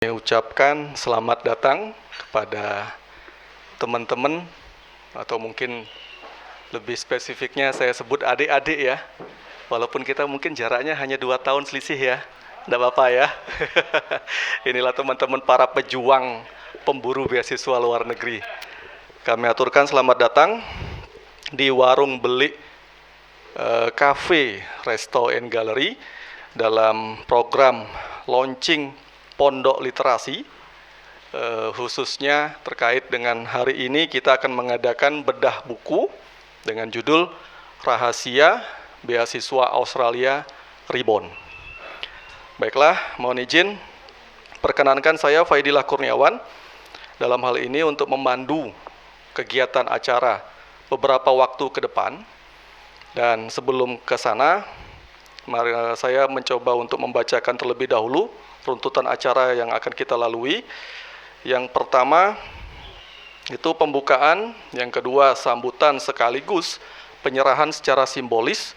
Saya ucapkan selamat datang kepada teman-teman, atau mungkin lebih spesifiknya saya sebut adik-adik ya. Walaupun kita mungkin jaraknya hanya 2 tahun selisih ya. Tidak apa-apa ya. Inilah teman-teman para pejuang pemburu beasiswa luar negeri. Kami aturkan selamat datang di Warung Beli Cafe, Resto and Gallery dalam program launching Pondok Literasi, khususnya terkait dengan hari ini kita akan mengadakan bedah buku dengan judul Rahasia Beasiswa Australia Reborn. Baiklah, mohon izin perkenankan saya Faidillah Kurniawan dalam hal ini untuk memandu kegiatan acara beberapa waktu ke depan. Dan sebelum ke sana, mari saya mencoba untuk membacakan terlebih dahulu runtutan acara yang akan kita lalui. Yang pertama itu pembukaan, yang kedua sambutan sekaligus penyerahan secara simbolis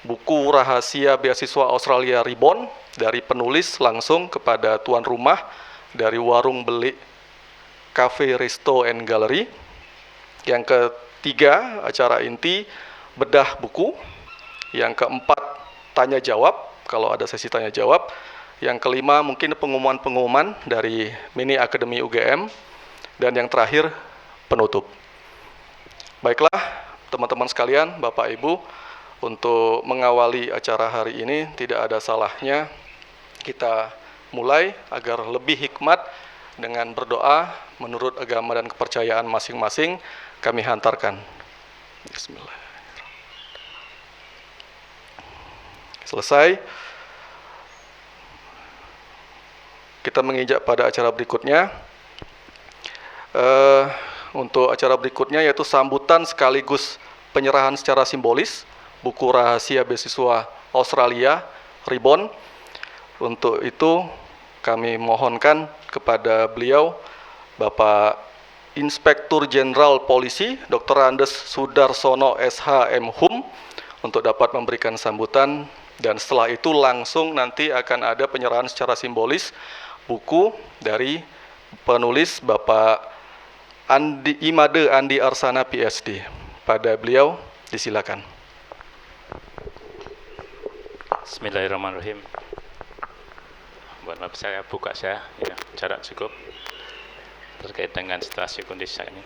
buku Rahasia Beasiswa Australia Reborn dari penulis langsung kepada tuan rumah dari Warung Beli Cafe, Resto and Gallery. Yang ketiga acara inti bedah buku. Yang keempat tanya jawab, kalau ada sesi tanya jawab. Yang kelima mungkin pengumuman-pengumuman dari Mini Akademi UGM. Dan yang terakhir penutup. Baiklah teman-teman sekalian, Bapak Ibu, untuk mengawali acara hari ini tidak ada salahnya kita mulai agar lebih hikmat dengan berdoa menurut agama dan kepercayaan masing-masing. Kami hantarkan. Bismillah. Selesai, kita menginjak pada acara berikutnya. Untuk acara berikutnya yaitu sambutan sekaligus penyerahan secara simbolis buku Rahasia Beasiswa Australia Reborn. Untuk itu kami mohonkan kepada beliau Bapak Inspektur Jenderal Polisi Dr. Andes Sudarsono SH M.Hum untuk dapat memberikan sambutan. Dan setelah itu langsung nanti akan ada penyerahan secara simbolis buku dari penulis Bapak Imade Andi Arsana PhD. Pada beliau disilakan. Bismillahirrahmanirrahim. Mohon maaf saya buka ya, jarak cukup terkait dengan situasi kondisi ini.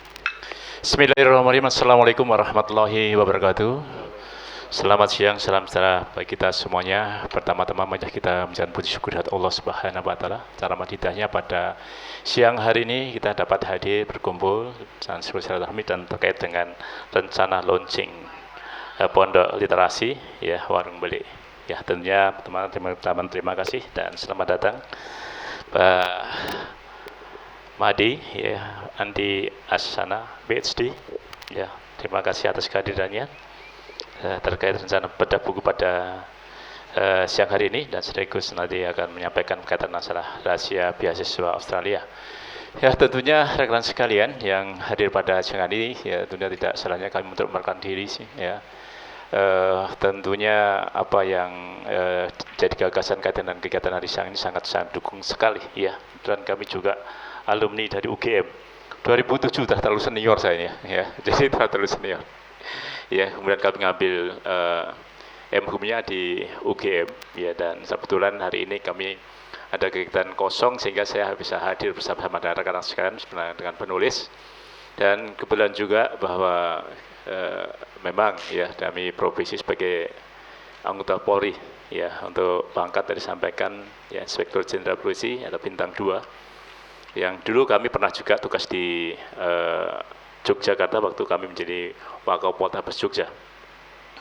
Bismillahirrahmanirrahim. Assalamualaikum warahmatullahi wabarakatuh. Selamat siang, salam sejahtera bagi kita semuanya. Pertama-tama mari kita mengucapkan puji syukur kepada Allah Subhanahu wa taala. Cara madidahnya pada siang hari ini kita dapat hadir berkumpul dan silaturahmi dan terkait dengan rencana launching Pondok Literasi ya, Warung Beli. Ya, tentunya teman-teman terima kasih dan selamat datang Pak Madi ya, Andi Arsana PhD. Ya, terima kasih atas kehadirannya terkait rencana bedah buku pada siang hari ini, dan sekaligus nanti akan menyampaikan berkaitan masalah rahasia beasiswa Australia. Ya, tentunya rekan sekalian yang hadir pada siang hari ini, ya tentunya tidak salahnya kami untuk memperkenalkan diri sih, ya. Tentunya apa yang jadi gagasan kaitan dengan kegiatan hari siang ini sangat-sangat dukung sekali, ya. Dan kami juga alumni dari UGM 2007, sudah terlalu senior saya ya, jadi terlalu senior. Ya, kemudian kami ngambil M.Hum-nya di UGM ya, dan kebetulan hari ini kami ada kegiatan kosong sehingga saya bisa hadir bersama dengan rekan-rekan sekalian dengan penulis. Dan kebetulan juga bahwa memang ya kami profesi sebagai anggota Polri ya, untuk pangkat tadi sampaikan ya Inspektur Jenderal Polisi atau bintang 2, yang dulu kami pernah juga tugas di Yogyakarta waktu kami menjadi Wakapolres Jogja.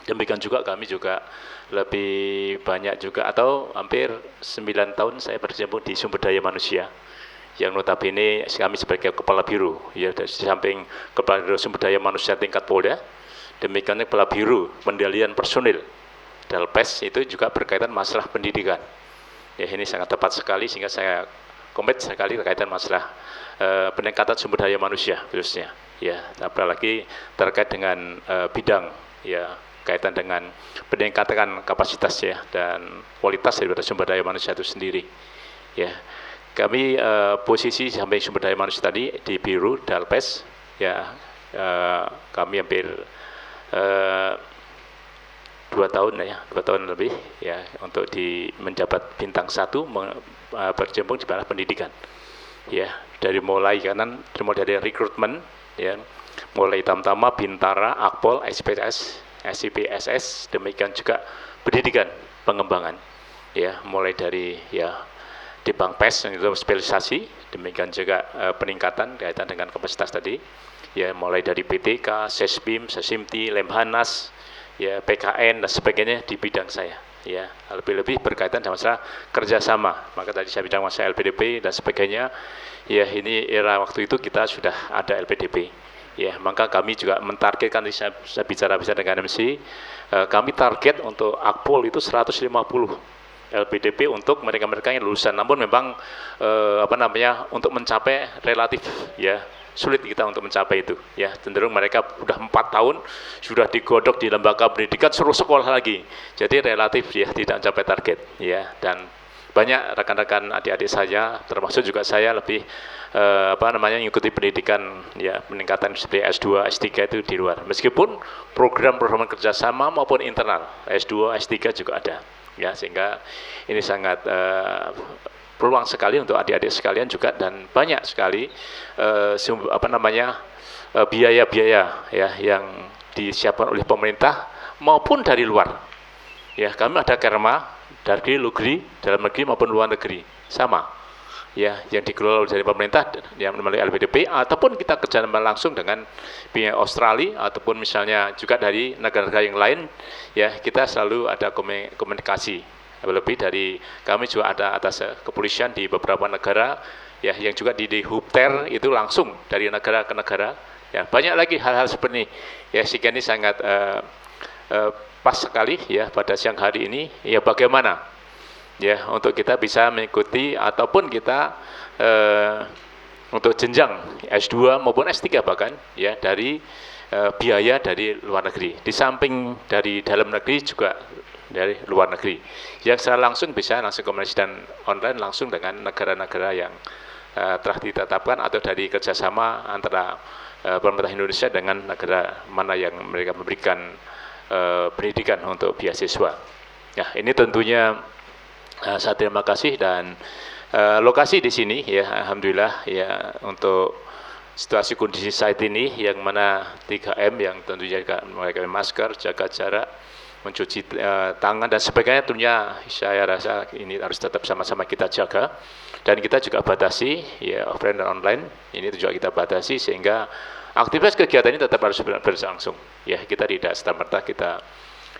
Demikian juga kami juga lebih banyak juga atau hampir 9 tahun saya berkecimpung di sumber daya manusia, yang notabene kami sebagai kepala biro ya, dari samping kepala biro sumber daya manusia tingkat Polda, demikian kepala biro pendalian personil Dalpes itu juga berkaitan masalah pendidikan. Ya, ini sangat tepat sekali sehingga saya komit sekali berkaitan masalah peningkatan sumber daya manusia khususnya. Ya, apalagi terkait dengan bidang ya kaitan dengan peningkatan kapasitas ya dan kualitas daripada sumber daya manusia itu sendiri. Ya, kami posisi sampai sumber daya manusia tadi di Biru Dalpes, ya kami hampir 2 tahun lebih ya untuk menjabat bintang 1 berkecimpung di bidang pendidikan. Ya, dari mulai dari rekrutmen, ya, mulai Tamtama, Bintara, Akpol, SPSS, SIPSS, demikian juga pendidikan pengembangan, ya, mulai dari ya di Bank PES itu spesialisasi, demikian juga peningkatan kaitan dengan kapasitas tadi, ya, mulai dari PTK, SESBIM, SESIMTI, Lemhanas, ya, PKN dan sebagainya di bidang saya. Ya, lebih-lebih berkaitan dengan masalah kerjasama. Maka tadi saya bilang masalah LPDP dan sebagainya. Ya, ini era waktu itu kita sudah ada LPDP. Ya, maka kami juga mentargetkan, saya bicara dengan MC, kami target untuk Akpol itu 150 LPDP untuk mereka-mereka yang lulusan. Namun memang untuk mencapai relatif ya sulit kita untuk mencapai itu, ya, cenderung mereka sudah 4 tahun sudah digodok di lembaga pendidikan, suruh sekolah lagi, jadi relatif ya tidak mencapai target, ya. Dan banyak rekan-rekan adik-adik saya, termasuk juga saya, lebih mengikuti pendidikan ya peningkatan seperti S2, S3 itu di luar, meskipun program-program kerjasama maupun internal S2, S3 juga ada, ya, sehingga ini sangat peluang sekali untuk adik-adik sekalian juga, dan banyak sekali biaya-biaya ya yang disiapkan oleh pemerintah maupun dari luar. Ya, kami ada kerma dari dalam negeri maupun luar negeri sama. Ya, yang dikelola dari pemerintah yang melalui LPDP, ataupun kita kerjasama langsung dengan pihak Australia, ataupun misalnya juga dari negara-negara yang lain, ya, kita selalu ada komunikasi. Lebih dari kami juga ada atas kepolisian di beberapa negara, ya, yang juga di Hubter itu langsung dari negara ke negara, ya, banyak lagi hal-hal seperti ini, ya, sehingga ini sangat pas sekali ya pada siang hari ini, ya, bagaimana ya untuk kita bisa mengikuti ataupun kita untuk jenjang S2 maupun S3 bahkan ya dari biaya dari luar negeri, di samping dari dalam negeri juga dari luar negeri, yang secara langsung bisa langsung komunikasi dan online langsung dengan negara-negara yang telah ditetapkan atau dari kerjasama antara pemerintah Indonesia dengan negara mana yang mereka memberikan pendidikan untuk beasiswa. Ya, ini tentunya saya terima kasih, dan lokasi di sini ya alhamdulillah ya untuk situasi kondisi saat ini yang mana 3M yang tentunya mereka masker, jaga jarak, mencuci tangan dan sebagainya, tentunya saya rasa ini harus tetap sama-sama kita jaga, dan kita juga batasi ya offline dan online, ini juga kita batasi sehingga aktivitas kegiatan ini tetap harus berlangsung. Ya, kita tidak serta-merta kita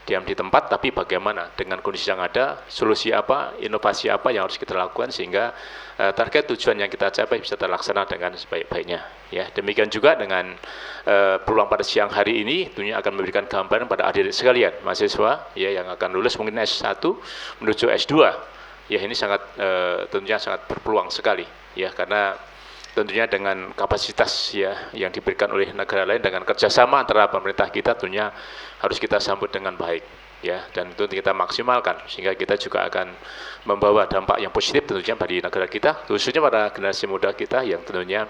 diam di tempat, tapi bagaimana dengan kondisi yang ada, solusi apa, inovasi apa yang harus kita lakukan sehingga target tujuan yang kita capai bisa terlaksana dengan sebaik-baiknya. Ya, demikian juga dengan peluang pada siang hari ini tentunya akan memberikan gambaran pada adik-adik sekalian, mahasiswa ya yang akan lulus mungkin S1 menuju S2. Ya, ini sangat tentunya sangat berpeluang sekali ya, karena tentunya dengan kapasitas ya yang diberikan oleh negara lain, dengan kerjasama antara pemerintah kita tentunya harus kita sambut dengan baik ya, dan itu kita maksimalkan sehingga kita juga akan membawa dampak yang positif tentunya bagi negara kita, khususnya pada generasi muda kita yang tentunya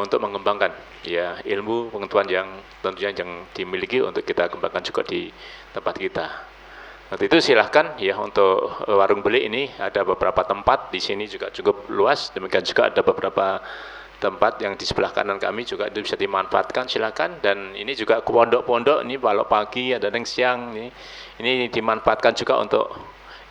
untuk mengembangkan ya ilmu pengetahuan yang tentunya yang dimiliki untuk kita kembangkan juga di tempat kita. Nanti itu silahkan ya untuk warung beli ini ada beberapa tempat di sini juga cukup luas, demikian juga ada beberapa tempat yang di sebelah kanan kami juga itu bisa dimanfaatkan, silakan. Dan ini juga pondok-pondok ini kalau pagi ada yang siang ini dimanfaatkan juga untuk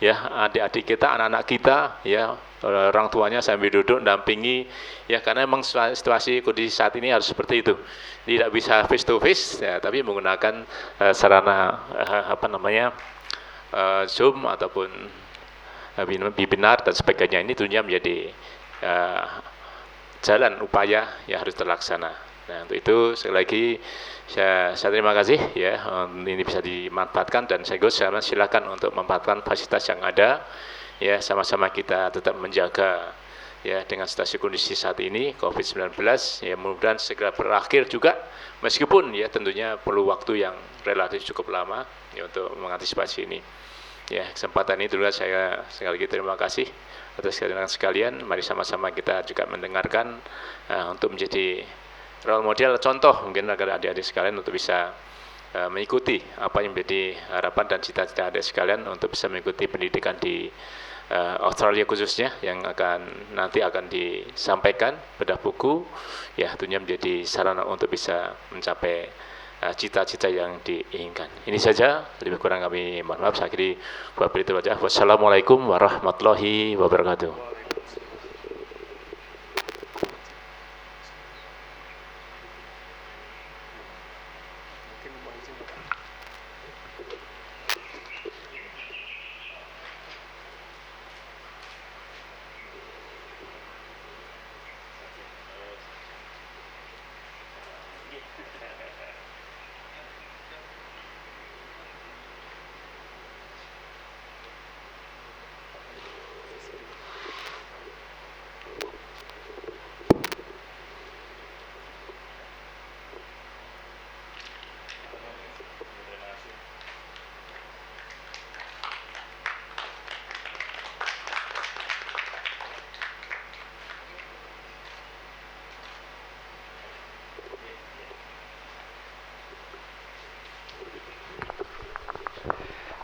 ya adik-adik kita, anak-anak kita ya, orang tuanya sambil duduk dampingi ya, karena memang situasi kondisi saat ini harus seperti itu, tidak bisa face to face ya, tapi menggunakan sarana Zoom ataupun webinar dan sebagainya. Ini tentunya menjadi jalan upaya yang harus terlaksana. Nah, untuk itu sekali lagi saya terima kasih ya, ini bisa dimanfaatkan, dan saya silakan untuk memanfaatkan fasilitas yang ada ya, sama-sama kita tetap menjaga ya dengan situasi kondisi saat ini COVID-19 ya, mudah-mudahan segera berakhir juga, meskipun ya tentunya perlu waktu yang relatif cukup lama ya untuk mengantisipasi ini. Ya, kesempatan ini dulu saya sekali lagi terima kasih atas kehadiran sekalian. Mari sama-sama kita juga mendengarkan untuk menjadi role model, contoh mungkin agar adik-adik sekalian untuk bisa mengikuti apa yang menjadi harapan dan cita-cita adik sekalian untuk bisa mengikuti pendidikan di Australia khususnya yang nanti akan disampaikan bedah buku, ya tentunya menjadi sarana untuk bisa mencapai cita-cita yang diinginkan. Ini saja, lebih kurang kami mohon maaf. Saya akhiri wabillahi taufiq. Wassalamualaikum warahmatullahi wabarakatuh.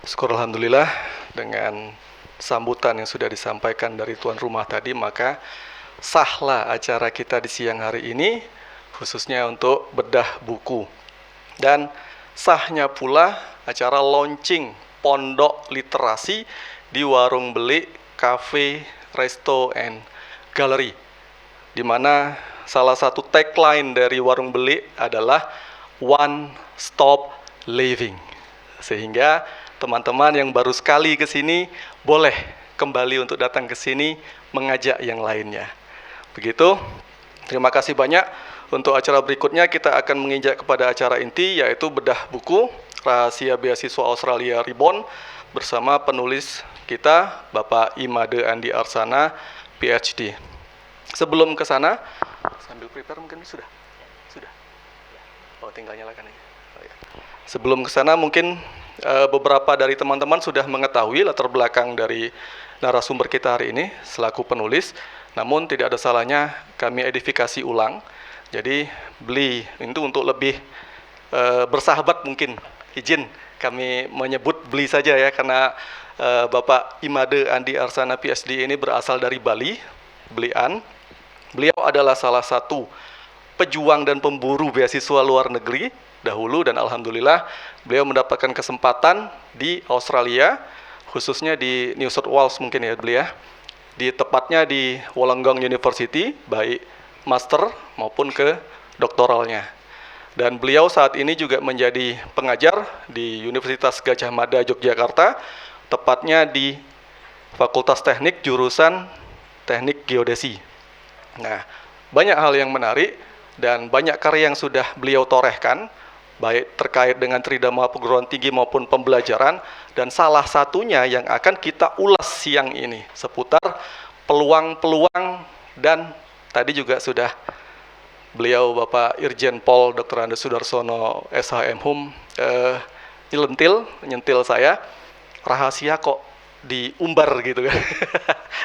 Syukur alhamdulillah dengan sambutan yang sudah disampaikan dari tuan rumah tadi, maka sahlah acara kita di siang hari ini khususnya untuk bedah buku. Dan sahnya pula acara launching pondok literasi di Warung Beli Cafe, Resto and Gallery, di mana salah satu tagline dari Warung Beli adalah One Stop Living. Sehingga teman-teman yang baru sekali ke sini boleh kembali untuk datang ke sini mengajak yang lainnya. Begitu. Terima kasih banyak. Untuk acara berikutnya kita akan menginjak kepada acara inti, yaitu bedah buku Rahasia Beasiswa Australia Reborn bersama penulis kita Bapak Imade Andi Arsana, PhD. Sebelum ke sana, sambil prepare mungkin sudah. Oh, tinggal nyalakan ini. Oh, ya. Sebelum ke sana mungkin beberapa dari teman-teman sudah mengetahui latar belakang dari narasumber kita hari ini selaku penulis, namun tidak ada salahnya kami edifikasi ulang. Jadi beli itu untuk lebih bersahabat mungkin, izin kami menyebut beli saja ya, karena Bapak Imade Andi Arsana PhD ini berasal dari Bali, Belian. Beliau adalah salah satu pejuang dan pemburu beasiswa luar negeri dahulu, dan alhamdulillah beliau mendapatkan kesempatan di Australia, khususnya di New South Wales mungkin ya beliau, tepatnya di Wollongong University, baik master maupun ke doktoralnya. Dan beliau saat ini juga menjadi pengajar di Universitas Gadjah Mada Yogyakarta, tepatnya di Fakultas Teknik jurusan Teknik Geodesi. Nah, banyak hal yang menarik dan banyak karya yang sudah beliau torehkan, baik terkait dengan tridharma perguruan tinggi maupun pembelajaran, dan salah satunya yang akan kita ulas siang ini seputar peluang-peluang, dan tadi juga sudah beliau Bapak Irjen Pol Dr. Andes Sudarsono SHM Hum nyentil saya, rahasia kok diumbar gitu kan.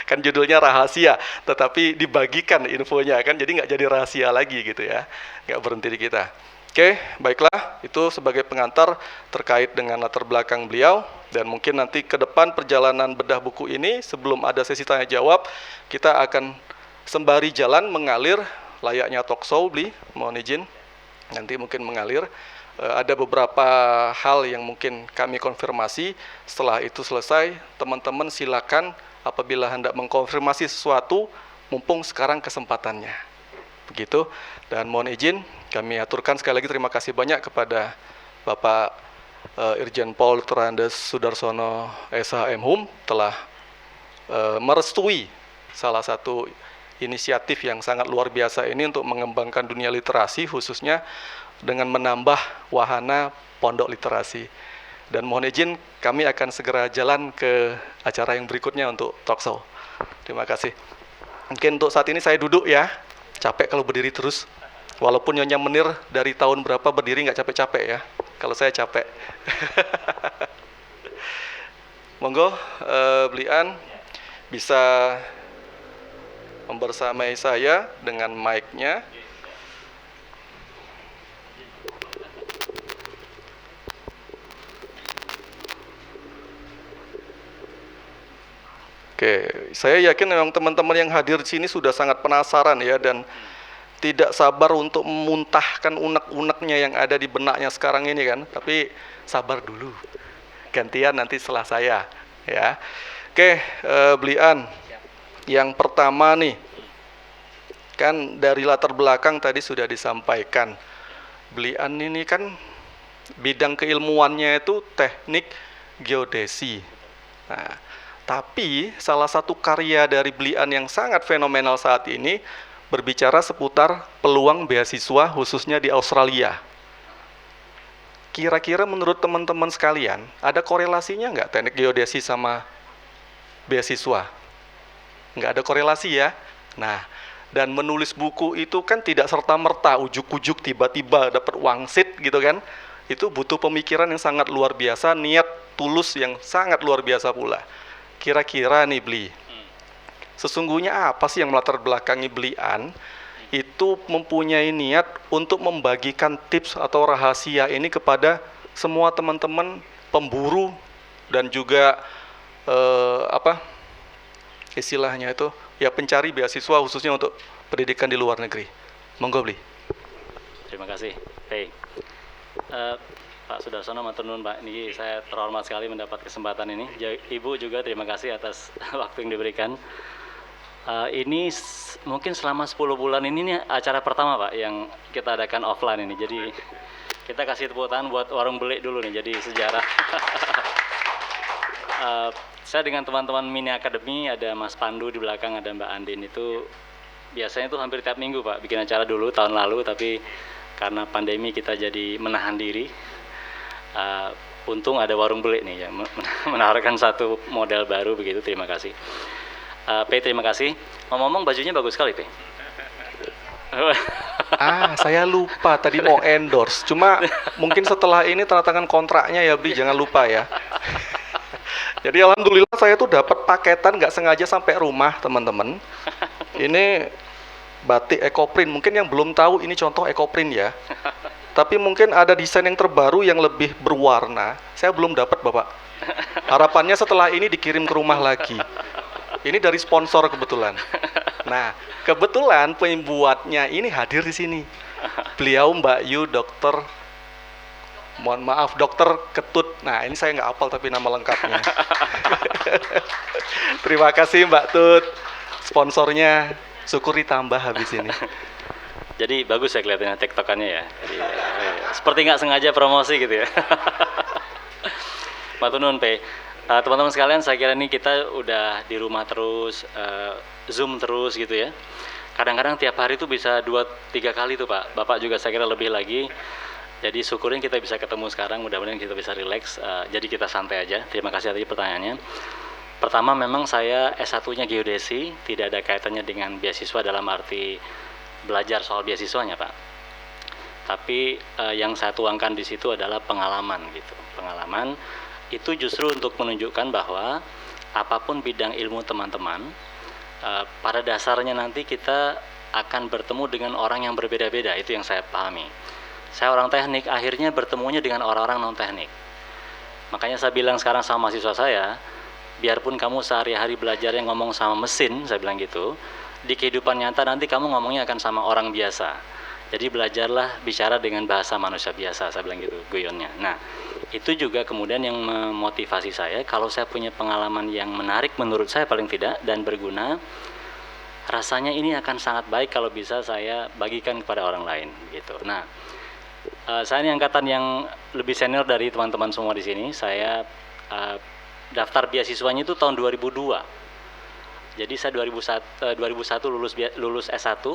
Kan judulnya rahasia, tetapi dibagikan infonya kan, jadi nggak jadi rahasia lagi gitu ya, nggak berhenti di kita. Oke, baiklah, itu sebagai pengantar terkait dengan latar belakang beliau, dan mungkin nanti ke depan perjalanan bedah buku ini sebelum ada sesi tanya jawab, kita akan sembari jalan mengalir layaknya talk show, beli, mohon izin, nanti mungkin mengalir. Ada beberapa hal yang mungkin kami konfirmasi. Setelah itu selesai, teman-teman silakan apabila hendak mengkonfirmasi sesuatu, mumpung sekarang kesempatannya. Begitu, dan mohon izin kami aturkan sekali lagi terima kasih banyak kepada Bapak Irjen Pol Dr. Andes Sudarsono SHM Hum telah merestui salah satu inisiatif yang sangat luar biasa ini untuk mengembangkan dunia literasi, khususnya dengan menambah wahana pondok literasi. Dan mohon izin kami akan segera jalan ke acara yang berikutnya untuk talk show. Terima kasih. Mungkin untuk saat ini saya duduk ya, capek kalau berdiri terus. Walaupun Nyonya Menir dari tahun berapa berdiri nggak capek-capek ya, kalau saya capek. Monggo Blian bisa membersamai saya dengan mic-nya. Oke, saya yakin memang teman-teman yang hadir di sini sudah sangat penasaran ya, dan tidak sabar untuk memuntahkan unek-uneknya yang ada di benaknya sekarang ini kan. Tapi sabar dulu, gantian nanti setelah saya ya. Oke, Blian, yang pertama nih, kan dari latar belakang tadi sudah disampaikan, Blian ini kan bidang keilmuannya itu teknik geodesi. Nah, tapi salah satu karya dari Blian yang sangat fenomenal saat ini berbicara seputar peluang beasiswa khususnya di Australia. Kira-kira menurut teman-teman sekalian, ada korelasinya nggak teknik geodesi sama beasiswa? Nggak ada korelasi ya? Nah, dan menulis buku itu kan tidak serta-merta ujuk-ujuk tiba-tiba dapat wangsit gitu kan. Itu butuh pemikiran yang sangat luar biasa, niat tulus yang sangat luar biasa pula. Kira-kira nih Bli, sesungguhnya apa sih yang melatar belakangi Blian itu mempunyai niat untuk membagikan tips atau rahasia ini kepada semua teman-teman pemburu dan juga istilahnya itu ya pencari beasiswa khususnya untuk pendidikan di luar negeri. Monggo Bli. Terima kasih. Hey. Pak Sudarsono, matur nuwun Pak. Ini saya terhormat sekali mendapat kesempatan ini. Ibu juga terima kasih atas waktu yang diberikan. Ini mungkin selama 10 bulan ini nih acara pertama Pak yang kita adakan offline ini. Jadi kita kasih tepuk tangan buat Warung Belik dulu nih. Jadi sejarah. Saya dengan teman-teman Mini Academy, ada Mas Pandu di belakang, ada Mbak Andin, itu biasanya tuh hampir tiap minggu Pak bikin acara dulu tahun lalu, tapi karena pandemi kita jadi menahan diri. Untung ada Warung Belik nih yang menawarkan satu model baru begitu. Terima kasih. P, terima kasih. Ngomong-ngomong bajunya bagus sekali P. Saya lupa tadi mau endorse. Cuma mungkin setelah ini tanda tangan kontraknya ya Bli, jangan lupa ya. Jadi alhamdulillah saya tuh dapat paketan nggak sengaja sampai rumah teman-teman. Ini batik ekoprint. Mungkin yang belum tahu ini contoh ekoprint ya. Tapi mungkin ada desain yang terbaru yang lebih berwarna. Saya belum dapat Bapak. Harapannya setelah ini dikirim ke rumah lagi. Ini dari sponsor kebetulan. Nah, kebetulan pembuatnya ini hadir di sini. Beliau Mbak Yu, dokter, mohon maaf, dokter Ketut. Nah, ini saya nggak hafal tapi nama lengkapnya. Terima kasih Mbak Tut. Sponsornya syukur ditambah habis ini. Jadi bagus ya kelihatannya tektokannya ya. Jadi, seperti nggak sengaja promosi gitu ya. Matur nuwun P. Teman-teman sekalian, saya kira ini kita udah di rumah terus, Zoom terus gitu ya. Kadang-kadang tiap hari tuh bisa 2-3 kali tuh Pak. Bapak juga saya kira lebih lagi. Jadi syukurin kita bisa ketemu sekarang, mudah-mudahan kita bisa relax. Jadi kita santai aja. Terima kasih atas pertanyaannya. Pertama, memang saya S1-nya geodesi, tidak ada kaitannya dengan beasiswa dalam arti belajar soal beasiswanya Pak. Tapi yang saya tuangkan di situ adalah pengalaman gitu. Pengalaman itu justru untuk menunjukkan bahwa apapun bidang ilmu teman-teman, pada dasarnya nanti kita akan bertemu dengan orang yang berbeda-beda. Itu yang saya pahami. Saya orang teknik, akhirnya bertemunya dengan orang-orang non teknik. Makanya saya bilang sekarang sama mahasiswa saya, biarpun kamu sehari-hari belajarnya ngomong sama mesin, saya bilang gitu, di kehidupan nyata nanti kamu ngomongnya akan sama orang biasa. Jadi belajarlah bicara dengan bahasa manusia biasa, saya bilang gitu guyonnya. Nah, itu juga kemudian yang memotivasi saya, kalau saya punya pengalaman yang menarik menurut saya paling tidak dan berguna, rasanya ini akan sangat baik kalau bisa saya bagikan kepada orang lain gitu. Nah, saya ini angkatan yang lebih senior dari teman-teman semua di sini. Saya daftar beasiswanya itu tahun 2002. Jadi saya 2001 lulus S1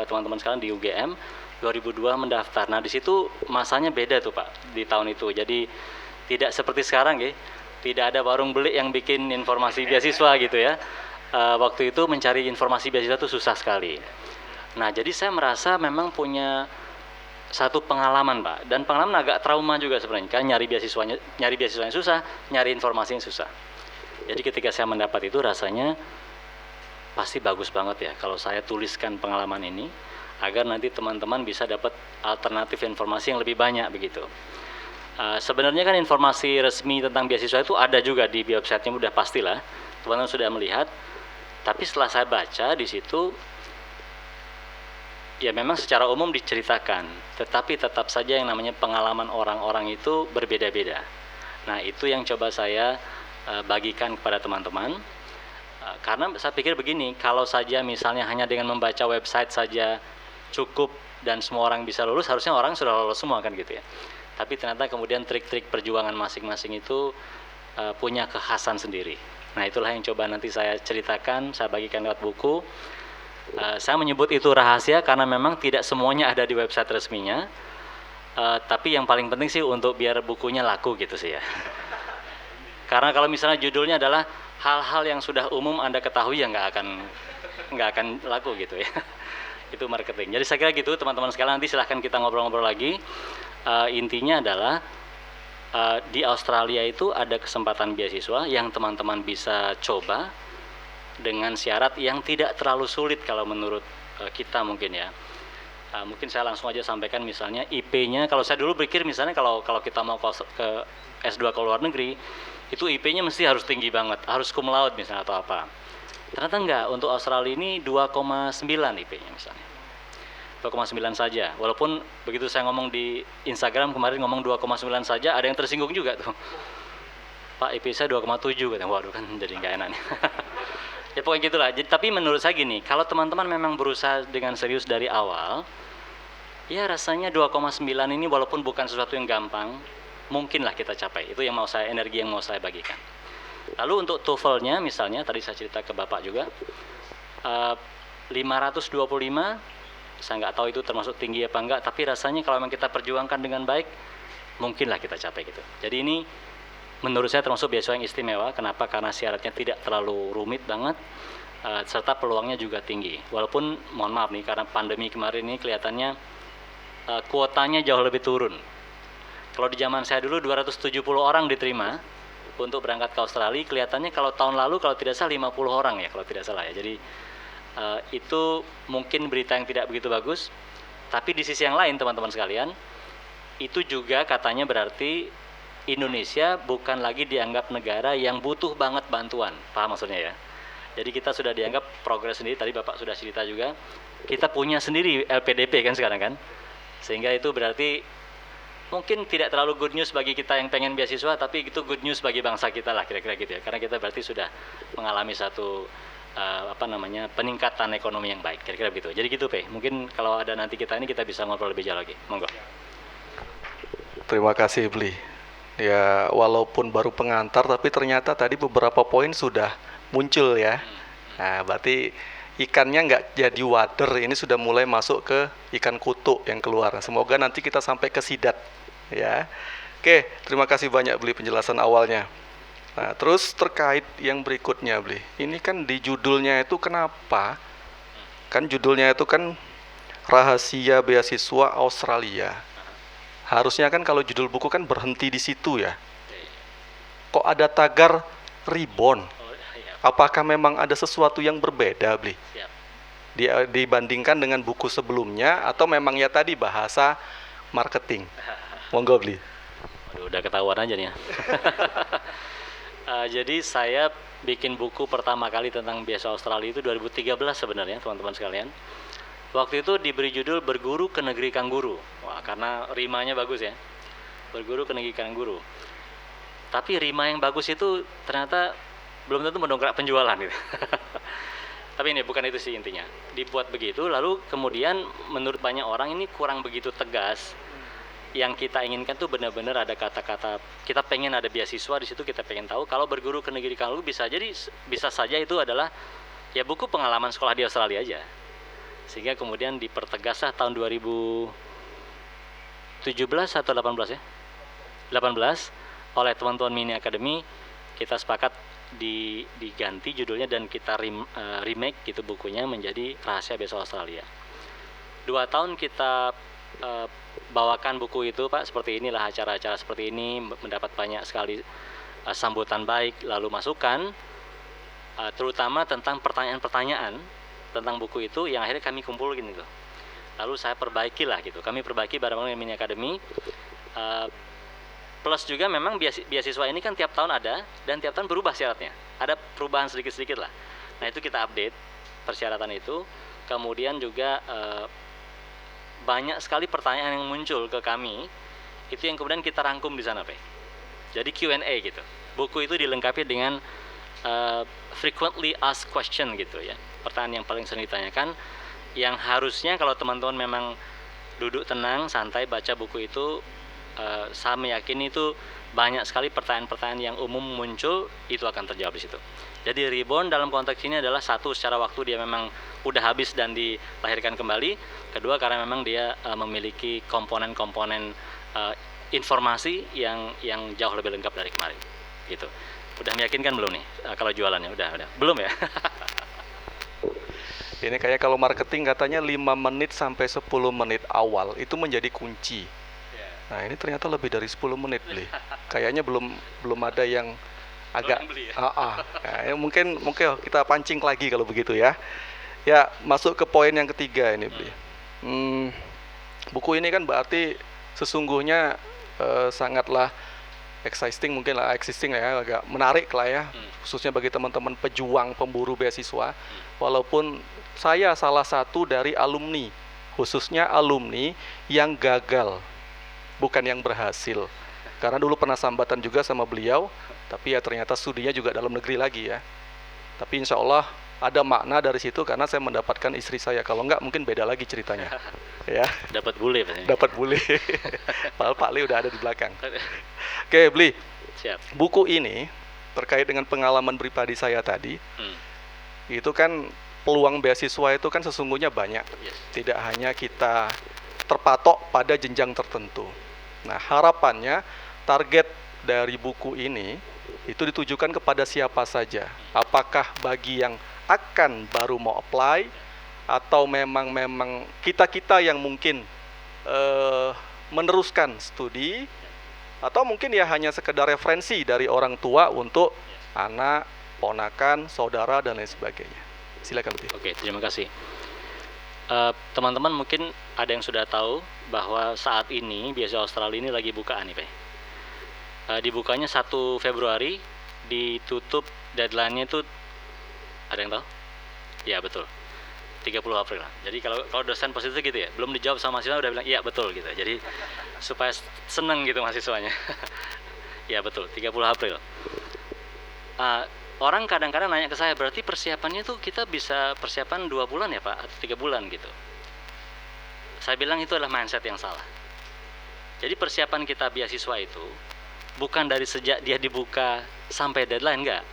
teman-teman sekalian di UGM, 2002 mendaftar. Nah, di situ masanya beda tuh Pak di tahun itu. Jadi tidak seperti sekarang ya. Tidak ada Warung Belik yang bikin informasi beasiswa gitu ya. Waktu itu mencari informasi beasiswa itu susah sekali. Nah, jadi saya merasa memang punya satu pengalaman Pak, dan pengalaman agak trauma juga sebenarnya. Kan nyari beasiswanya susah, nyari informasinya susah. Jadi ketika saya mendapat itu rasanya pasti bagus banget ya kalau saya tuliskan pengalaman ini agar nanti teman-teman bisa dapat alternatif informasi yang lebih banyak begitu. Sebenarnya kan informasi resmi tentang beasiswa itu ada juga di website-nya, udah pastilah teman-teman sudah melihat. Tapi setelah saya baca di situ, ya memang secara umum diceritakan, tetapi tetap saja yang namanya pengalaman orang-orang itu berbeda-beda. Nah itu yang coba saya bagikan kepada teman-teman. Karena saya pikir begini, kalau saja misalnya hanya dengan membaca website saja cukup dan semua orang bisa lulus, harusnya orang sudah lolos semua kan gitu ya. Tapi ternyata kemudian trik-trik perjuangan masing-masing itu punya kekhasan sendiri. Nah itulah yang coba nanti saya ceritakan, saya bagikan lewat buku. Saya menyebut itu rahasia karena memang tidak semuanya ada di website resminya. Tapi yang paling penting sih untuk biar bukunya laku gitu sih ya. Karena kalau misalnya judulnya adalah hal-hal yang sudah umum Anda ketahui, ya nggak akan laku gitu ya. Itu marketing. Jadi saya kira gitu teman-teman sekalian, nanti silahkan kita ngobrol-ngobrol lagi. Intinya adalah di Australia itu ada kesempatan beasiswa yang teman-teman bisa coba dengan syarat yang tidak terlalu sulit kalau menurut kita mungkin ya. Mungkin saya langsung aja sampaikan misalnya IP-nya. Kalau saya dulu berpikir misalnya kalau kita mau ke S2 ke luar negeri, itu IP-nya mesti harus tinggi banget, harus cum laude misalnya atau apa. Ternyata enggak, untuk Australia ini 2,9 IP-nya misalnya. 2,9 saja. Walaupun begitu saya ngomong di Instagram kemarin ngomong 2,9 saja, ada yang tersinggung juga tuh. Pak, IP saya 2,7 katanya. Waduh kan jadi nggak enak nih. Ya pokoknya gitulah. Jadi, tapi menurut saya gini, kalau teman-teman memang berusaha dengan serius dari awal, ya rasanya 2,9 ini walaupun bukan sesuatu yang gampang, mungkinlah kita capai. Itu yang mau saya, energi yang mau saya bagikan. Lalu untuk TOEFL-nya misalnya, tadi saya cerita ke Bapak juga, 525, saya nggak tahu itu termasuk tinggi apa enggak, tapi rasanya kalau memang kita perjuangkan dengan baik, mungkinlah kita capai gitu. Jadi ini menurut saya termasuk beasiswa yang istimewa. Kenapa? Karena syaratnya tidak terlalu rumit banget, serta peluangnya juga tinggi. Walaupun mohon maaf nih, karena pandemi kemarin ini kelihatannya kuotanya jauh lebih turun. Kalau di zaman saya dulu 270 orang diterima untuk berangkat ke Australia, kelihatannya kalau tahun lalu kalau tidak salah 50 orang ya kalau tidak salah ya. Jadi itu mungkin berita yang tidak begitu bagus, tapi di sisi yang lain teman-teman sekalian, itu juga katanya berarti Indonesia bukan lagi dianggap negara yang butuh banget bantuan, paham maksudnya ya. Jadi kita sudah dianggap progres sendiri, tadi Bapak sudah cerita juga, kita punya sendiri LPDP kan sekarang kan, sehingga itu berarti mungkin tidak terlalu good news bagi kita yang pengen beasiswa, tapi itu good news bagi bangsa kita lah kira-kira gitu ya, karena kita berarti sudah mengalami satu peningkatan ekonomi yang baik, kira-kira begitu. Jadi gitu Pe, mungkin kalau ada nanti kita bisa ngobrol lebih jauh lagi, monggo. Terima kasih Bli. Ya walaupun baru pengantar, tapi ternyata tadi beberapa poin sudah muncul ya. Nah berarti ikannya nggak jadi wader, ini sudah mulai masuk ke ikan kutuk yang keluar. Semoga nanti kita sampai ke sidat ya. Oke, terima kasih banyak Bli penjelasan awalnya. Nah, terus terkait yang berikutnya, Bli. Ini kan di judulnya itu kenapa? Kan judulnya itu kan Rahasia Beasiswa Australia. Harusnya kan kalau judul buku kan berhenti di situ ya. Kok ada tagar Ribon? Apakah memang ada sesuatu yang berbeda, Bli? Dibandingkan dengan buku sebelumnya atau memang ya tadi bahasa marketing? Monggo, Bli. Waduh, udah ketahuan aja nih ya. Jadi saya bikin buku pertama kali tentang beasiswa Australia itu 2013 sebenarnya teman-teman sekalian. Waktu itu diberi judul Berguru ke Negeri Kanguru. Wah, karena rimanya bagus ya. Berguru ke Negeri Kanguru. Tapi rima yang bagus itu ternyata belum tentu mendongkrak penjualan gitu. Tapi ini bukan itu sih intinya. Dibuat begitu, lalu kemudian menurut banyak orang ini kurang begitu tegas. Yang kita inginkan tuh benar-benar ada kata-kata, kita pengen ada beasiswa di situ, kita pengen tahu kalau berguru ke negeri kanguru bisa saja itu adalah ya buku pengalaman sekolah di Australia aja. Sehingga kemudian dipertegaslah tahun 2017 atau 18 ya. 18 oleh teman-teman Mini Academy, kita sepakat diganti judulnya dan kita remake gitu bukunya menjadi Rahasia Beasiswa Australia. 2 tahun kita bawakan buku itu Pak, seperti inilah acara-acara seperti ini, mendapat banyak sekali sambutan baik, lalu masukan, terutama tentang pertanyaan-pertanyaan tentang buku itu yang akhirnya kami kumpulin gitu. Lalu saya perbaiki lah gitu. Kami perbaiki bareng-bareng dengan Mini Academy. Plus juga memang beasiswa ini kan tiap tahun ada dan tiap tahun berubah syaratnya. Ada perubahan sedikit-sedikit lah. Nah itu kita update persyaratan itu. Kemudian juga banyak sekali pertanyaan yang muncul ke kami. Itu yang kemudian kita rangkum di sana, Pak. Jadi Q&A gitu. Buku itu dilengkapi dengan frequently asked question gitu ya. Pertanyaan yang paling sering ditanyakan. Yang harusnya kalau teman-teman memang duduk tenang, santai baca buku itu, saya meyakini itu banyak sekali pertanyaan-pertanyaan yang umum muncul, itu akan terjawab di situ. Jadi reborn dalam konteks ini adalah satu, secara waktu dia memang udah habis dan dilahirkan kembali. Kedua, karena memang dia memiliki komponen-komponen informasi yang jauh lebih lengkap dari kemarin. Gitu. Udah meyakinkan belum nih kalau jualannya? Udah. Belum ya? Ini kayak kalau marketing katanya 5 menit sampai 10 menit awal itu menjadi kunci. Nah ini ternyata lebih dari 10 menit beli. Kayaknya belum ada yang agak Nah, mungkin kita pancing lagi kalau begitu ya. Ya masuk ke poin yang ketiga ini beli. Buku ini kan berarti sesungguhnya sangatlah existing ya, agak menarik lah ya, khususnya bagi teman-teman pejuang pemburu beasiswa. Walaupun saya salah satu dari alumni, khususnya alumni yang gagal, bukan yang berhasil. Karena dulu pernah sambatan juga sama beliau, tapi ya ternyata studinya juga dalam negeri lagi ya. Tapi insya Allah ada makna dari situ karena saya mendapatkan istri saya. Kalau enggak mungkin beda lagi ceritanya. Ya. Dapat bule Pak. Dapat bule. Pak Li udah ada di belakang. Oke, Bli. Siap. Buku ini terkait dengan pengalaman pribadi saya tadi. Itu kan peluang beasiswa itu kan sesungguhnya banyak. Tidak hanya kita terpatok pada jenjang tertentu. Nah, harapannya target dari buku ini itu ditujukan kepada siapa saja. Apakah bagi yang akan baru mau apply atau memang kita yang mungkin meneruskan studi, atau mungkin ya hanya sekedar referensi dari orang tua untuk anak, ponakan, saudara dan lain sebagainya. Silakan Bli. Oke, terima kasih. Teman-teman mungkin ada yang sudah tahu bahwa saat ini beasiswa Australia ini lagi bukaan nih Pak. Dibukanya 1 Februari, ditutup deadline-nya itu ada yang tahu? Ya betul, 30 April lah. Jadi kalau dosen positif gitu ya, belum dijawab sama mahasiswa udah bilang iya betul gitu. Jadi supaya seneng gitu mahasiswanya. Ya betul, 30 April. Orang kadang-kadang nanya ke saya, berarti persiapannya tuh kita bisa persiapan 2 bulan ya Pak, atau 3 bulan gitu. Saya bilang itu adalah mindset yang salah. Jadi persiapan kita beasiswa itu bukan dari sejak dia dibuka sampai deadline, enggak.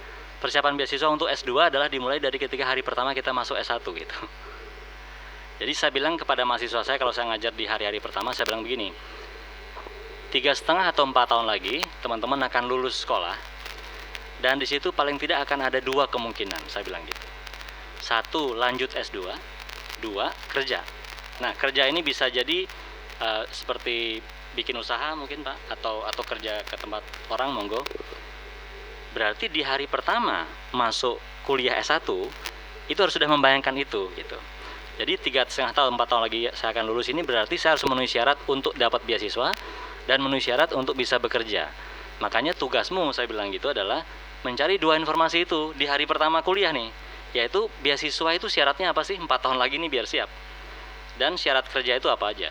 Persiapan beasiswa untuk S2 adalah dimulai dari ketika hari pertama kita masuk S1 gitu. Jadi saya bilang kepada mahasiswa saya, kalau saya ngajar di hari-hari pertama, saya bilang begini, 3,5 atau 4 tahun lagi teman-teman akan lulus sekolah, dan di situ paling tidak akan ada 2 kemungkinan, saya bilang gitu. 1, lanjut S2, 2, kerja. Nah, kerja ini bisa jadi seperti bikin usaha mungkin Pak, atau kerja ke tempat orang, monggo. Berarti di hari pertama masuk kuliah S1 itu harus sudah membayangkan itu gitu. Jadi 3,5 tahun, 4 tahun lagi saya akan lulus ini, berarti saya harus memenuhi syarat untuk dapat beasiswa dan memenuhi syarat untuk bisa bekerja. Makanya tugasmu, saya bilang gitu, adalah mencari 2 informasi itu di hari pertama kuliah nih, yaitu beasiswa itu syaratnya apa sih, 4 tahun lagi nih biar siap, dan syarat kerja itu apa aja.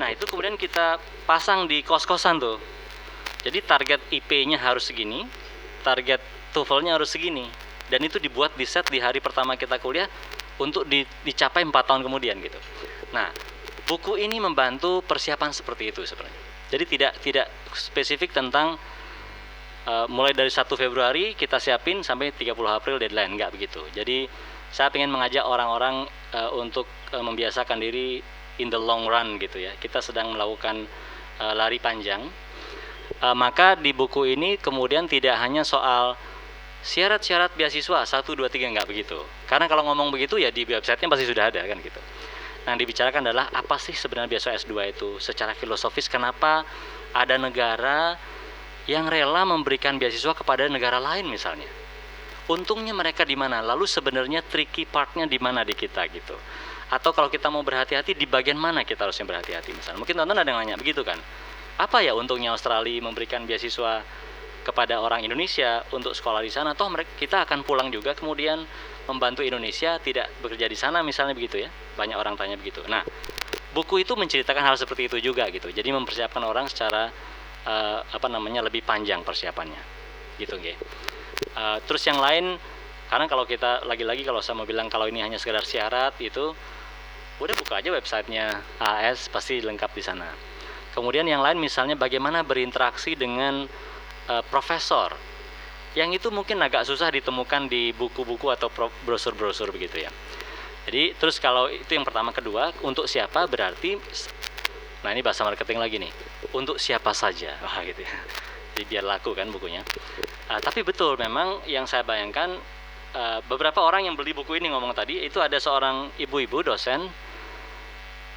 Nah itu kemudian kita pasang di kos-kosan tuh. Jadi target IP-nya harus segini, target TOEFL-nya harus segini, dan itu dibuat di set di hari pertama kita kuliah untuk dicapai 4 tahun kemudian gitu. Nah buku ini membantu persiapan seperti itu sebenarnya. Jadi tidak spesifik tentang mulai dari 1 Februari kita siapin sampai 30 April deadline, enggak begitu. Jadi saya ingin mengajak orang-orang untuk membiasakan diri in the long run gitu ya. Kita sedang melakukan lari panjang. Maka di buku ini kemudian tidak hanya soal syarat-syarat beasiswa 1, 2, 3, enggak begitu. Karena kalau ngomong begitu ya di websitenya pasti sudah ada kan gitu. Nah, yang dibicarakan adalah apa sih sebenarnya beasiswa S2 itu secara filosofis, kenapa ada negara yang rela memberikan beasiswa kepada negara lain misalnya. Untungnya mereka di mana? Lalu sebenarnya tricky partnya di mana di kita gitu. Atau kalau kita mau berhati-hati, di bagian mana kita harusnya berhati-hati misalnya. Mungkin teman-teman ada yang nanya begitu kan. Apa ya untungnya Australia memberikan beasiswa kepada orang Indonesia untuk sekolah di sana, toh kita akan pulang juga kemudian membantu Indonesia tidak bekerja di sana misalnya begitu ya. Banyak orang tanya begitu. Nah, buku itu menceritakan hal seperti itu juga gitu. Jadi mempersiapkan orang secara lebih panjang persiapannya. Gitu nggih. Terus yang lain, karena kalau kita lagi-lagi kalau saya mau bilang kalau ini hanya sekedar syarat itu, udah buka aja websitenya AS, pasti lengkap di sana. Kemudian yang lain misalnya bagaimana berinteraksi dengan profesor, yang itu mungkin agak susah ditemukan di buku-buku atau brosur-brosur begitu ya. Jadi terus kalau itu yang pertama. Kedua, untuk siapa berarti, nah ini bahasa marketing lagi nih, untuk siapa saja, wah gitu ya. Jadi biar laku kan bukunya. Tapi betul memang yang saya bayangkan, beberapa orang yang beli buku ini ngomong tadi, itu ada seorang ibu-ibu dosen,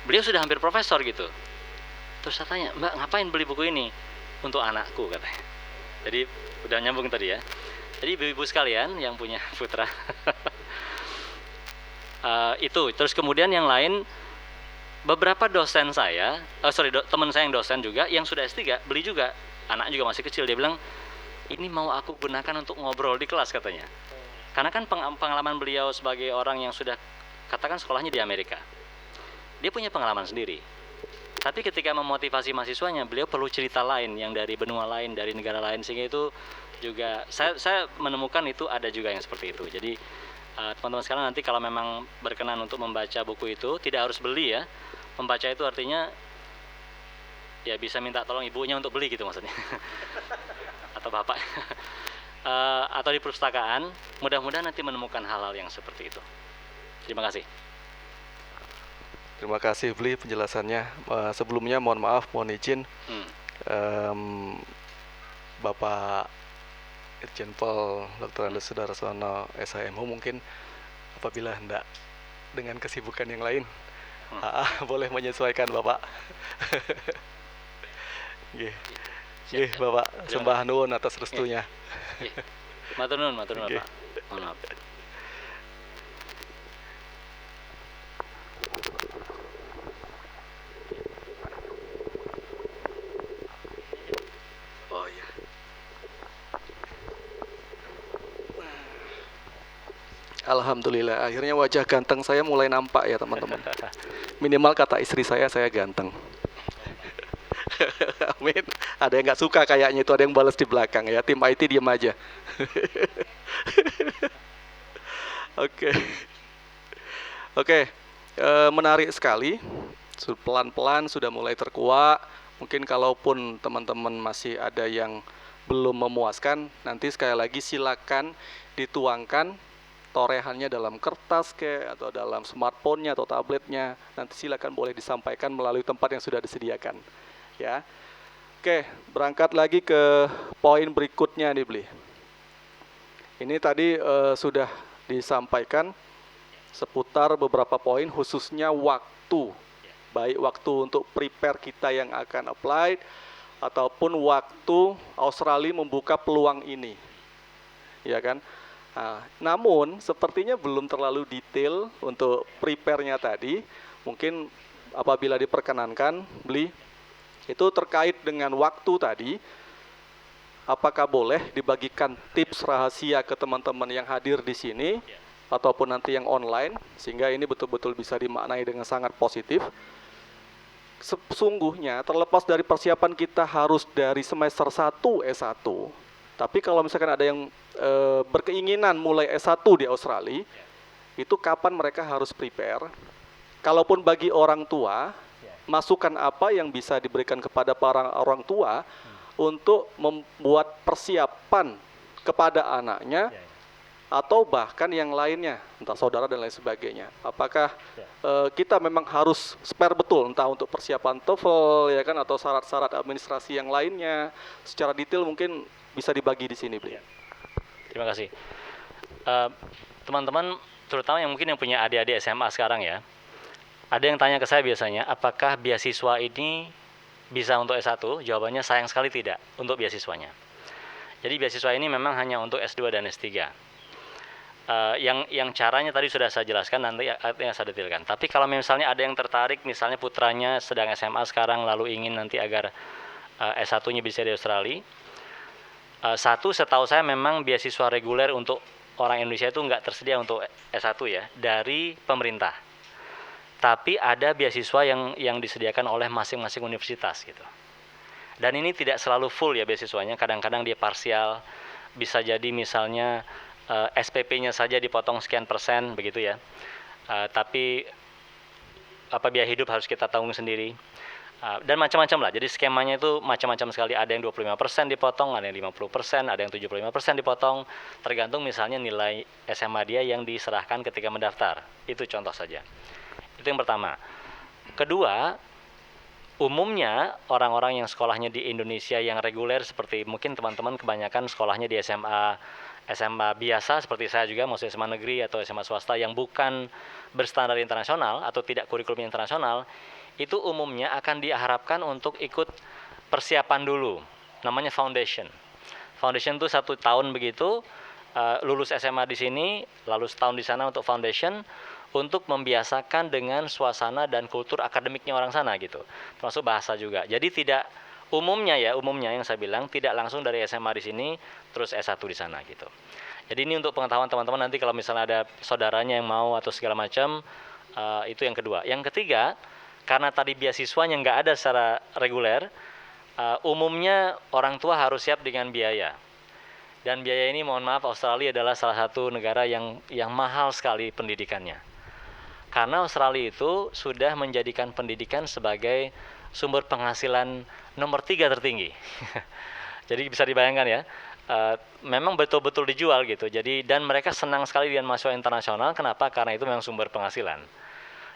beliau sudah hampir profesor gitu. Terus saya tanya, Mbak ngapain beli buku ini? Untuk anakku katanya. Jadi udah nyambung tadi ya. Jadi ibu-ibu sekalian yang punya putra, itu. Terus kemudian yang lain, beberapa dosen saya, teman saya yang dosen juga, yang sudah S3 beli juga, anak juga masih kecil, dia bilang ini mau aku gunakan untuk ngobrol di kelas katanya. Karena kan pengalaman beliau sebagai orang yang sudah katakan sekolahnya di Amerika, dia punya pengalaman sendiri. Tapi ketika memotivasi mahasiswanya, beliau perlu cerita lain yang dari benua lain, dari negara lain, sehingga itu juga saya menemukan itu ada juga yang seperti itu. Jadi teman-teman sekalian nanti kalau memang berkenan untuk membaca buku itu, tidak harus beli ya. Membaca itu artinya ya bisa minta tolong ibunya untuk beli gitu maksudnya. Atau bapak. Atau di perpustakaan, mudah-mudahan nanti menemukan hal-hal yang seperti itu. Terima kasih. Terima kasih Bli penjelasannya. Sebelumnya mohon maaf, mohon izin Bapak Irjen Pol Dr. Andes Sudarsono SHMU, mungkin apabila hendak dengan kesibukan yang lain, boleh menyesuaikan Bapak. Nggih, Bapak sembah nuwun atas restunya. Matur nuwun Bapak. Mohon maaf. Oh iya. Alhamdulillah, akhirnya wajah ganteng saya mulai nampak ya teman-teman. Minimal kata istri saya ganteng. Amin. Ada yang nggak suka kayaknya itu, ada yang balas di belakang ya. Tim IT diam aja. Oke. Menarik sekali. Pelan-pelan sudah mulai terkuak. Mungkin kalaupun teman-teman masih ada yang belum memuaskan, nanti sekali lagi silakan dituangkan torehannya dalam kertas atau dalam smartphone-nya atau tabletnya. Nanti silakan boleh disampaikan melalui tempat yang sudah disediakan. Ya. Oke, berangkat lagi ke poin berikutnya nih Bli. Ini tadi sudah disampaikan seputar beberapa poin, khususnya waktu. Baik waktu untuk prepare kita yang akan apply, ataupun waktu Australia membuka peluang ini. Ya kan? Namun sepertinya belum terlalu detail untuk prepare-nya tadi. Mungkin apabila diperkenankan, Bli, itu terkait dengan waktu tadi, apakah boleh dibagikan tips rahasia ke teman-teman yang hadir di sini, ataupun nanti yang online, sehingga ini betul-betul bisa dimaknai dengan sangat positif. Sesungguhnya terlepas dari persiapan kita harus dari semester 1 S1, tapi kalau misalkan ada yang berkeinginan mulai S1 di Australia, itu kapan mereka harus prepare? Kalaupun bagi orang tua, masukan apa yang bisa diberikan kepada para orang tua untuk membuat persiapan kepada anaknya, atau bahkan yang lainnya, entah saudara dan lain sebagainya. Apakah kita memang harus spare betul, entah untuk persiapan TOEFL ya kan, atau syarat-syarat administrasi yang lainnya, secara detail mungkin bisa dibagi di sini, Bli. Terima kasih. Teman-teman, terutama yang mungkin yang punya adik-adik SMA sekarang ya, ada yang tanya ke saya biasanya, apakah beasiswa ini bisa untuk S1? Jawabannya sayang sekali tidak untuk beasiswanya. Jadi beasiswa ini memang hanya untuk S2 dan S3. Yang caranya tadi sudah saya jelaskan, nanti yang saya detailkan. Tapi kalau misalnya ada yang tertarik, misalnya putranya sedang SMA sekarang lalu ingin nanti agar S1-nya bisa di Australia, satu, setahu saya memang beasiswa reguler untuk orang Indonesia itu nggak tersedia untuk S1 ya, dari pemerintah. Tapi ada beasiswa yang disediakan oleh masing-masing universitas gitu. Dan ini tidak selalu full ya beasiswanya, kadang-kadang dia parsial, bisa jadi misalnya SPP-nya saja dipotong sekian persen begitu ya. Tapi biaya hidup harus kita tanggung sendiri. Dan macam-macam lah, jadi skemanya itu macam-macam sekali, ada yang 25% dipotong, ada yang 50%, ada yang 75% dipotong, tergantung misalnya nilai SMA dia yang diserahkan ketika mendaftar. Itu contoh saja. Itu yang pertama. Kedua, umumnya orang-orang yang sekolahnya di Indonesia yang reguler, seperti mungkin teman-teman kebanyakan sekolahnya di SMA biasa seperti saya juga, maksudnya SMA negeri atau SMA swasta yang bukan berstandar internasional atau tidak kurikulum internasional, itu umumnya akan diharapkan untuk ikut persiapan dulu, namanya foundation. Foundation itu 1 tahun begitu, lulus SMA di sini, lalu setahun di sana untuk foundation, untuk membiasakan dengan suasana dan kultur akademiknya orang sana gitu, termasuk bahasa juga. Jadi tidak umumnya yang saya bilang tidak langsung dari SMA di sini terus S1 di sana gitu. Jadi ini untuk pengetahuan teman-teman, nanti kalau misalnya ada saudaranya yang mau atau segala macam, itu yang kedua. Yang ketiga, karena tadi beasiswanya nggak ada secara reguler, umumnya orang tua harus siap dengan biaya. Dan biaya ini, mohon maaf, Australia adalah salah satu negara yang mahal sekali pendidikannya. Karena Australia itu sudah menjadikan pendidikan sebagai sumber penghasilan nomor 3 tertinggi. Jadi bisa dibayangkan ya, memang betul-betul dijual gitu. Jadi dan mereka senang sekali dengan mahasiswa internasional. Kenapa? Karena itu memang sumber penghasilan.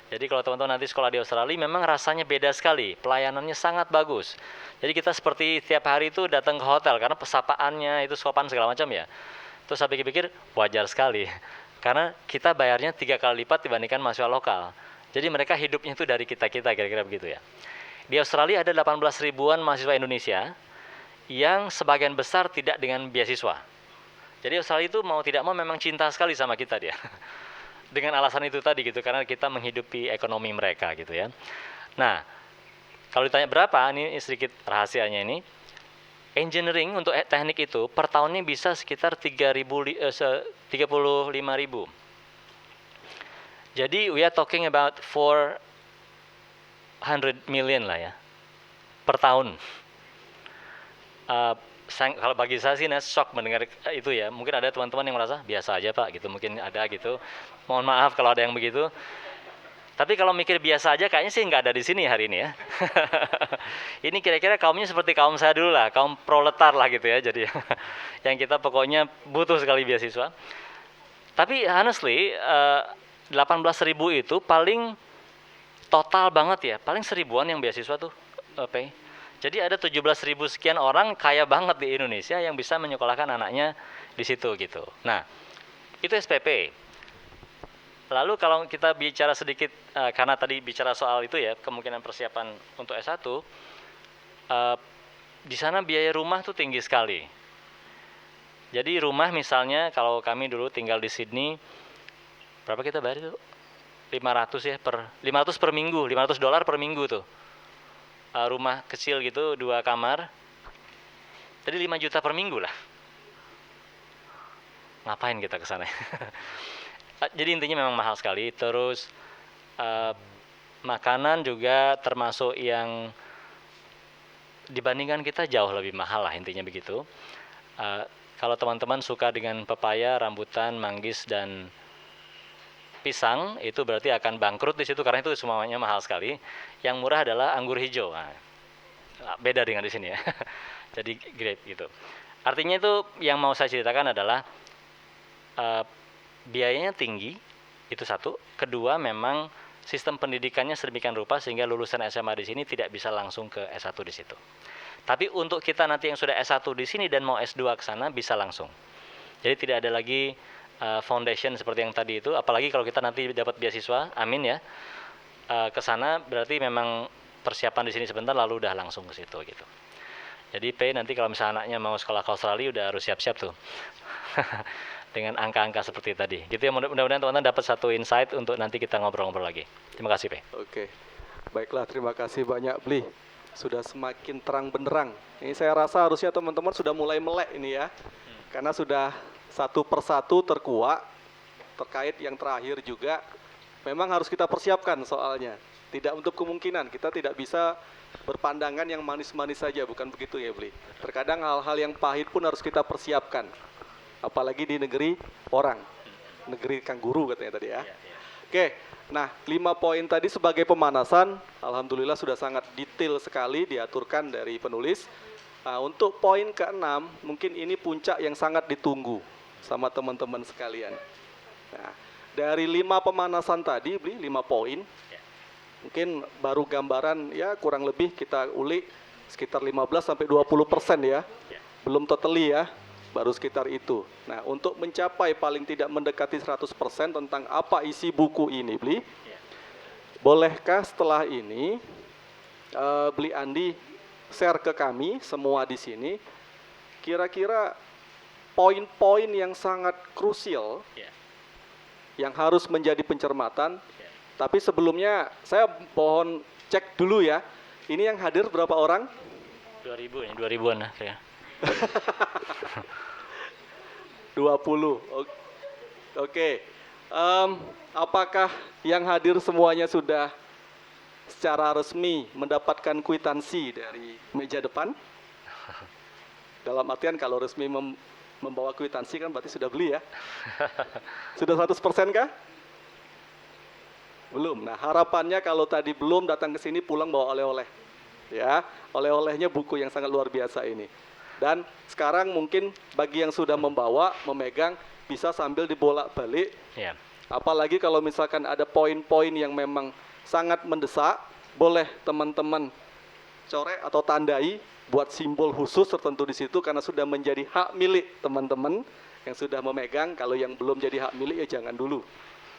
Jadi kalau teman-teman nanti sekolah di Australia, memang rasanya beda sekali. Pelayanannya sangat bagus. Jadi kita seperti tiap hari itu datang ke hotel karena pesapaannya itu sopan segala macam ya. Terus saya pikir-pikir wajar sekali. Karena kita bayarnya 3 kali lipat dibandingkan mahasiswa lokal. Jadi mereka hidupnya itu dari kita-kita, kira-kira begitu ya. Di Australia ada 18 ribuan mahasiswa Indonesia yang sebagian besar tidak dengan beasiswa. Jadi Australia itu mau tidak mau memang cinta sekali sama kita dia. Dengan alasan itu tadi gitu, karena kita menghidupi ekonomi mereka gitu ya. Nah, kalau ditanya berapa, ini sedikit rahasianya ini. Engineering untuk teknik itu per tahunnya bisa sekitar 35.000. Jadi we are talking about 400 million lah ya per tahun. Kalau bagi saya sih shock mendengar itu ya. Mungkin ada teman-teman yang merasa biasa aja Pak gitu, mungkin ada gitu. Mohon maaf kalau ada yang begitu. Tapi kalau mikir biasa aja kayaknya sih nggak ada di sini hari ini ya. Ini kira-kira kaumnya seperti kaum saya dulu lah, kaum proletar lah gitu ya. Jadi yang kita pokoknya butuh sekali beasiswa. Tapi honestly 18.000 itu paling total banget ya, paling 1.000-an yang beasiswa tuh pay. Jadi ada 17.000 sekian orang kaya banget di Indonesia yang bisa menyekolahkan anaknya di situ gitu. Nah, itu SPP. Lalu kalau kita bicara sedikit, karena tadi bicara soal itu ya, kemungkinan persiapan untuk S1, di sana biaya rumah tuh tinggi sekali. Jadi rumah misalnya, kalau kami dulu tinggal di Sydney, berapa kita bayar itu? 500 ya, 500 per minggu, $500 per minggu tuh. Rumah kecil gitu, 2 kamar, jadi 5 juta per minggu lah. Ngapain kita ke sana? Jadi intinya memang mahal sekali. Terus makanan juga termasuk yang dibandingkan kita jauh lebih mahal lah, intinya begitu. Kalau teman-teman suka dengan pepaya, rambutan, manggis, dan pisang, itu berarti akan bangkrut di situ karena itu semuanya mahal sekali. Yang murah adalah anggur hijau. Nah, beda dengan di sini ya. Jadi grape gitu. Artinya itu yang mau saya ceritakan adalah biayanya tinggi, itu satu. Kedua, memang sistem pendidikannya sedemikian rupa sehingga lulusan SMA di sini tidak bisa langsung ke S1 di situ. Tapi untuk kita nanti yang sudah S1 di sini dan mau S2 ke sana bisa langsung. Jadi tidak ada lagi foundation seperti yang tadi itu, apalagi kalau kita nanti dapat beasiswa, amin ya. Ke sana berarti memang persiapan di sini sebentar lalu udah langsung ke situ gitu. Jadi P nanti kalau misalnya anaknya mau sekolah ke Australia udah harus siap-siap tuh. Dengan angka-angka seperti tadi. Gitu ya, mudah-mudahan teman-teman dapat satu insight untuk nanti kita ngobrol-ngobrol lagi. Terima kasih, P. Oke, baiklah, terima kasih banyak Bli. Sudah semakin terang benderang. Ini saya rasa harusnya teman-teman sudah mulai melek ini ya. Karena sudah satu persatu terkuak, terkait yang terakhir juga. Memang harus kita persiapkan soalnya. Tidak untuk kemungkinan, kita tidak bisa berpandangan yang manis-manis saja, bukan begitu ya Bli. Terkadang hal-hal yang pahit pun harus kita persiapkan. Apalagi di negeri orang, negeri kanguru katanya tadi ya. Oke, nah 5 poin tadi sebagai pemanasan, alhamdulillah sudah sangat detail sekali diaturkan dari penulis. Nah, untuk poin ke-6, mungkin ini puncak yang sangat ditunggu sama teman-teman sekalian. Nah, dari 5 pemanasan tadi, Bli, 5 poin, mungkin baru gambaran ya kurang lebih kita ulik sekitar 15-20% ya, belum totally ya. Baru sekitar itu. Nah, untuk mencapai paling tidak mendekati 100% tentang apa isi buku ini, Bli, bolehkah setelah ini Bli Andi share ke kami semua di sini, kira-kira poin-poin yang sangat krusial yang harus menjadi pencermatan. Tapi sebelumnya saya mohon cek dulu ya, ini yang hadir berapa orang? 2000 ya, 2000-an lah saya. 20. Oke. Apakah yang hadir semuanya sudah secara resmi mendapatkan kwitansi dari meja depan? Dalam artian kalau resmi membawa kwitansi kan berarti sudah beli ya? Sudah 100% kah? Belum. Nah, harapannya kalau tadi belum datang ke sini pulang bawa oleh-oleh. Ya, oleh-olehnya buku yang sangat luar biasa ini. Dan sekarang mungkin bagi yang sudah membawa, memegang, bisa sambil dibolak-balik. Apalagi kalau misalkan ada poin-poin yang memang sangat mendesak, boleh teman-teman coret atau tandai, buat simbol khusus tertentu di situ, karena sudah menjadi hak milik teman-teman yang sudah memegang. Kalau yang belum jadi hak milik ya jangan dulu.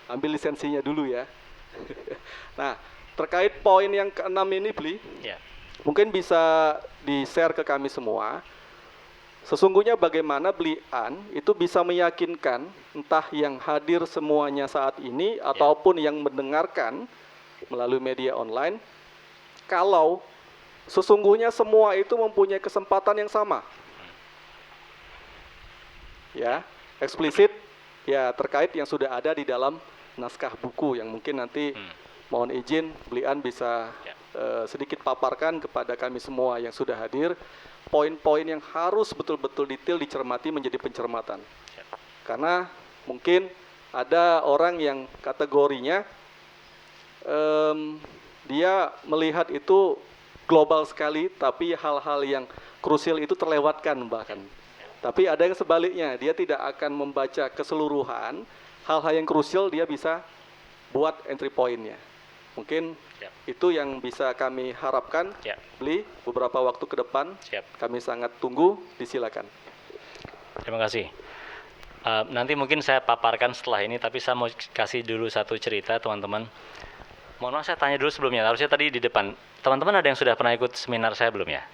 Ambil lisensinya dulu ya. Nah, terkait poin yang ke-6 ini, Bli, mungkin bisa di-share ke kami semua. Sesungguhnya bagaimana Bli An itu bisa meyakinkan entah yang hadir semuanya saat ini ataupun yang mendengarkan melalui media online, kalau sesungguhnya semua itu mempunyai kesempatan yang sama. Ya, eksplisit ya terkait yang sudah ada di dalam naskah buku yang mungkin nanti mohon izin Bli An bisa sedikit paparkan kepada kami semua yang sudah hadir. Poin-poin yang harus betul-betul detail dicermati menjadi pencermatan. Karena mungkin ada orang yang kategorinya dia melihat itu global sekali, tapi hal-hal yang krusial itu terlewatkan bahkan. Tapi ada yang sebaliknya, dia tidak akan membaca keseluruhan, hal-hal yang krusial dia bisa buat entry point-nya. Mungkin itu yang bisa kami harapkan, Bli, beberapa waktu ke depan. Kami sangat tunggu, disilakan. Terima kasih. Nanti mungkin saya paparkan setelah ini, tapi saya mau kasih dulu satu cerita, teman-teman. Mohon maaf, saya tanya dulu sebelumnya, harusnya tadi di depan. Teman-teman ada yang sudah pernah ikut seminar saya belum ya?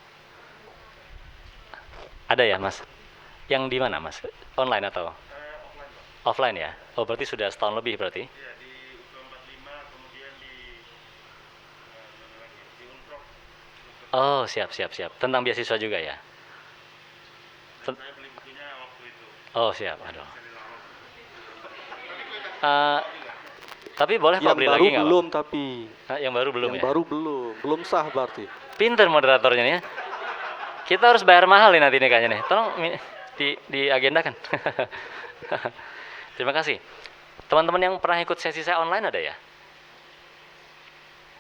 Ada ya, Mas? Yang di mana, Mas? Online atau? Offline ya? Oh, berarti sudah setahun lebih berarti? Iya, di U45, kemudian di Unprok. Oh, siap. Tentang beasiswa juga ya? Saya beli bukunya waktu itu. Oh, siap. Aduh. Tapi boleh Yang beli baru lagi nggak, Pak? belum tapi. Yang baru belum Yang ya? baru belum sah berarti. Pinter moderatornya nih ya. Kita harus bayar mahal nih nanti nih kayaknya nih. Tolong diagendakan. Terima kasih. Teman-teman yang pernah ikut sesi saya online ada ya?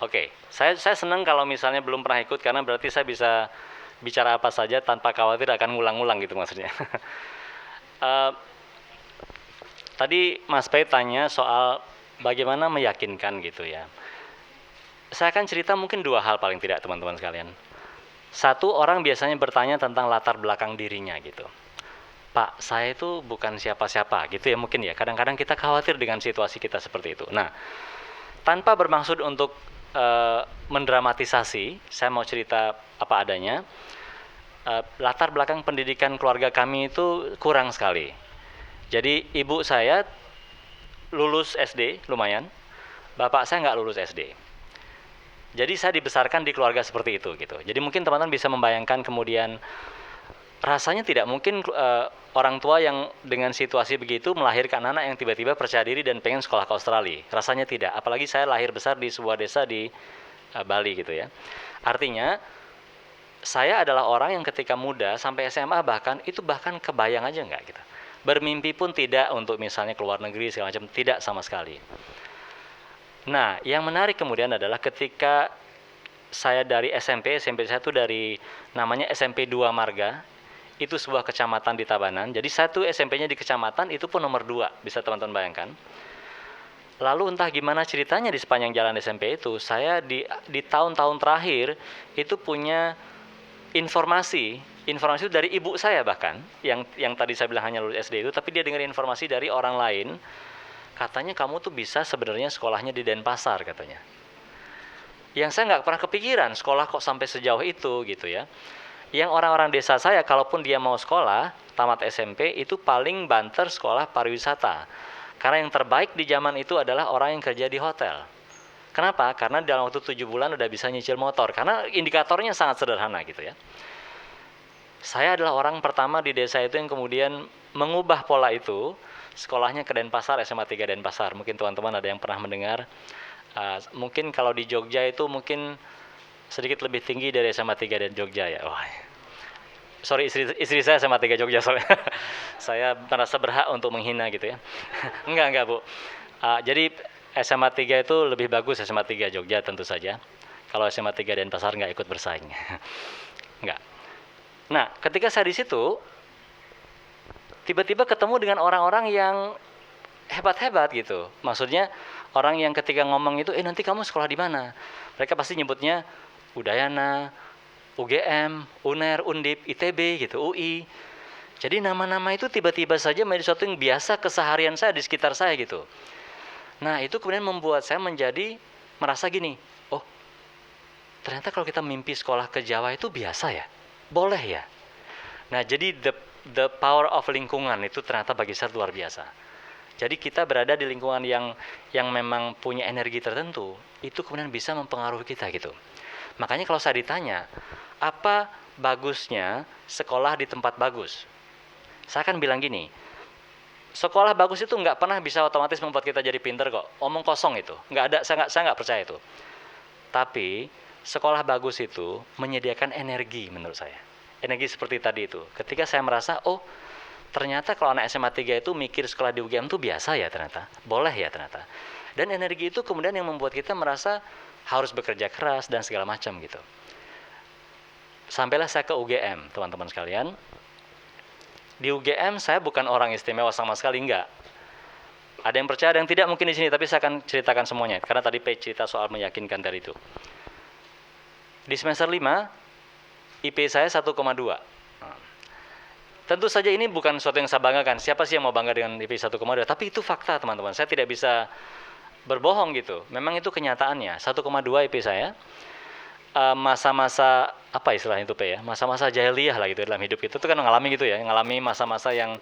Oke, saya senang kalau misalnya belum pernah ikut, karena berarti saya bisa bicara apa saja tanpa khawatir akan ngulang-ngulang gitu maksudnya. Tadi Mas Pei tanya soal bagaimana meyakinkan gitu ya. Saya akan cerita mungkin 2 hal paling tidak, teman-teman sekalian. Satu, orang biasanya bertanya tentang latar belakang dirinya gitu. Pak, saya itu bukan siapa-siapa gitu ya mungkin ya. Kadang-kadang kita khawatir dengan situasi kita seperti itu. Nah, tanpa bermaksud untuk mendramatisasi, saya mau cerita apa adanya. Latar belakang pendidikan keluarga kami itu kurang sekali. Jadi ibu saya lulus SD lumayan, bapak saya nggak lulus SD. Jadi saya dibesarkan di keluarga seperti itu gitu. Jadi mungkin teman-teman bisa membayangkan kemudian rasanya tidak mungkin orang tua yang dengan situasi begitu melahirkan anak yang tiba-tiba percaya diri dan pengen sekolah ke Australia. Rasanya tidak. Apalagi saya lahir besar di sebuah desa di Bali gitu ya. Artinya saya adalah orang yang ketika muda sampai SMA bahkan kebayang aja nggak gitu. Bermimpi pun tidak untuk misalnya keluar negeri segala macam, tidak sama sekali. Nah, yang menarik kemudian adalah ketika saya dari SMP saya itu dari namanya SMP 2 Marga, itu sebuah kecamatan di Tabanan. Jadi satu SMP-nya di kecamatan itu pun nomor 2, bisa teman-teman bayangkan. Lalu entah gimana ceritanya di sepanjang jalan SMP itu, saya di tahun-tahun terakhir itu punya informasi itu dari ibu saya bahkan, yang tadi saya bilang hanya lulus SD itu, tapi dia dengar informasi dari orang lain. Katanya kamu tuh bisa sebenarnya sekolahnya di Denpasar katanya. Yang saya nggak pernah kepikiran sekolah kok sampai sejauh itu gitu ya. Yang orang-orang desa saya kalaupun dia mau sekolah tamat SMP itu paling banter sekolah pariwisata. Karena yang terbaik di zaman itu adalah orang yang kerja di hotel. Kenapa? Karena dalam waktu 7 bulan udah bisa nyicil motor. Karena indikatornya sangat sederhana gitu ya. Saya adalah orang pertama di desa itu yang kemudian mengubah pola itu. Sekolahnya ke Denpasar, SMA 3 Denpasar. Mungkin teman-teman ada yang pernah mendengar. Mungkin kalau di Jogja itu mungkin sedikit lebih tinggi dari SMA 3 dan Jogja ya. Wah. Sorry, istri saya SMA 3 Jogja soalnya. Saya merasa berhak untuk menghina gitu ya. Enggak Bu. Jadi SMA 3 itu lebih bagus SMA 3 Jogja tentu saja. Kalau SMA 3 Denpasar nggak ikut bersaing. Enggak. Nah, ketika saya di situ, tiba-tiba ketemu dengan orang-orang yang hebat-hebat gitu. Maksudnya orang yang ketika ngomong itu, nanti kamu sekolah di mana? Mereka pasti nyebutnya Udayana, UGM, UNER, Undip, ITB gitu, UI. Jadi nama-nama itu tiba-tiba saja menjadi sesuatu yang biasa keseharian saya di sekitar saya gitu. Nah, itu kemudian membuat saya merasa gini, oh ternyata kalau kita mimpi sekolah ke Jawa itu biasa ya? Boleh ya? Nah, jadi the power of lingkungan itu ternyata bagi saya luar biasa. Jadi kita berada di lingkungan yang memang punya energi tertentu, itu kemudian bisa mempengaruhi kita gitu. Makanya kalau saya ditanya, apa bagusnya sekolah di tempat bagus? Saya akan bilang gini, sekolah bagus itu nggak pernah bisa otomatis membuat kita jadi pinter kok. Omong kosong itu, nggak ada. Saya nggak percaya itu. Tapi sekolah bagus itu menyediakan energi menurut saya. Energi seperti tadi itu. Ketika saya merasa, oh ternyata kalau anak SMA 3 itu mikir sekolah di UGM itu biasa ya ternyata. Boleh ya ternyata. Dan energi itu kemudian yang membuat kita merasa harus bekerja keras dan segala macam gitu. Sampailah saya ke UGM, teman-teman sekalian. Di UGM saya bukan orang istimewa sama sekali, enggak. Ada yang percaya, ada yang tidak mungkin di sini, tapi saya akan ceritakan semuanya. Karena tadi P cerita soal meyakinkan dari itu. Di semester 5, IP saya 1,2. Tentu saja ini bukan sesuatu yang saya banggakan. Siapa sih yang mau bangga dengan IP 1,2? Tapi itu fakta teman-teman. Saya tidak bisa berbohong gitu. Memang itu kenyataannya. 1,2 IP saya. Masa-masa apa istilahnya itu P ya? Masa-masa jahiliyah lah gitu dalam hidup itu kan mengalami gitu ya. Mengalami masa-masa yang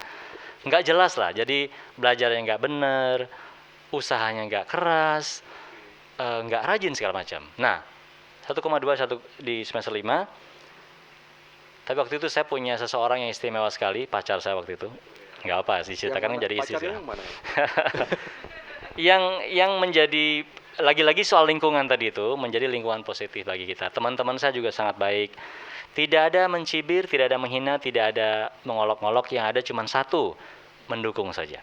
nggak jelas lah. Jadi belajarnya nggak benar, usahanya nggak keras, nggak rajin segala macam. Nah, 1,2 di semester 5. Tapi waktu itu saya punya seseorang yang istimewa sekali, pacar saya waktu itu. Nggak apa, diceritakan jadi istri saya. Yang mana? yang menjadi, lagi-lagi soal lingkungan tadi itu, menjadi lingkungan positif bagi kita. Teman-teman saya juga sangat baik. Tidak ada mencibir, tidak ada menghina, tidak ada mengolok-ngolok, yang ada cuma satu, mendukung saja.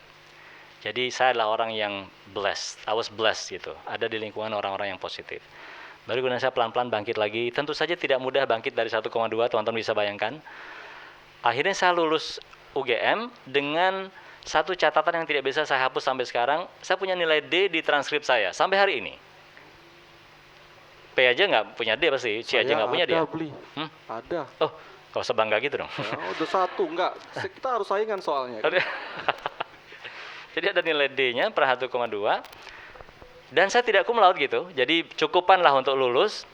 Jadi saya adalah orang yang blessed, I was blessed gitu. Ada di lingkungan orang-orang yang positif. Baru kemudian saya pelan-pelan bangkit lagi. Tentu saja tidak mudah bangkit dari 1,2, teman-teman bisa bayangkan. Akhirnya saya lulus UGM dengan satu catatan yang tidak bisa saya hapus sampai sekarang. Saya punya nilai D di transkrip saya sampai hari ini. P aja nggak punya D pasti, C aja nggak punya D. Ada. Oh, kalau sebangga gitu dong. Ya, udah 1, enggak. Kita harus saingan soalnya. Kan? Jadi ada nilai D-nya per 1,2. Dan saya tidak cum laude gitu, jadi cukupan lah untuk lulus.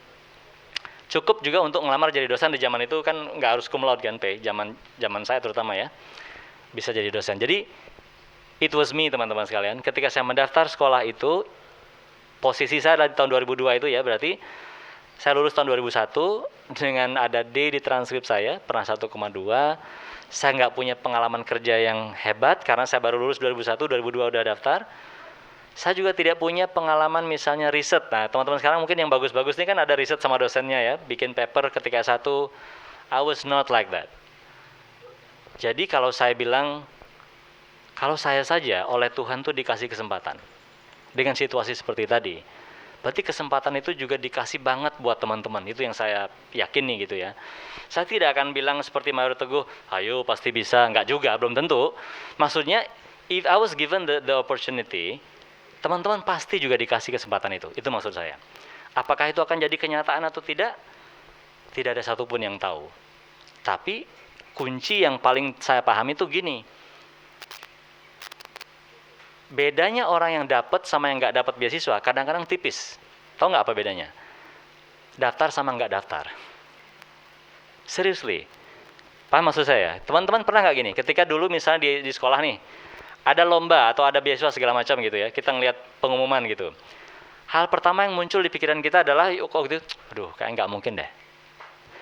Cukup juga untuk ngelamar jadi dosen di zaman itu kan nggak harus cum laude kan, zaman saya terutama ya, bisa jadi dosen. Jadi it was me teman-teman sekalian. Ketika saya mendaftar sekolah itu, posisi saya adalah di tahun 2002 itu ya, berarti saya lulus tahun 2001 dengan ada D di transkrip saya, pernah 1,2. Saya nggak punya pengalaman kerja yang hebat karena saya baru lulus 2001, 2002 udah daftar. Saya juga tidak punya pengalaman misalnya riset. Nah, teman-teman sekarang mungkin yang bagus-bagus ini kan ada riset sama dosennya ya, bikin paper ketika S1. I was not like that. Jadi kalau saya bilang, kalau saya saja oleh Tuhan tuh dikasih kesempatan dengan situasi seperti tadi, berarti kesempatan itu juga dikasih banget buat teman-teman. Itu yang saya yakini gitu ya. Saya tidak akan bilang seperti Mayor Teguh, ayo pasti bisa. Enggak juga, belum tentu. Maksudnya, if I was given the opportunity, teman-teman pasti juga dikasih kesempatan itu. Itu maksud saya. Apakah itu akan jadi kenyataan atau tidak? Tidak ada satupun yang tahu. Tapi kunci yang paling saya pahami itu gini. Bedanya orang yang dapat sama yang nggak dapat beasiswa kadang-kadang tipis. Tahu nggak apa bedanya? Daftar sama nggak daftar. Seriously. Paham maksud saya? Teman-teman pernah nggak gini? Ketika dulu misalnya di sekolah nih, ada lomba atau ada beasiswa segala macam gitu ya, kita ngelihat pengumuman gitu. Hal pertama yang muncul di pikiran kita adalah, kok gitu, aduh kayak nggak mungkin deh.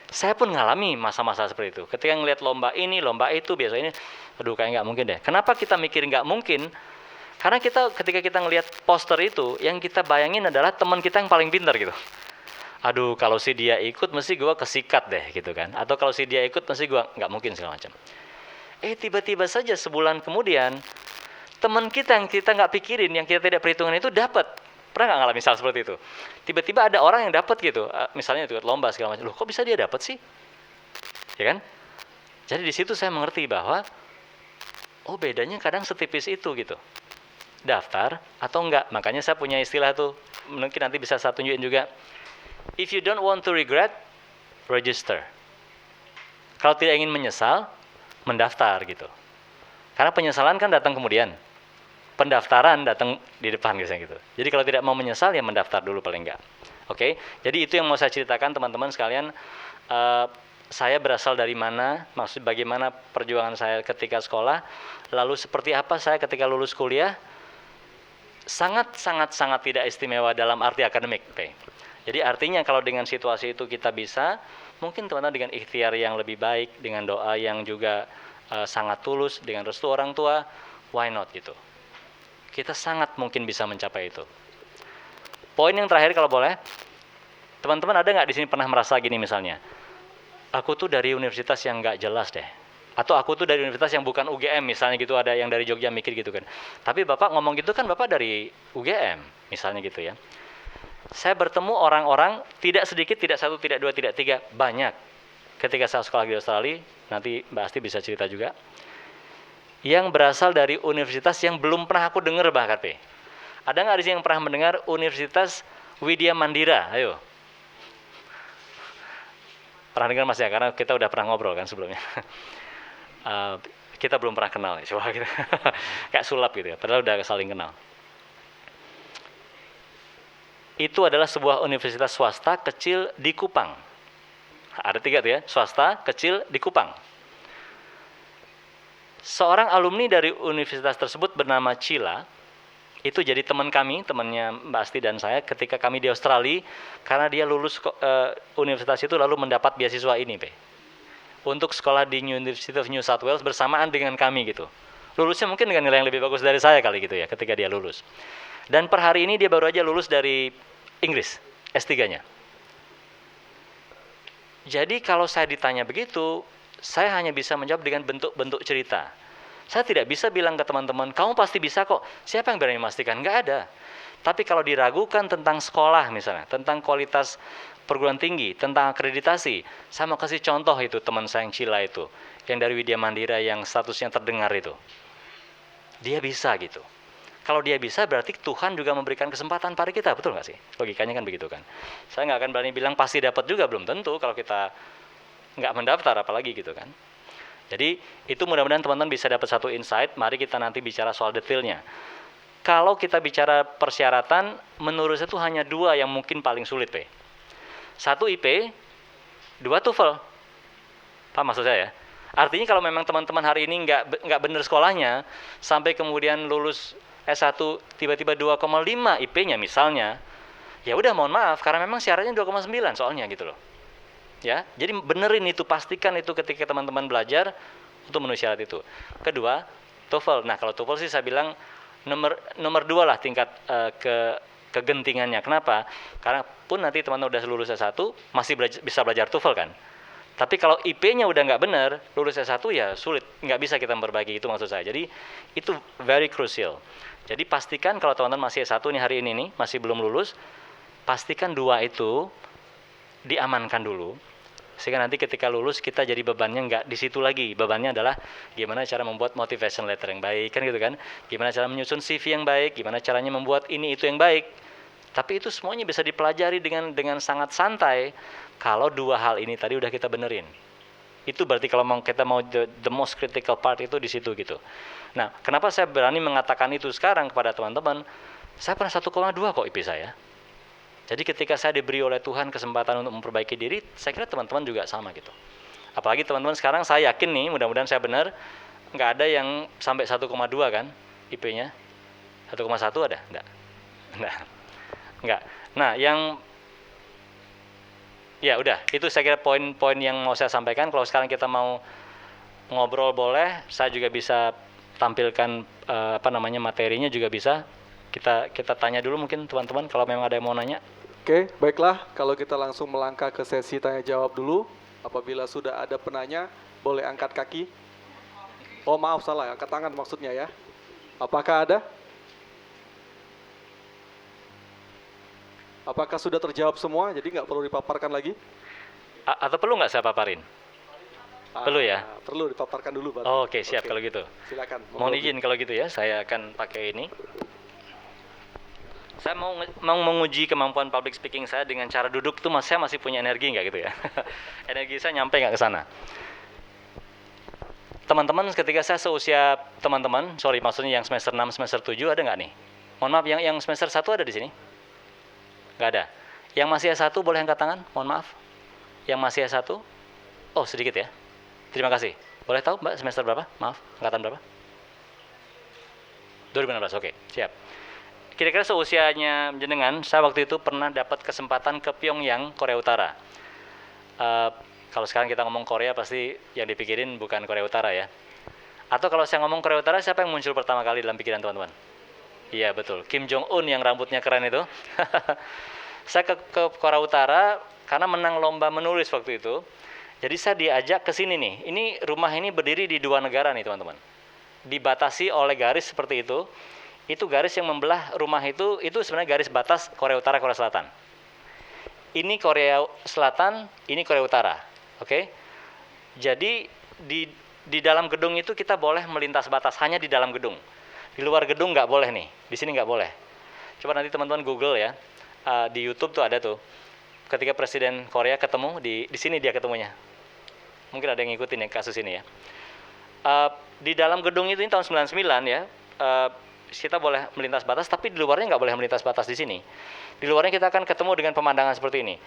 Saya pun ngalami masa-masa seperti itu. Ketika ngelihat lomba ini, lomba itu, biasa ini, aduh kayak nggak mungkin deh. Kenapa kita mikir nggak mungkin? Karena ketika kita ngelihat poster itu, yang kita bayangin adalah teman kita yang paling pintar gitu. Aduh kalau si dia ikut, mesti gue kesikat deh gitu kan. Atau kalau si dia ikut, mesti gue nggak mungkin segala macam. Tiba-tiba saja sebulan kemudian, teman kita yang kita nggak pikirin, yang kita tidak perhitungan itu dapat. Pernah nggak ngalamin misal seperti itu? Tiba-tiba ada orang yang dapat gitu, misalnya ikut lomba segala macam. Loh, kok bisa dia dapat sih? Ya kan? Jadi di situ saya mengerti bahwa, oh bedanya kadang setipis itu gitu. Daftar atau enggak. Makanya saya punya istilah tuh, mungkin nanti bisa saya tunjukin juga. If you don't want to regret, register. Kalau tidak ingin menyesal, mendaftar gitu. Karena penyesalan kan datang kemudian. Pendaftaran datang di depan gitu. Jadi kalau tidak mau menyesal ya mendaftar dulu paling enggak. Oke. Jadi itu yang mau saya ceritakan teman-teman sekalian. Saya berasal dari mana, maksud bagaimana perjuangan saya ketika sekolah, lalu seperti apa saya ketika lulus kuliah. Sangat tidak istimewa dalam arti akademik. Jadi artinya kalau dengan situasi itu kita bisa, mungkin teman-teman dengan ikhtiar yang lebih baik, dengan doa yang juga sangat tulus, dengan restu orang tua, why not gitu. Kita sangat mungkin bisa mencapai itu. Poin yang terakhir kalau boleh, teman-teman ada nggak di sini pernah merasa gini misalnya, aku tuh dari universitas yang nggak jelas deh, atau aku tuh dari universitas yang bukan UGM misalnya gitu, ada yang dari Jogja mikir gitu kan. Tapi Bapak ngomong gitu kan Bapak dari UGM misalnya gitu ya. Saya bertemu orang-orang tidak sedikit, tidak satu, tidak dua, tidak tiga, banyak. Ketika saya sekolah di Australia, nanti Mbak Asti bisa cerita juga, yang berasal dari universitas yang belum pernah aku dengar bahkan P. Ada nggak di sini yang pernah mendengar Universitas Widya Mandira? Ayo. Pernah dengar Mas ya, karena kita udah pernah ngobrol kan sebelumnya. Kita belum pernah kenal ya, coba kita kayak sulap gitu ya, padahal udah saling kenal. Itu adalah sebuah universitas swasta kecil di Kupang. Ada 3 tuh ya, swasta kecil di Kupang. Seorang alumni dari universitas tersebut bernama Cila, itu jadi teman kami, temannya Mbak Asti dan saya ketika kami di Australia, karena dia lulus universitas itu lalu mendapat beasiswa ini, untuk sekolah di University of New South Wales bersamaan dengan kami gitu. Lulusnya mungkin dengan nilai yang lebih bagus dari saya kali gitu ya, ketika dia lulus. Dan per hari ini dia baru aja lulus dari Inggris, S3-nya. Jadi kalau saya ditanya begitu, saya hanya bisa menjawab dengan bentuk-bentuk cerita. Saya tidak bisa bilang ke teman-teman, kamu pasti bisa kok. Siapa yang berani memastikan? Nggak ada. Tapi kalau diragukan tentang sekolah misalnya, tentang kualitas perguruan tinggi, tentang akreditasi, saya mau kasih contoh itu teman saya yang Cila itu, yang dari Widya Mandira yang statusnya terdengar itu. Dia bisa gitu. Kalau dia bisa berarti Tuhan juga memberikan kesempatan pada kita, betul nggak sih? Logikanya kan begitu kan. Saya nggak akan berani bilang pasti dapat juga, belum tentu kalau kita nggak mendaftar apalagi gitu kan. Jadi itu mudah-mudahan teman-teman bisa dapat satu insight. Mari kita nanti bicara soal detailnya. kalau kita bicara persyaratan, menurut saya itu hanya 2 yang mungkin paling sulit, P. 1 IP, 2 TOEFL. Paham maksud saya? Artinya kalau memang teman-teman hari ini nggak benar sekolahnya, sampai kemudian lulus S1 tiba-tiba 2,5 IP-nya misalnya, ya udah mohon maaf, karena memang syaratnya 2,9 soalnya gitu loh. Ya, jadi benerin itu, pastikan itu ketika teman-teman belajar untuk memenuhi syarat itu. Kedua, TOEFL. Nah, kalau TOEFL sih saya bilang nomor 2 lah tingkat kegentingannya. Kenapa? Karena pun nanti teman-teman udah lulus S1 masih bisa belajar TOEFL kan. Tapi kalau IP-nya udah nggak benar, lulus S1 ya sulit, nggak bisa kita memperbaiki, itu maksud saya. Jadi itu very crucial. Jadi pastikan kalau teman-teman masih S1 nih hari ini nih, masih belum lulus, pastikan 2 itu diamankan dulu. Sehingga nanti ketika lulus kita jadi bebannya nggak di situ lagi. Bebannya adalah gimana cara membuat motivation letter yang baik, kan gitu kan. Gimana cara menyusun CV yang baik, gimana caranya membuat ini itu yang baik. Tapi itu semuanya bisa dipelajari dengan sangat santai kalau 2 hal ini tadi udah kita benerin. Itu berarti kalau kita mau the most critical part itu di situ gitu. Nah, kenapa saya berani mengatakan itu sekarang kepada teman-teman? Saya pernah 1,2 kok IP saya. Jadi ketika saya diberi oleh Tuhan kesempatan untuk memperbaiki diri, saya kira teman-teman juga sama gitu. Apalagi teman-teman sekarang saya yakin nih, mudah-mudahan saya benar, nggak ada yang sampai 1,2 kan IP-nya. 1,1 ada? Enggak. Nah, yang ya udah, itu saya kira poin-poin yang mau saya sampaikan. Kalau sekarang kita mau ngobrol boleh, saya juga bisa tampilkan materinya juga bisa. Kita tanya dulu mungkin teman-teman kalau memang ada yang mau nanya. Oke, baiklah. Kalau kita langsung melangkah ke sesi tanya jawab dulu. Apabila sudah ada penanya, boleh angkat kaki. Oh maaf, salah, angkat tangan maksudnya ya. Apakah ada? Apakah sudah terjawab semua? Jadi nggak perlu dipaparkan lagi? Atau perlu nggak saya paparin? Perlu ya? Perlu dipaparkan dulu, Pak. Oke, siap kalau gitu. Silakan. Mohon izin kalau gitu ya, saya akan pakai ini. Saya mau menguji kemampuan public speaking saya dengan cara duduk tuh, saya masih punya energi nggak gitu ya? Energi saya nyampe nggak ke sana? Teman-teman, ketika saya seusia teman-teman, maksudnya yang semester 6, semester 7 ada nggak nih? Mohon maaf, yang semester 1 ada di sini? Nggak ada. Yang masih S1 boleh angkat tangan? Mohon maaf. Yang masih S1? Oh, sedikit ya. Terima kasih. Boleh tahu Mbak semester berapa? Maaf, angkatan berapa? 2016, oke, siap. Kira-kira seusianya jenengan, saya waktu itu pernah dapat kesempatan ke Pyongyang, Korea Utara. Kalau sekarang kita ngomong Korea, pasti yang dipikirin bukan Korea Utara ya. Atau kalau saya ngomong Korea Utara, siapa yang muncul pertama kali dalam pikiran teman-teman? Iya betul, Kim Jong Un yang rambutnya keren itu. Saya ke Korea Utara karena menang lomba menulis waktu itu. Jadi saya diajak ke sini nih. Ini rumah ini berdiri di 2 negara nih teman-teman. Dibatasi oleh garis seperti itu. Itu garis yang membelah rumah itu sebenarnya garis batas Korea Utara, Korea Selatan. Ini Korea Selatan, ini Korea Utara. Oke? Jadi di dalam gedung itu kita boleh melintas batas, hanya di dalam gedung. Di luar gedung nggak boleh nih, di sini nggak boleh. Coba nanti teman-teman Google ya, di YouTube tuh ada tuh. Ketika Presiden Korea ketemu, di sini dia ketemunya. Mungkin ada yang ngikutin ya kasus ini ya. Di dalam gedung itu tahun 99 ya, kita boleh melintas batas, tapi di luarnya nggak boleh melintas batas di sini. Di luarnya kita akan ketemu dengan pemandangan seperti ini.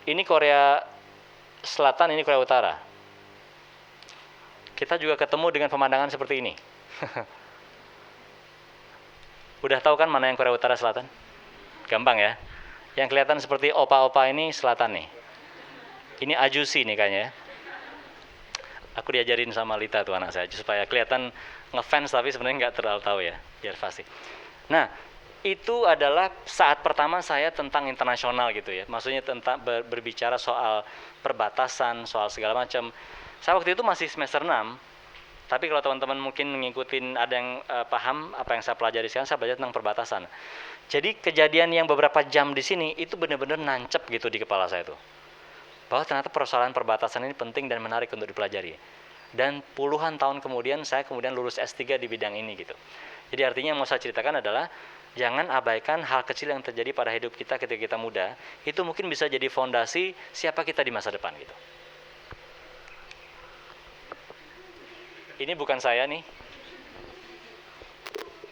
Ini Korea Selatan, ini Korea Utara. Kita juga ketemu dengan pemandangan seperti ini. Udah tahu kan mana yang Korea Utara Selatan? Gampang ya. Yang kelihatan seperti opa-opa ini selatan nih. Ini Ajusi nih kayaknya ya. Aku diajarin sama Lita tuh anak saya, supaya kelihatan ngefans tapi sebenarnya nggak terlalu tahu ya, biar pasti. Nah, itu adalah saat pertama saya tentang internasional gitu ya. Maksudnya tentang berbicara soal perbatasan, soal segala macam. Saya waktu itu masih semester 6. Tapi kalau teman-teman mungkin mengikutin, ada yang paham apa yang saya pelajari sekarang, saya belajar tentang perbatasan. Jadi kejadian yang beberapa jam di sini itu benar-benar nancep gitu di kepala saya tuh. Bahwa ternyata persoalan perbatasan ini penting dan menarik untuk dipelajari. Dan puluhan tahun kemudian saya lulus S3 di bidang ini gitu. Jadi artinya yang mau saya ceritakan adalah jangan abaikan hal kecil yang terjadi pada hidup kita ketika kita muda. Itu mungkin bisa jadi fondasi siapa kita di masa depan gitu. Ini bukan saya nih.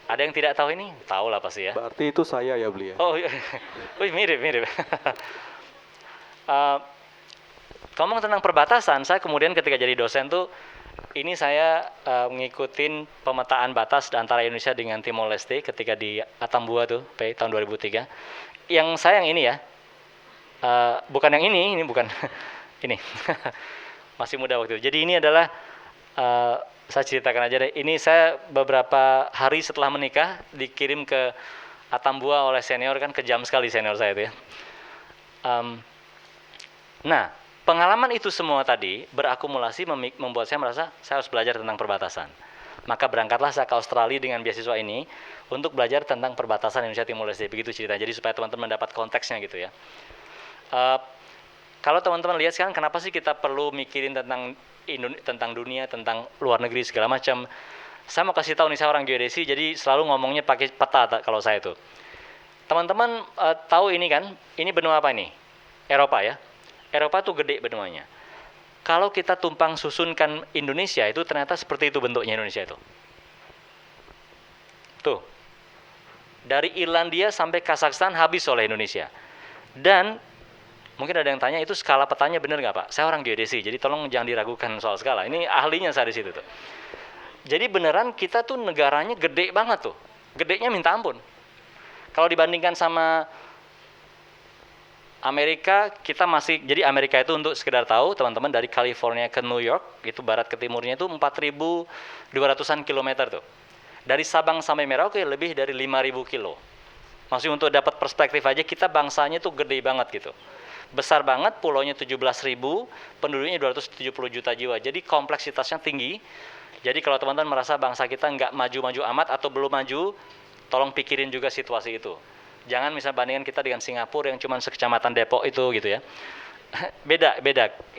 Ada yang tidak tahu ini? Tahu lah pasti ya. Berarti itu saya ya beli ya. Oh iya, wih mirip. Eh, Ngomong tentang perbatasan, saya kemudian ketika jadi dosen tuh, ini saya ngikutin pemetaan batas antara Indonesia dengan Timor Leste ketika di Atambua tuh, tahun 2003. Yang saya yang ini ya, bukan yang ini bukan ini. Masih muda waktu itu. Jadi ini adalah saya ceritakan aja deh. Ini saya beberapa hari setelah menikah dikirim ke Atambua oleh senior, kan kejam sekali senior saya itu ya. Nah, pengalaman itu semua tadi berakumulasi membuat saya merasa saya harus belajar tentang perbatasan. Maka berangkatlah saya ke Australia dengan beasiswa ini untuk belajar tentang perbatasan Indonesia Timor Leste. Begitu ceritanya. Jadi supaya teman-teman mendapat konteksnya gitu ya. Kalau teman-teman lihat sekarang, kenapa sih kita perlu mikirin tentang dunia, tentang luar negeri segala macam? Saya mau kasih tahu nih, saya orang geodesi, jadi selalu ngomongnya pakai peta kalau saya itu. Teman-teman tahu ini kan? Ini benua apa ini? Eropa ya. Eropa tuh gede benuanya. Kalau kita tumpang susunkan Indonesia itu ternyata seperti itu bentuknya Indonesia itu. Tuh. Dari Irlandia sampai Kazakhstan habis oleh Indonesia. Dan mungkin ada yang tanya, itu skala petanya benar nggak Pak? Saya orang geodesi, jadi tolong jangan diragukan soal skala. Ini ahlinya saya di situ tuh. Jadi beneran kita tuh negaranya gede banget tuh. Gedenya minta ampun. Kalau dibandingkan sama Amerika, kita masih, jadi Amerika itu untuk sekedar tahu teman-teman, dari California ke New York, itu barat ke timurnya itu 4.200-an kilometer tuh. Dari Sabang sampai Merauke lebih dari 5.000 kilo. Maksudnya untuk dapat perspektif aja, kita bangsanya tuh gede banget gitu. Besar banget, pulaunya 17.000, penduduknya 270 juta jiwa. Jadi kompleksitasnya tinggi. Jadi kalau teman-teman merasa bangsa kita nggak maju-maju amat atau belum maju, tolong pikirin juga situasi itu. Jangan misalnya bandingkan kita dengan Singapura yang cuma sekecamatan Depok itu gitu ya. Beda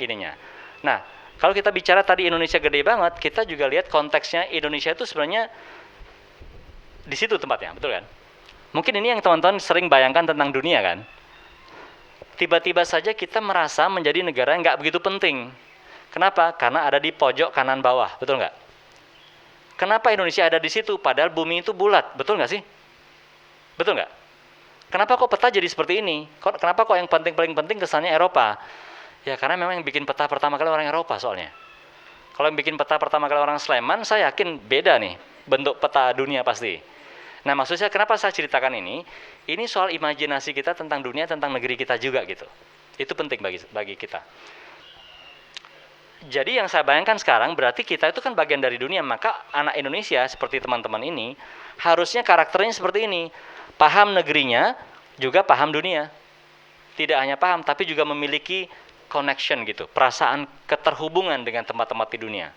ininya. Nah, kalau kita bicara tadi Indonesia gede banget, kita juga lihat konteksnya Indonesia itu sebenarnya di situ tempatnya, betul kan? Mungkin ini yang teman-teman sering bayangkan tentang dunia kan. Tiba-tiba saja kita merasa menjadi negara yang nggak begitu penting. Kenapa? Karena ada di pojok kanan bawah, betul nggak? Kenapa Indonesia ada di situ? Padahal bumi itu bulat, betul nggak sih? Betul nggak? Kenapa kok peta jadi seperti ini? Kenapa kok yang paling penting kesannya Eropa? Ya karena memang yang bikin peta pertama kali orang Eropa soalnya. Kalau yang bikin peta pertama kali orang Sleman, saya yakin beda nih bentuk peta dunia pasti. Nah maksud saya kenapa saya ceritakan ini? Ini soal imajinasi kita tentang dunia, tentang negeri kita juga gitu. Itu penting bagi kita. Jadi yang saya bayangkan sekarang berarti kita itu kan bagian dari dunia. Maka anak Indonesia seperti teman-teman ini harusnya karakternya seperti ini. Paham negerinya, juga paham dunia. Tidak hanya paham, tapi juga memiliki connection gitu, perasaan keterhubungan dengan tempat-tempat di dunia.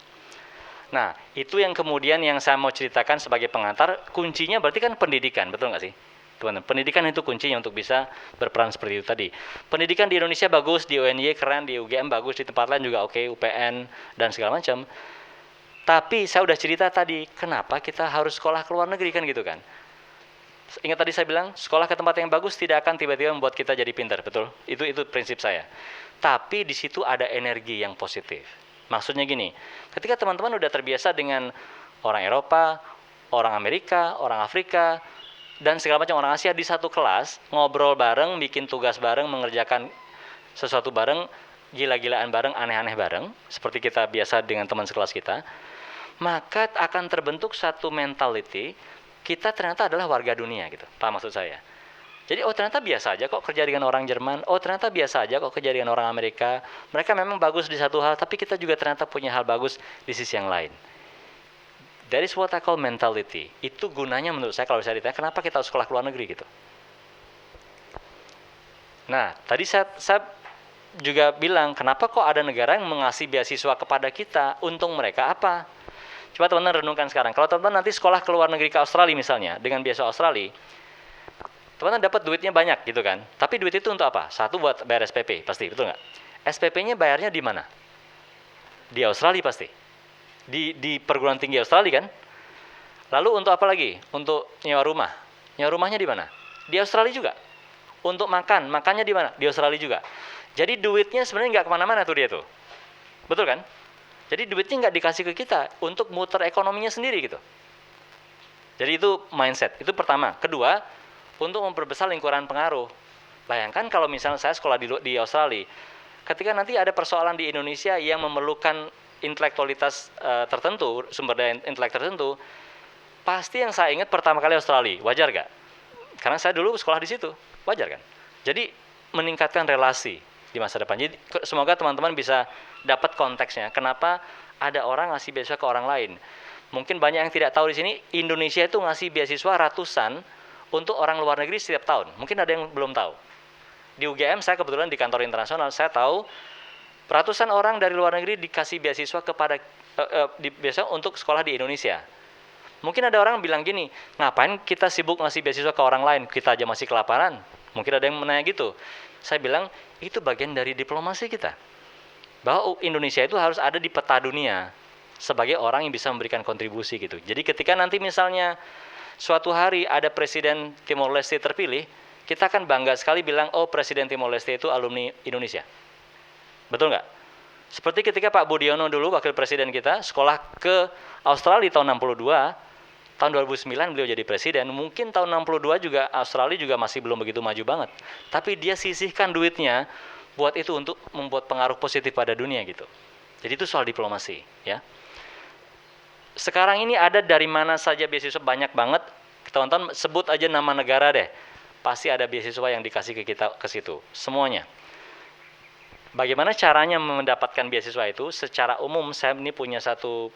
Nah, itu yang kemudian yang saya mau ceritakan sebagai pengantar, kuncinya berarti kan pendidikan, betul nggak sih? Teman-teman, pendidikan itu kuncinya untuk bisa berperan seperti itu tadi. Pendidikan di Indonesia bagus, di UNY keren, di UGM bagus, di tempat lain juga oke, UPN, dan segala macam. Tapi saya udah cerita tadi, kenapa kita harus sekolah ke luar negeri kan gitu kan? Ingat tadi saya bilang, sekolah ke tempat yang bagus tidak akan tiba-tiba membuat kita jadi pintar, betul? Itu prinsip saya. Tapi di situ ada energi yang positif. Maksudnya gini, ketika teman-teman udah terbiasa dengan orang Eropa, orang Amerika, orang Afrika, dan segala macam orang Asia di satu kelas, ngobrol bareng, bikin tugas bareng, mengerjakan sesuatu bareng, gila-gilaan bareng, aneh-aneh bareng, seperti kita biasa dengan teman sekelas kita, maka akan terbentuk satu mentality, kita ternyata adalah warga dunia gitu, paham maksud saya? Jadi ternyata biasa aja kok kerja dengan orang Jerman, ternyata biasa aja kok kerja dengan orang Amerika, mereka memang bagus di satu hal, tapi kita juga ternyata punya hal bagus di sisi yang lain. That is what I call mentality. Itu gunanya menurut saya kalau saya ditanya, kenapa kita harus sekolah ke luar negeri gitu. Nah, tadi saya juga bilang, kenapa kok ada negara yang mengasih beasiswa kepada kita, untung mereka apa? Coba teman-teman renungkan sekarang, kalau teman-teman nanti sekolah ke luar negeri ke Australia misalnya, dengan beasiswa Australia, teman-teman dapat duitnya banyak gitu kan, tapi duit itu untuk apa? Satu buat bayar SPP, pasti, betul nggak? SPP-nya bayarnya di mana? Di Australia pasti. Di perguruan tinggi Australia kan? Lalu untuk apa lagi? Untuk nyewa rumah. Nyewa rumahnya di mana? Di Australia juga. Untuk makannya di mana? Di Australia juga. Jadi duitnya sebenarnya nggak kemana-mana tuh dia tuh. Betul kan? Jadi duitnya nggak dikasih ke kita untuk muter ekonominya sendiri gitu. Jadi itu mindset, itu pertama. Kedua, untuk memperbesar lingkuran pengaruh. Bayangkan kalau misalnya saya sekolah di Australia, ketika nanti ada persoalan di Indonesia yang memerlukan intelektualitas tertentu, sumber daya intelek tertentu, pasti yang saya ingat pertama kali Australia. Wajar gak? Karena saya dulu sekolah di situ, wajar kan? Jadi meningkatkan relasi di masa depan. Jadi semoga teman-teman bisa dapat konteksnya. Kenapa ada orang ngasih beasiswa ke orang lain? Mungkin banyak yang tidak tahu di sini, Indonesia itu ngasih beasiswa ratusan untuk orang luar negeri setiap tahun. Mungkin ada yang belum tahu. Di UGM saya kebetulan di kantor internasional, saya tahu ratusan orang dari luar negeri dikasih beasiswa kepada beasiswa untuk sekolah di Indonesia. Mungkin ada orang bilang gini, ngapain kita sibuk ngasih beasiswa ke orang lain, kita aja masih kelaparan. Mungkin ada yang menanya gitu. Saya bilang, itu bagian dari diplomasi kita. Bahwa Indonesia itu harus ada di peta dunia sebagai orang yang bisa memberikan kontribusi gitu. Jadi ketika nanti misalnya suatu hari ada Presiden Timor Leste terpilih, kita akan bangga sekali bilang, oh Presiden Timor Leste itu alumni Indonesia. Betul nggak? Seperti ketika Pak Budiono dulu, wakil presiden kita, sekolah ke Australia tahun 62, tahun 2009 beliau jadi presiden, mungkin tahun 62 juga Australia juga masih belum begitu maju banget. Tapi dia sisihkan duitnya buat itu untuk membuat pengaruh positif pada dunia gitu. Jadi itu soal diplomasi, ya. Sekarang ini ada dari mana saja beasiswa banyak banget. Teman-teman sebut aja nama negara deh. Pasti ada beasiswa yang dikasih ke kita ke situ, semuanya. Bagaimana caranya mendapatkan beasiswa itu? Secara umum saya ini punya satu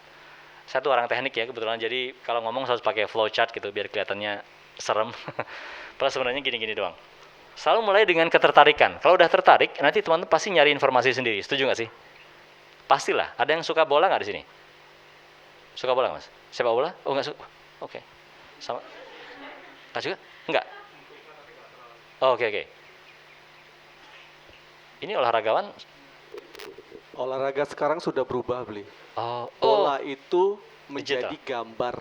orang teknik ya kebetulan, jadi kalau ngomong harus pakai flowchart gitu biar kelihatannya serem. Padahal sebenarnya gini-gini doang. Selalu mulai dengan ketertarikan. Kalau udah tertarik, nanti teman-teman pasti nyari informasi sendiri. Setuju nggak sih? Pastilah. Ada yang suka bola nggak di sini? Suka bola mas? Sepak bola? Oh nggak suka? Oke. Sama? Nggak juga? Nggak? Oh, oke. Ini olahragawan? Olahraga sekarang sudah berubah, Bli. Oh, Bola itu menjadi Digital. gambar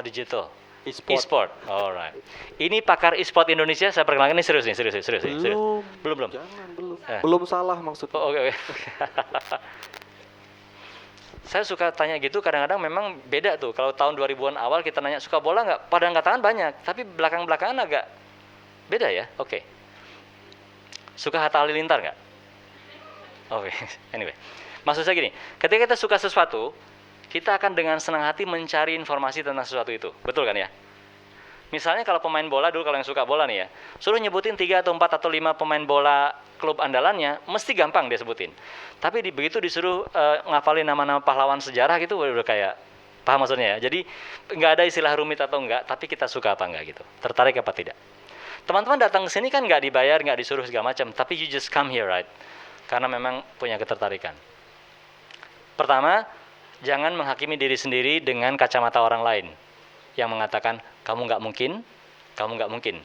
Digital. e-sport. E-sport, alright. Ini pakar e-sport Indonesia, saya perkenalkan ini serius nih, serius. Belum. Belum. Eh. Belum salah maksudnya. Oh, oke. Saya suka tanya gitu, kadang-kadang memang beda tuh. Kalau tahun 2000-an awal kita nanya suka bola nggak, pada angkatan banyak, tapi belakang-belakangan agak beda ya. Oke. Suka Hatta Halilintar nggak? Oke. Anyway, maksud saya gini, ketika kita suka sesuatu, kita akan dengan senang hati mencari informasi tentang sesuatu itu. Betul kan ya? Misalnya kalau pemain bola dulu, kalau yang suka bola nih ya, suruh nyebutin 3 atau 4 atau 5 pemain bola klub andalannya, mesti gampang dia sebutin. Tapi begitu disuruh ngafalin nama-nama pahlawan sejarah gitu, udah kayak, paham maksudnya ya? Jadi nggak ada istilah rumit atau enggak, tapi kita suka apa enggak gitu. Tertarik apa tidak. Teman-teman datang ke sini kan nggak dibayar, nggak disuruh segala macam, tapi you just come here, right? Karena memang punya ketertarikan. Pertama, jangan menghakimi diri sendiri dengan kacamata orang lain yang mengatakan kamu nggak mungkin.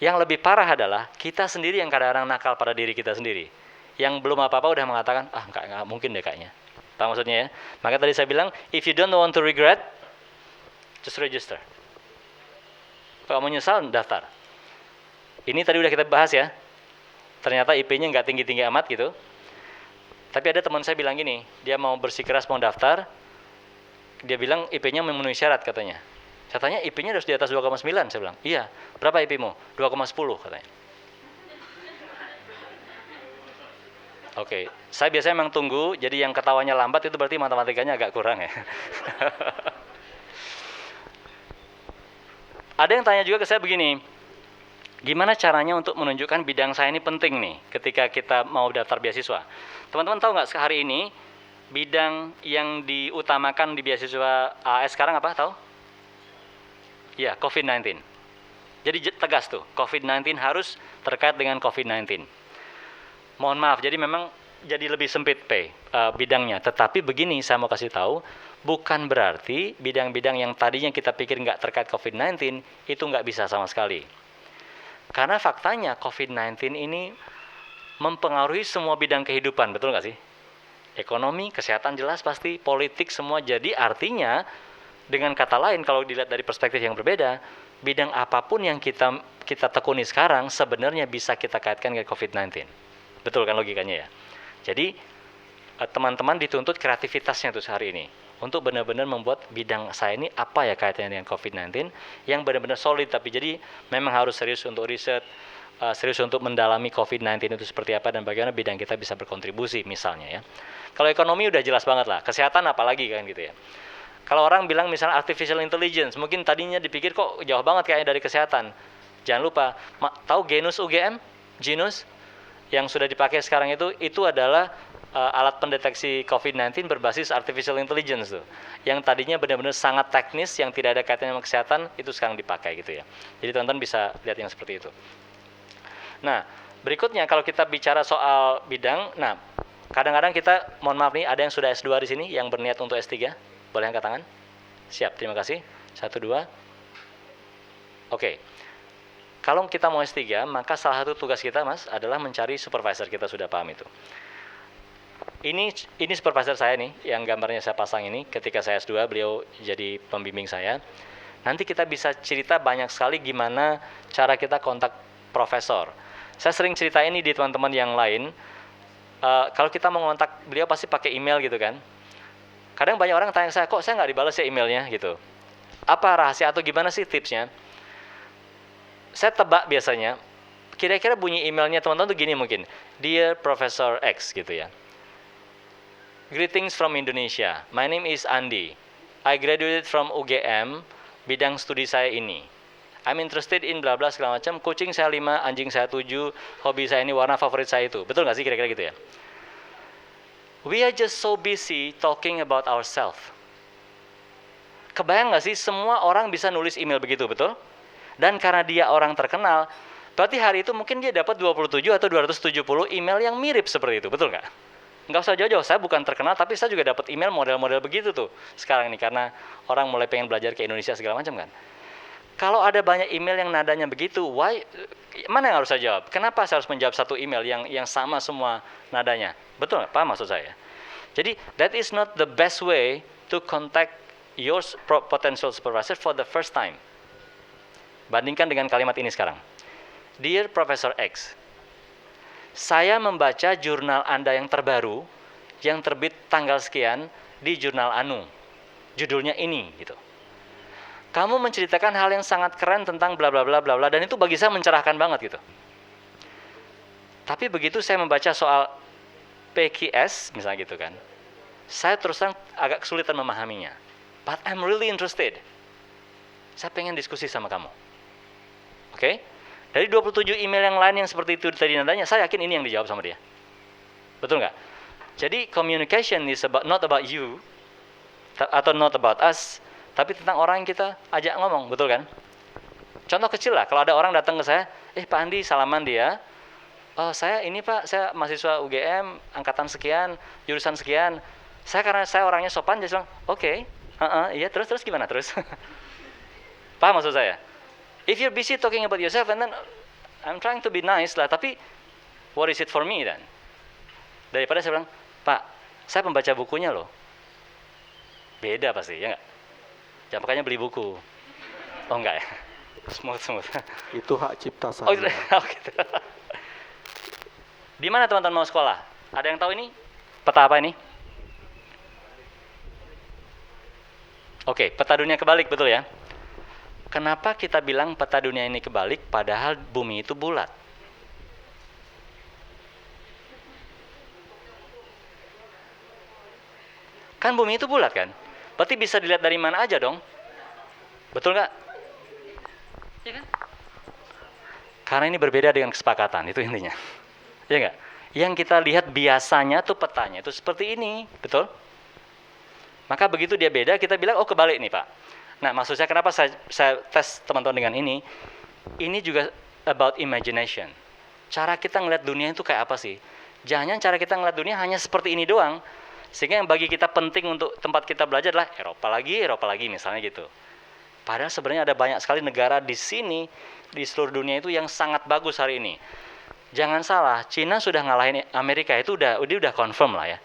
Yang lebih parah adalah kita sendiri yang kadang-kadang nakal pada diri kita sendiri. Yang belum apa-apa udah mengatakan nggak mungkin deh kayaknya. Tahu maksudnya ya? Maka tadi saya bilang, if you don't want to regret, just register. Kalau kamu nyesal, daftar. Ini tadi udah kita bahas ya. Ternyata IP-nya nggak tinggi-tinggi amat gitu. Tapi ada teman saya bilang gini, dia mau bersikeras mau daftar, dia bilang IP-nya memenuhi syarat katanya. Saya tanya IP-nya harus di atas 2,9, saya bilang. Iya, berapa IP-mu? 2,10 katanya. Oke, saya biasanya memang tunggu, jadi yang ketawanya lambat itu berarti matematikanya agak kurang ya. Ada yang tanya juga ke saya begini, gimana caranya untuk menunjukkan bidang saya ini penting nih ketika kita mau daftar beasiswa? Teman-teman tahu nggak hari ini bidang yang diutamakan di beasiswa AS sekarang apa? Tahu? Ya, COVID-19. Jadi tegas tuh, COVID-19 harus terkait dengan COVID-19. Mohon maaf, jadi memang jadi lebih sempit bidangnya. Tetapi begini, saya mau kasih tahu, bukan berarti bidang-bidang yang tadinya kita pikir nggak terkait COVID-19 itu nggak bisa sama sekali. Karena faktanya COVID-19 ini mempengaruhi semua bidang kehidupan, betul nggak sih? Ekonomi, kesehatan jelas pasti, politik semua. Jadi artinya, dengan kata lain kalau dilihat dari perspektif yang berbeda, bidang apapun yang kita tekuni sekarang sebenarnya bisa kita kaitkan dengan COVID-19. Betul kan logikanya ya? Jadi teman-teman dituntut kreativitasnya tuh hari ini. untuk benar-benar membuat bidang saya ini apa ya kaitannya dengan COVID-19 yang benar-benar solid, tapi jadi memang harus serius untuk riset, serius untuk mendalami COVID-19 itu seperti apa dan bagaimana bidang kita bisa berkontribusi misalnya ya. Kalau ekonomi udah jelas banget lah, kesehatan apalagi kan gitu ya. Kalau orang bilang misalnya artificial intelligence, mungkin tadinya dipikir kok jauh banget kayaknya dari kesehatan. Jangan lupa, tahu genus UGM? Genus yang sudah dipakai sekarang itu adalah alat pendeteksi COVID-19 berbasis artificial intelligence tuh. Yang tadinya benar-benar sangat teknis, yang tidak ada kaitannya sama kesehatan, itu sekarang dipakai gitu ya. Jadi teman-teman bisa lihat yang seperti itu. Nah, berikutnya kalau kita bicara soal bidang, nah kadang-kadang kita, mohon maaf nih, ada yang sudah S2 di sini yang berniat untuk S3? Boleh angkat tangan? Siap, terima kasih. 1, 2. Oke. Kalau kita mau S3, maka salah satu tugas kita, Mas, adalah mencari supervisor. Kita sudah paham itu. Ini supervisor saya nih, yang gambarnya saya pasang ini. Ketika saya S2, beliau jadi pembimbing saya. Nanti kita bisa cerita banyak sekali gimana cara kita kontak profesor. Saya sering cerita ini di teman-teman yang lain. Kalau kita mau ngontak beliau pasti pakai email gitu kan. Kadang banyak orang tanya saya, kok saya nggak dibalas ya emailnya gitu. Apa rahasia atau gimana sih tipsnya? Saya tebak biasanya, kira-kira bunyi emailnya teman-teman tuh gini mungkin. Dear Professor X gitu ya. Greetings from Indonesia. My name is Andi. I graduated from UGM, bidang studi saya ini. I'm interested in bla bla segala macam. Kucing saya 5, anjing saya 7, hobi saya ini, warna favorit saya itu. Betul nggak sih kira-kira gitu ya? We are just so busy talking about ourselves. Kebayang nggak sih semua orang bisa nulis email begitu, betul? Dan karena dia orang terkenal, berarti hari itu mungkin dia dapat 27 atau 270 email yang mirip seperti itu, betul nggak? Nggak usah jauh-jauh, saya bukan terkenal, tapi saya juga dapat email model-model begitu tuh sekarang ini, karena orang mulai pengen belajar ke Indonesia segala macam kan. Kalau ada banyak email yang nadanya begitu, mana yang harus saya jawab? Kenapa saya harus menjawab satu email yang sama semua nadanya? Betul nggak? Paham maksud saya? Jadi, that is not the best way to contact your potential supervisor for the first time. Bandingkan dengan kalimat ini sekarang. Dear Professor X, saya membaca jurnal Anda yang terbaru, yang terbit tanggal sekian di jurnal Anu. Judulnya ini, gitu. Kamu menceritakan hal yang sangat keren tentang bla bla bla bla bla, dan itu bagi saya mencerahkan banget gitu. Tapi begitu saya membaca soal PQS misalnya gitu kan, saya terus terang agak kesulitan memahaminya. But I'm really interested. Saya pengen diskusi sama kamu. Oke? Dari 27 email yang lain yang seperti itu tadi nadanya, saya yakin ini yang dijawab sama dia. Betul nggak? Jadi communication is not about you, atau not about us, tapi tentang orang yang kita ajak ngomong, betul kan? Contoh kecil lah, kalau ada orang datang ke saya, Pak Andi, salaman dia. Oh, saya ini Pak, saya mahasiswa UGM, angkatan sekian, jurusan sekian. Karena saya orangnya sopan, jadi bilang, oke, iya, terus gimana terus? Paham maksud saya? If you're busy talking about yourself, and then I'm trying to be nice lah, tapi what is it for me then? Daripada saya bilang, Pak, saya pembaca bukunya loh. Beda pasti, ya nggak? Jangan makanya beli buku. Oh enggak ya? Smooth. Itu hak cipta saya. Oh gitu. Di mana teman-teman mau sekolah? Ada yang tahu ini? Peta apa ini? Oke, peta dunia kebalik, betul ya? Kenapa kita bilang peta dunia ini kebalik padahal bumi itu bulat? Kan bumi itu bulat kan? Berarti bisa dilihat dari mana aja dong? Betul nggak? Ya kan? Karena ini berbeda dengan kesepakatan, itu intinya. Ya nggak? Yang kita lihat biasanya tuh petanya itu seperti ini, betul? Maka begitu dia beda, kita bilang, oh kebalik nih Pak. Nah, maksud saya kenapa saya tes teman-teman dengan ini juga about imagination. Cara kita ngeliat dunia itu kayak apa sih? Jangan cara kita ngeliat dunia hanya seperti ini doang. Sehingga yang bagi kita penting untuk tempat kita belajar adalah Eropa lagi misalnya gitu. Padahal sebenarnya ada banyak sekali negara di sini, di seluruh dunia itu yang sangat bagus hari ini. Jangan salah, Cina sudah ngalahin Amerika, itu udah confirm lah ya.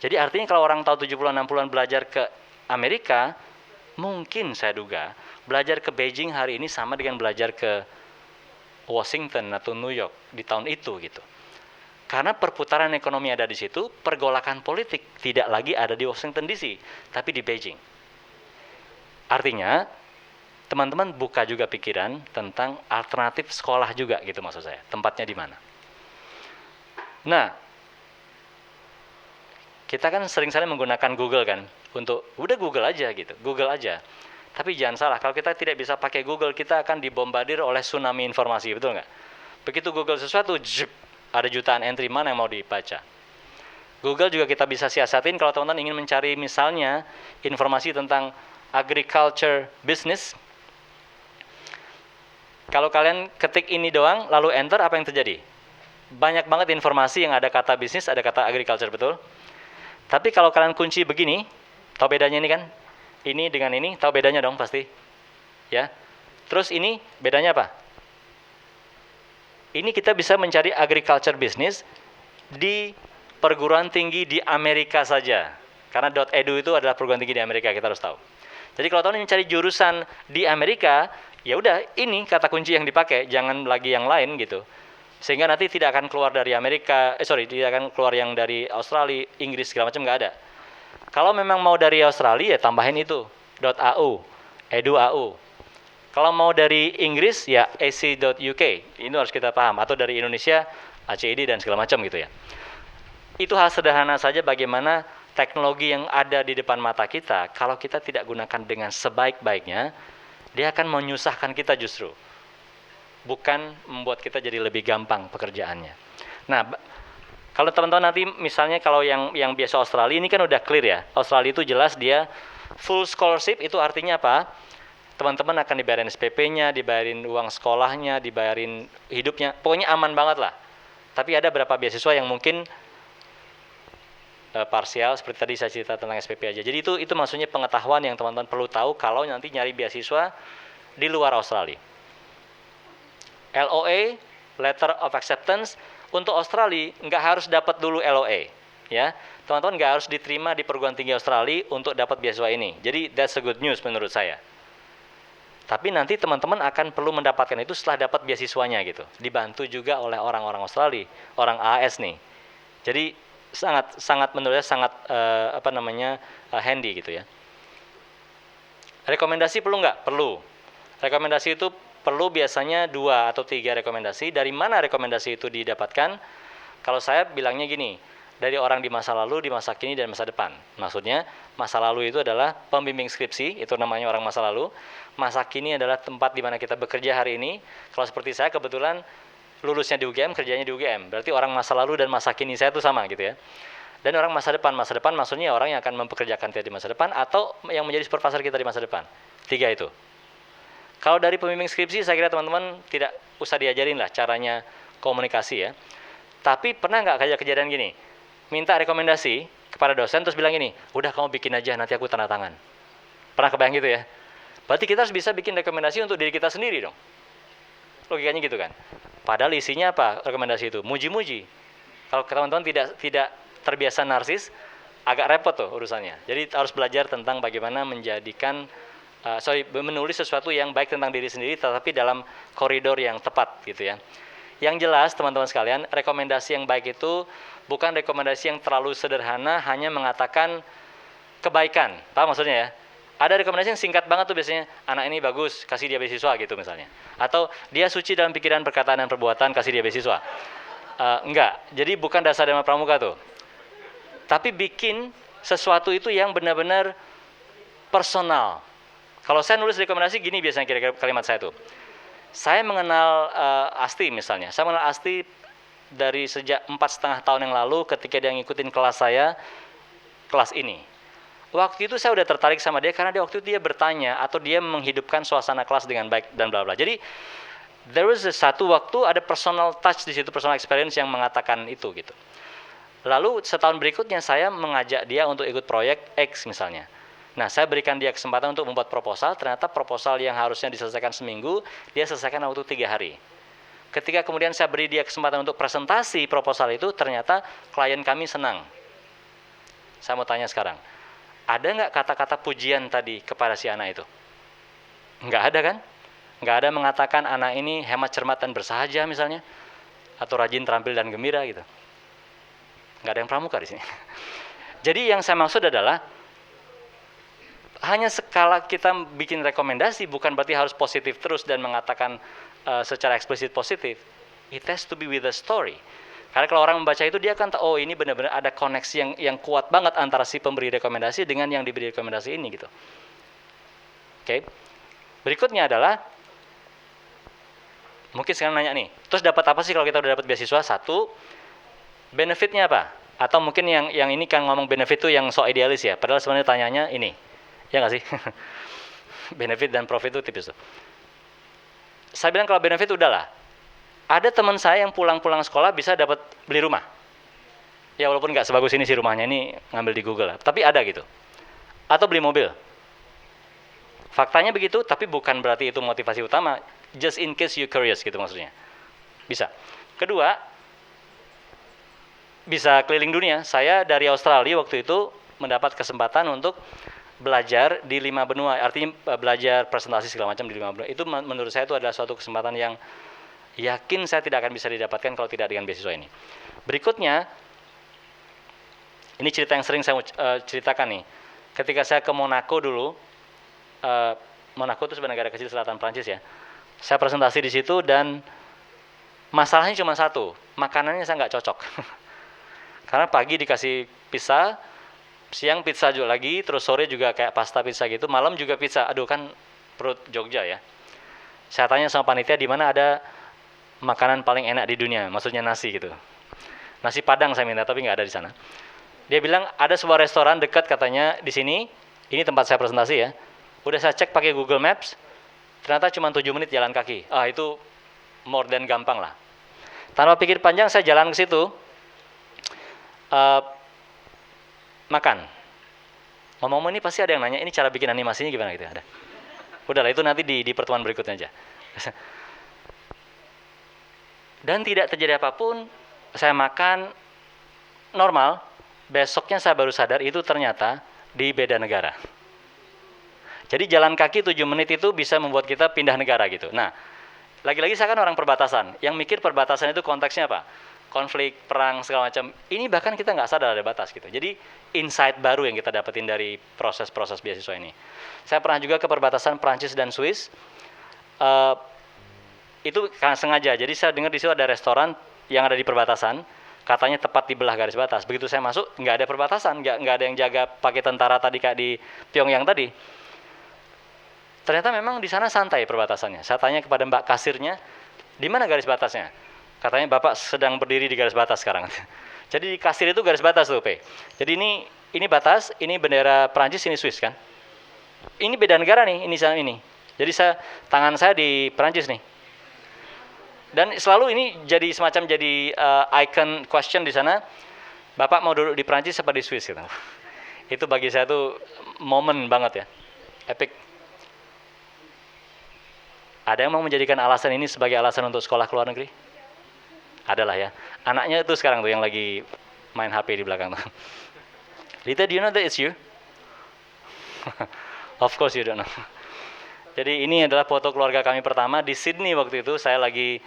Jadi artinya kalau orang tahun 70-an 60-an belajar ke Amerika, mungkin saya duga belajar ke Beijing hari ini sama dengan belajar ke Washington atau New York di tahun itu gitu. Karena perputaran ekonomi ada di situ, pergolakan politik tidak lagi ada di Washington DC, tapi di Beijing. Artinya, teman-teman buka juga pikiran tentang alternatif sekolah juga gitu maksud saya. Tempatnya di mana. Nah, kita kan sering-sering menggunakan Google kan, untuk udah Google aja gitu, Google aja. Tapi jangan salah, kalau kita tidak bisa pakai Google, kita akan dibombardir oleh tsunami informasi, betul nggak? Begitu Google sesuatu, ada jutaan entry, mana yang mau dibaca. Google juga kita bisa siasatin kalau teman-teman ingin mencari misalnya informasi tentang agriculture business. Kalau kalian ketik ini doang, lalu enter, apa yang terjadi? Banyak banget informasi yang ada kata bisnis, ada kata agriculture, betul? Tapi kalau kalian kunci begini, tahu bedanya ini kan? Ini dengan ini, tahu bedanya dong pasti. Ya. Terus ini bedanya apa? Ini kita bisa mencari agriculture business di perguruan tinggi di Amerika saja. Karena .edu itu adalah perguruan tinggi di Amerika, kita harus tahu. Jadi kalau teman mencari jurusan di Amerika, ya udah ini kata kunci yang dipakai, jangan lagi yang lain gitu. Sehingga nanti tidak akan keluar dari Amerika, tidak akan keluar yang dari Australia, Inggris segala macam, nggak ada. Kalau memang mau dari Australia ya tambahin itu .au, edu.au. Kalau mau dari Inggris ya ac.uk, ini harus kita paham. Atau dari Indonesia, ACID dan segala macam gitu ya. Itu hal sederhana saja bagaimana teknologi yang ada di depan mata kita, kalau kita tidak gunakan dengan sebaik-baiknya, dia akan menyusahkan kita justru. Bukan membuat kita jadi lebih gampang pekerjaannya. Nah, kalau teman-teman nanti misalnya kalau yang biasa Australia, ini kan udah clear ya. Australia itu jelas dia full scholarship, itu artinya apa? Teman-teman akan dibayarin SPP-nya, dibayarin uang sekolahnya, dibayarin hidupnya, pokoknya aman banget lah. Tapi ada beberapa beasiswa yang mungkin parsial, seperti tadi saya cerita tentang SPP aja. Jadi itu maksudnya pengetahuan yang teman-teman perlu tahu kalau nanti nyari beasiswa di luar Australia. LOA, Letter of Acceptance, untuk Australia nggak harus dapat dulu LOA. Ya, teman-teman nggak harus diterima di perguruan tinggi Australia untuk dapat beasiswa ini. Jadi that's a good news menurut saya. Tapi nanti teman-teman akan perlu mendapatkan itu setelah dapat beasiswanya gitu. Dibantu juga oleh orang-orang Australia, orang AS nih. Jadi sangat menurut saya sangat handy gitu ya. Rekomendasi perlu nggak? Perlu. Rekomendasi itu perlu biasanya 2 atau 3 rekomendasi. Dari mana rekomendasi itu didapatkan? Kalau saya bilangnya gini, dari orang di masa lalu, di masa kini, dan masa depan. Maksudnya, masa lalu itu adalah pembimbing skripsi, itu namanya orang masa lalu. Masa kini adalah tempat di mana kita bekerja hari ini. Kalau seperti saya, kebetulan lulusnya di UGM, kerjanya di UGM. Berarti orang masa lalu dan masa kini saya itu sama gitu ya. Dan orang masa depan maksudnya orang yang akan mempekerjakan kita di masa depan atau yang menjadi supervisor kita di masa depan. 3 itu. Kalau dari pembimbing skripsi, saya kira teman-teman tidak usah diajarin lah caranya komunikasi ya. Tapi pernah nggak kayak kejadian gini? Minta rekomendasi kepada dosen terus bilang gini, udah kamu bikin aja nanti aku tanda tangan. Pernah kebayang gitu ya? Berarti kita harus bisa bikin rekomendasi untuk diri kita sendiri dong. Logikanya gitu kan. Padahal isinya apa rekomendasi itu? Muji-muji. Kalau teman-teman tidak terbiasa narsis, agak repot tuh urusannya. Jadi harus belajar tentang bagaimana menulis sesuatu yang baik tentang diri sendiri, tetapi dalam koridor yang tepat gitu ya. Yang jelas teman-teman sekalian, rekomendasi yang baik itu bukan rekomendasi yang terlalu sederhana, hanya mengatakan kebaikan. Paham maksudnya ya? Ada rekomendasi yang singkat banget tuh biasanya, anak ini bagus, kasih dia beasiswa gitu misalnya. Atau dia suci dalam pikiran, perkataan, dan perbuatan, kasih dia beasiswa. Enggak, jadi bukan dasar Dharma Pramuka tuh. Tapi bikin sesuatu itu yang benar-benar personal. Kalau saya nulis rekomendasi gini biasanya kira-kira kalimat saya tuh. Saya mengenal Asti misalnya. Saya mengenal Asti dari sejak 4,5 tahun yang lalu ketika dia ngikutin kelas saya, kelas ini. Waktu itu saya udah tertarik sama dia karena waktu itu dia bertanya atau dia menghidupkan suasana kelas dengan baik dan bla bla. Jadi there was satu waktu ada personal touch di situ, personal experience yang mengatakan itu gitu. Lalu setahun berikutnya saya mengajak dia untuk ikut proyek X misalnya. Nah, saya berikan dia kesempatan untuk membuat proposal, ternyata proposal yang harusnya diselesaikan seminggu, dia selesaikan waktu 3 hari. Ketika kemudian saya beri dia kesempatan untuk presentasi proposal itu, ternyata klien kami senang. Saya mau tanya sekarang, ada nggak kata-kata pujian tadi kepada si anak itu? Nggak ada kan? Nggak ada mengatakan anak ini hemat, cermat, dan bersahaja misalnya, atau rajin, terampil, dan gembira gitu. Nggak ada yang pramuka di sini. Jadi yang saya maksud adalah hanya sekala kita bikin rekomendasi bukan berarti harus positif terus dan mengatakan secara eksplisit positif. It has to be with a story. Karena kalau orang membaca itu dia akan tahu, oh ini benar-benar ada koneksi yang kuat banget antara si pemberi rekomendasi dengan yang diberi rekomendasi ini gitu. Oke. Berikutnya adalah mungkin sekarang nanya nih, terus dapat apa sih kalau kita udah dapat beasiswa? Satu, benefitnya apa? Atau mungkin yang ini kan ngomong benefit tuh yang so idealis ya, padahal sebenarnya tanyanya ini, ya nggak sih? Benefit dan profit itu tipis tuh. Saya bilang kalau benefit udahlah. Ada teman saya yang pulang-pulang sekolah bisa dapat beli rumah. Ya walaupun nggak sebagus ini sih rumahnya, ini ngambil di Google lah. Tapi ada gitu. Atau beli mobil. Faktanya begitu, tapi bukan berarti itu motivasi utama. Just in case you curious gitu maksudnya. Bisa. Kedua, bisa keliling dunia. Saya dari Australia waktu itu mendapat kesempatan untuk belajar di 5 benua. Artinya belajar presentasi segala macam di 5 benua. Itu menurut saya itu adalah suatu kesempatan yang yakin saya tidak akan bisa didapatkan kalau tidak dengan beasiswa ini. Berikutnya, ini cerita yang sering saya ceritakan nih. Ketika saya ke Monaco dulu, Monaco itu sebenarnya negara kecil selatan Prancis ya. Saya presentasi di situ dan masalahnya cuma satu, makanannya saya nggak cocok. Karena pagi dikasih pizza, siang pizza juga lagi, terus sore juga kayak pasta pizza gitu, malam juga pizza. Aduh kan perut Jogja ya. Saya tanya sama panitia di mana ada makanan paling enak di dunia, maksudnya nasi gitu. Nasi Padang saya minta, tapi nggak ada di sana. Dia bilang ada sebuah restoran dekat katanya di sini. Ini tempat saya presentasi ya. Udah saya cek pakai Google Maps, ternyata cuma 7 menit jalan kaki. Itu more than gampang lah. Tanpa pikir panjang saya jalan ke situ, makan. Ngomong-ngomong ini pasti ada yang nanya, ini cara bikin animasinya gimana gitu? Ada. Udahlah itu nanti di pertemuan berikutnya aja. Dan tidak terjadi apapun, saya makan normal, besoknya saya baru sadar itu ternyata di beda negara. Jadi jalan kaki 7 menit itu bisa membuat kita pindah negara gitu. Nah, lagi-lagi saya kan orang perbatasan, yang mikir perbatasan itu konteksnya apa? Konflik, perang, segala macam. Ini bahkan kita nggak sadar ada batas gitu. Jadi insight baru yang kita dapetin dari proses-proses beasiswa ini. Saya pernah juga ke perbatasan Prancis dan Swiss. Itu karena sengaja, jadi saya dengar di situ ada restoran yang ada di perbatasan, katanya tepat di belah garis batas. Begitu saya masuk, nggak ada perbatasan, nggak ada yang jaga pakai tentara tadi kayak di Pyongyang tadi. Ternyata memang di sana santai perbatasannya. Saya tanya kepada mbak kasirnya, di mana garis batasnya? Katanya bapak sedang berdiri di garis batas sekarang. Jadi di kasir itu garis batas tuh, P. Jadi ini batas, ini bendera Prancis, ini Swiss kan? Ini beda negara nih, ini sana ini. Jadi tangan saya di Prancis nih. Dan selalu ini jadi semacam jadi icon question di sana. Bapak mau duduk di Prancis apa di Swiss gitu. Itu bagi saya tuh momen banget ya. Epic. Ada yang mau menjadikan alasan ini sebagai alasan untuk sekolah ke luar negeri? Adalah ya. Anaknya itu sekarang tuh yang lagi main HP di belakang tuh. Lita, do you know that it's you? Of course you don't know. Jadi ini adalah foto keluarga kami pertama di Sydney waktu itu. Saya lagi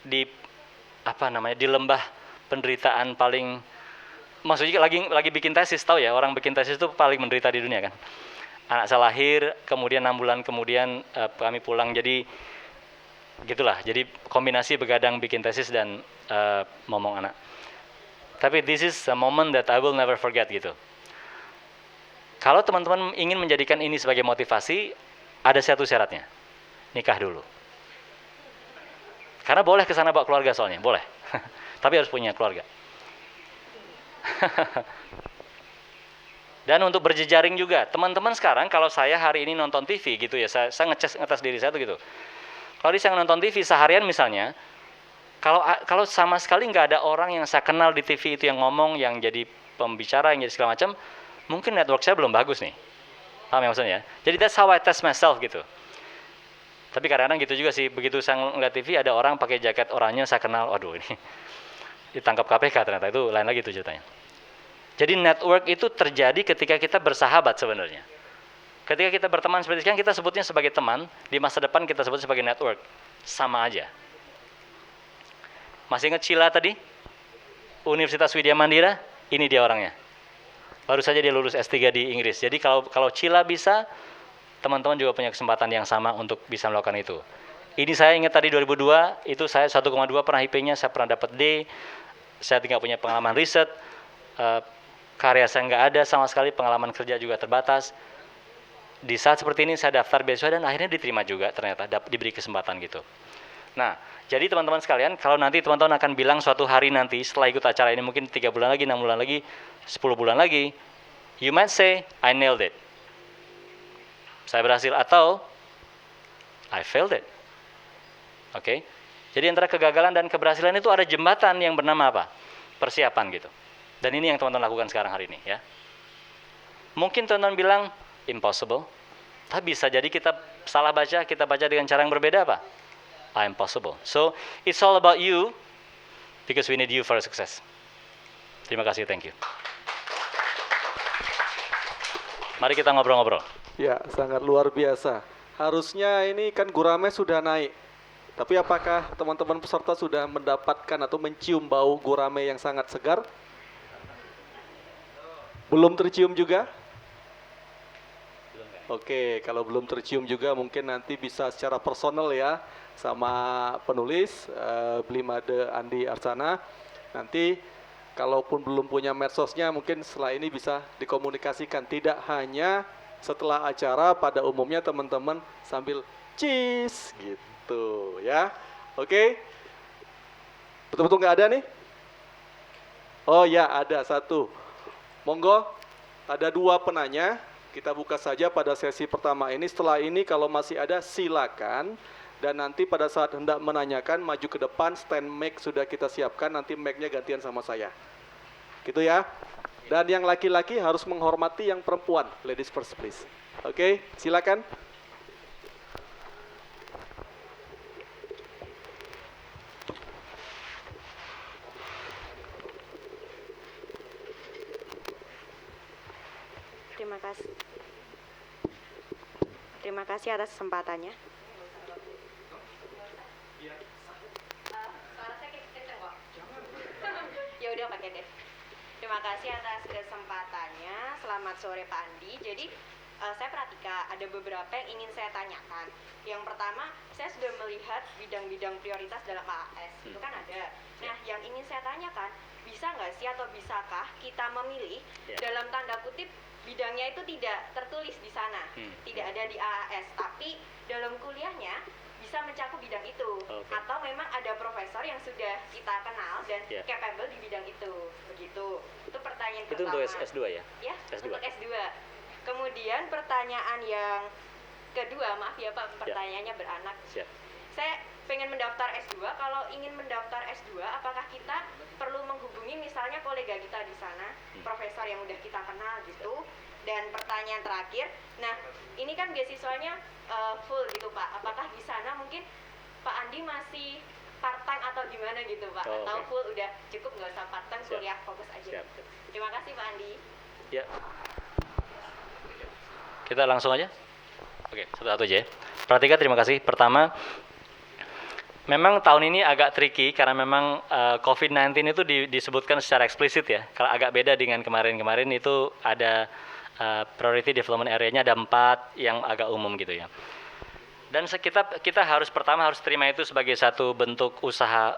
di di lembah penderitaan paling, maksudnya lagi bikin tesis, tahu ya orang bikin tesis itu paling menderita di dunia kan. Anak saya lahir, kemudian 6 bulan kemudian kami pulang, jadi gitulah. Jadi kombinasi begadang bikin tesis dan ngomong anak. Tapi this is a moment that I will never forget gitu. Kalau teman-teman ingin menjadikan ini sebagai motivasi, ada satu syaratnya, nikah dulu. Karena boleh kesana bawa keluarga soalnya, boleh. Tapi harus punya keluarga. Dan untuk berjejaring juga, teman-teman sekarang kalau saya hari ini nonton TV gitu ya, saya ngetes diri saya tuh gitu. Kalau saya nonton TV seharian misalnya, kalau sama sekali nggak ada orang yang saya kenal di TV itu yang ngomong, yang jadi pembicara, yang jadi segala macam, mungkin network saya belum bagus nih. Paham ya maksudnya? Jadi that's how I test myself gitu. Tapi kadang-kadang gitu juga sih, begitu saya ngeliat TV ada orang pakai jaket oranye, saya kenal, waduh ini ditangkap KPK ternyata, itu lain lagi tuh ceritanya. Jadi network itu terjadi ketika kita bersahabat sebenarnya. Ketika kita berteman seperti sekarang, kita sebutnya sebagai teman, di masa depan kita sebut sebagai network. Sama aja. Masih ingat Sheila tadi? Universitas Widya Mandira, ini dia orangnya. Baru saja dia lulus S3 di Inggris. Jadi kalau Cila bisa, teman-teman juga punya kesempatan yang sama untuk bisa melakukan itu. Ini saya ingat tadi 2002, itu saya 1,2 pernah IP-nya, saya pernah dapat D, saya tidak punya pengalaman riset, karya saya nggak ada sama sekali, pengalaman kerja juga terbatas. Di saat seperti ini saya daftar beasiswa dan akhirnya diterima juga ternyata, diberi kesempatan gitu. Nah, jadi teman-teman sekalian, kalau nanti teman-teman akan bilang suatu hari nanti setelah ikut acara ini mungkin 3 bulan lagi, 6 bulan lagi, 10 bulan lagi, you might say, I nailed it. Saya berhasil atau I failed it. Oke. Jadi antara kegagalan dan keberhasilan itu ada jembatan yang bernama apa? Persiapan gitu. Dan ini yang teman-teman lakukan sekarang hari ini ya. Mungkin teman-teman bilang impossible. Tapi bisa jadi kita salah baca, kita baca dengan cara yang berbeda apa? Impossible. So, it's all about you because we need you for success. Terima kasih, thank you. Mari kita ngobrol-ngobrol. Ya, sangat luar biasa. Harusnya ini kan gurame sudah naik. Tapi apakah teman-teman peserta sudah mendapatkan atau mencium bau gurame yang sangat segar? Belum tercium juga? Oke, kalau belum tercium juga mungkin nanti bisa secara personal ya sama penulis Blimade Andi Arsana. Nanti kalaupun belum punya medsosnya mungkin setelah ini bisa dikomunikasikan. Tidak hanya setelah acara, pada umumnya teman-teman sambil cheese gitu ya. Oke, betul-betul nggak ada nih? Oh ya, ada satu. Monggo, ada 2 penanya. Kita buka saja pada sesi pertama ini. Setelah ini kalau masih ada silakan. Dan nanti pada saat hendak menanyakan, maju ke depan, stand mic sudah kita siapkan. Nanti mic-nya gantian sama saya. Gitu ya. Dan yang laki-laki harus menghormati yang perempuan. Ladies first please. Oke, silakan. Terima kasih atas kesempatannya. Suara saya kenceng kok. Ya udah pakai deh. Terima kasih atas kesempatannya. Selamat sore Pak Andi. Jadi saya perhatikan ada beberapa yang ingin saya tanyakan. Yang pertama, saya sudah melihat bidang-bidang prioritas dalam AAS. Itu kan ada. Nah, yang ingin saya tanyakan, bisa nggak sih atau bisakah kita memilih dalam tanda kutip bidangnya itu tidak tertulis di sana, tidak ada di AAS, tapi dalam kuliahnya bisa mencakup bidang itu, atau memang ada profesor yang sudah kita kenal dan capable di bidang itu, begitu. Itu pertanyaan Itu pertama. untuk S2 ya? Ya, S2. untuk S2. Kemudian pertanyaan yang kedua, maaf ya Pak, pertanyaannya beranak. Siap. Saya pengen mendaftar S2, kalau ingin mendaftar S2, apakah kita perlu menghubungi misalnya kolega kita di sana, profesor yang udah kita kenal gitu. Dan pertanyaan terakhir, nah ini kan beasiswanya full gitu Pak, apakah di sana mungkin Pak Andi masih part time atau gimana gitu Pak, atau full udah cukup nggak usah part time, kuliah fokus aja gitu. Terima kasih Pak Andi. Ya. Kita langsung aja. Oke, satu-satu aja ya. Perhatikan, terima kasih. Pertama, memang tahun ini agak tricky karena memang COVID-19 itu disebutkan secara eksplisit ya. Kalau agak beda dengan kemarin-kemarin itu ada priority development area-nya ada 4 yang agak umum gitu ya. Dan kita pertama harus terima itu sebagai satu bentuk usaha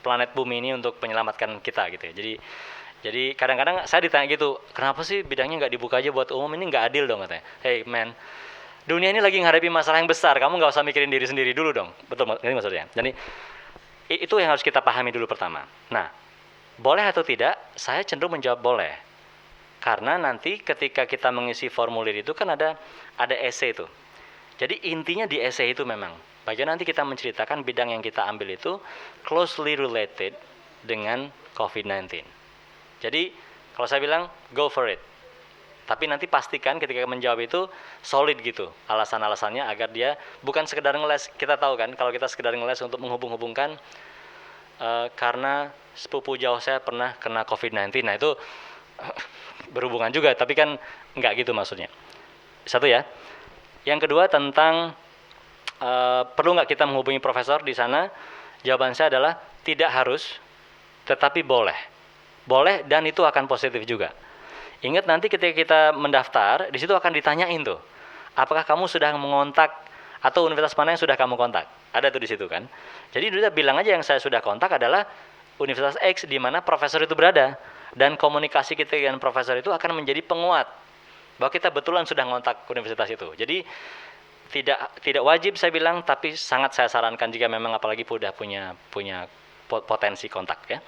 planet bumi ini untuk menyelamatkan kita gitu ya. Jadi kadang-kadang saya ditanya gitu, kenapa sih bidangnya nggak dibuka aja buat umum, ini nggak adil dong katanya. Hey man, dunia ini lagi menghadapi masalah yang besar, kamu nggak usah mikirin diri sendiri dulu dong. Betul, ini maksudnya. Jadi itu yang harus kita pahami dulu pertama. Nah, boleh atau tidak, saya cenderung menjawab boleh. Karena nanti ketika kita mengisi formulir itu kan ada essay itu. Jadi intinya di essay itu memang, bagian nanti kita menceritakan bidang yang kita ambil itu closely related dengan COVID-19. Jadi kalau saya bilang go for it. Tapi nanti pastikan ketika menjawab itu solid gitu alasan-alasannya agar dia bukan sekedar ngeles. Kita tahu kan kalau kita sekedar ngeles untuk menghubung-hubungkan karena sepupu jauh saya pernah kena COVID-19. Nah itu berhubungan juga, tapi kan nggak gitu maksudnya. Satu ya. Yang kedua tentang perlu nggak kita menghubungi profesor di sana? Jawaban saya adalah tidak harus, tetapi boleh. Boleh, dan itu akan positif juga. Ingat nanti ketika kita mendaftar, di situ akan ditanyain tuh, apakah kamu sudah mengontak atau universitas mana yang sudah kamu kontak? Ada tuh di situ kan. Jadi udah bilang aja yang saya sudah kontak adalah Universitas X di mana profesor itu berada, dan komunikasi kita dengan profesor itu akan menjadi penguat bahwa kita betulan sudah ngontak universitas itu. Jadi tidak wajib saya bilang, tapi sangat saya sarankan jika memang apalagi sudah punya potensi kontak ya.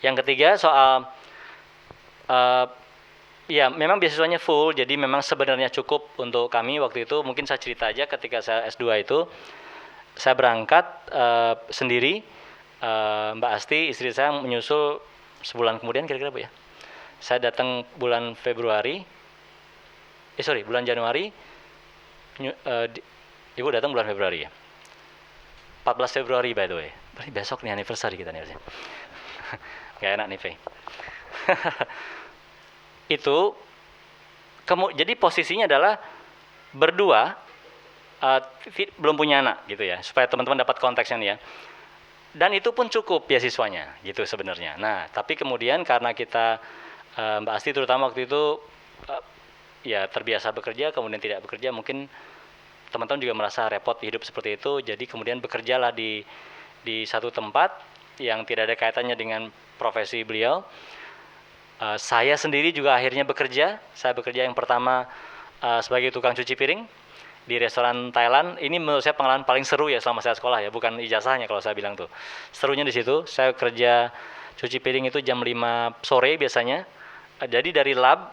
Yang ketiga soal ya memang beasiswanya full, jadi memang sebenarnya cukup untuk kami waktu itu. Mungkin saya cerita aja ketika saya S2 itu saya berangkat sendiri, Mbak Asti istri saya menyusul sebulan kemudian kira-kira Bu ya. Saya datang bulan bulan Januari, Ibu datang bulan Februari ya. 14 Februari by the way. Berarti besok nih anniversary kita nih. Gak enak nih, Fe. Itu jadi posisinya adalah berdua belum punya anak gitu ya, supaya teman-teman dapat konteksnya nih ya. Dan itu pun cukup beasiswanya gitu sebenarnya. Nah, tapi kemudian karena kita Mbak Asti terutama waktu itu ya terbiasa bekerja, kemudian tidak bekerja, mungkin teman-teman juga merasa repot hidup seperti itu, jadi kemudian bekerjalah di satu tempat yang tidak ada kaitannya dengan profesi beliau. Saya sendiri juga akhirnya bekerja. Saya bekerja yang pertama sebagai tukang cuci piring di restoran Thailand. Ini menurut saya pengalaman paling seru ya selama saya sekolah ya, bukan ijazahnya kalau saya bilang tuh. Serunya di situ, saya kerja cuci piring itu jam 5 sore biasanya. Jadi dari lab,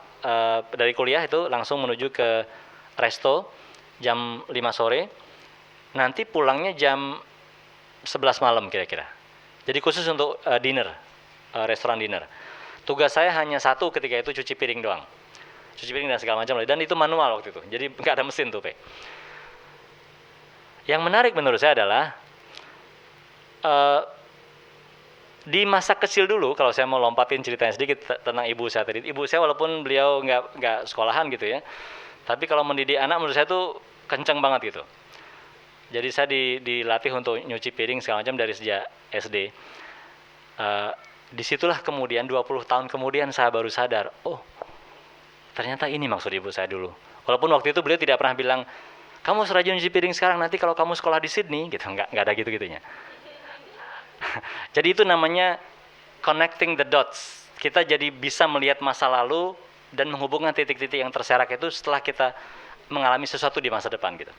dari kuliah itu langsung menuju ke resto jam 5 sore. Nanti pulangnya jam 11 malam kira-kira. Jadi khusus untuk dinner, restoran dinner. Tugas saya hanya satu ketika itu, cuci piring doang. Cuci piring dan segala macam. Dan itu manual waktu itu. Jadi nggak ada mesin tuh, Pe. Yang menarik menurut saya adalah di masa kecil dulu, kalau saya mau lompatin ceritanya sedikit tentang ibu saya tadi. Ibu saya walaupun beliau nggak sekolahan gitu ya, tapi kalau mendidik anak menurut saya tuh kenceng banget gitu. Jadi saya dilatih untuk nyuci piring segala macam dari sejak SD. Disitulah kemudian 20 tahun kemudian saya baru sadar, oh ternyata ini maksud ibu saya dulu. Walaupun waktu itu beliau tidak pernah bilang, kamu harus rajin nyuci piring sekarang, nanti kalau kamu sekolah di Sydney, gitu, nggak ada gitu-gitunya. Jadi itu namanya connecting the dots. Kita jadi bisa melihat masa lalu dan menghubungkan titik-titik yang terserak itu setelah kita mengalami sesuatu di masa depan gitu.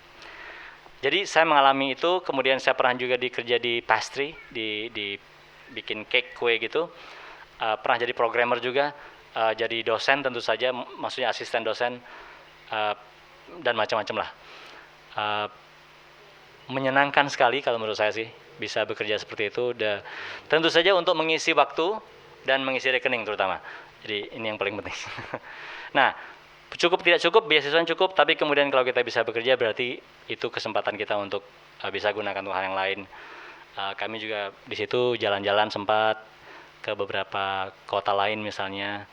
Jadi saya mengalami itu, kemudian saya pernah juga kerja di pastry, di bikin cake, kue gitu. Pernah jadi programmer juga, jadi dosen tentu saja, maksudnya asisten dosen, dan macam-macam lah. Menyenangkan sekali kalau menurut saya sih bisa bekerja seperti itu. Tentu saja untuk mengisi waktu dan mengisi rekening terutama. Jadi ini yang paling penting. Nah, cukup tidak cukup, beasiswa cukup, tapi kemudian kalau kita bisa bekerja berarti itu kesempatan kita untuk bisa gunakan untuk hal yang lain. Kami juga di situ jalan-jalan sempat ke beberapa kota lain misalnya.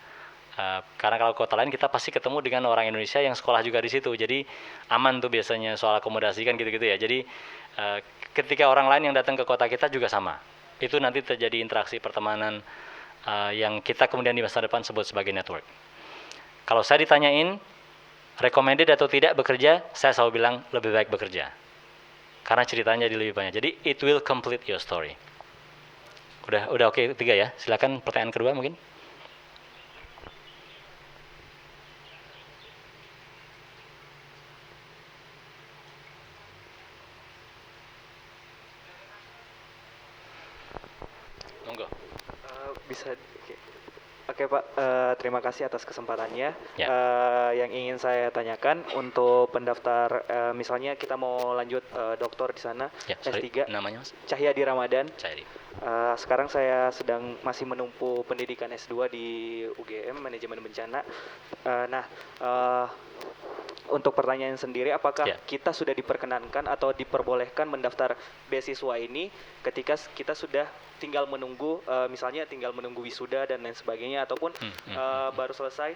Karena kalau kota lain kita pasti ketemu dengan orang Indonesia yang sekolah juga di situ, jadi aman tuh biasanya soal akomodasi kan gitu-gitu ya. Jadi ketika orang lain yang datang ke kota kita juga sama, itu nanti terjadi interaksi pertemanan yang kita kemudian di masa depan sebut sebagai network. Kalau saya ditanyain recommended atau tidak bekerja, saya selalu bilang lebih baik bekerja, karena ceritanya jadi lebih banyak. Jadi it will complete your story. Udah oke, 3 ya. Silakan pertanyaan kedua mungkin. Bisa. Oke Pak, terima kasih atas kesempatannya. Ya. Yang ingin saya tanyakan untuk pendaftar, misalnya kita mau lanjut doktor di sana, Ya, S3. namanya Mas? Cahyadi Ramadan. Cahyadi. Sekarang saya masih menempuh pendidikan S2 di UGM Manajemen Bencana. Untuk pertanyaan sendiri, apakah kita sudah diperkenankan atau diperbolehkan mendaftar beasiswa ini ketika kita sudah tinggal menunggu, misalnya tinggal menunggu wisuda dan lain sebagainya, ataupun baru selesai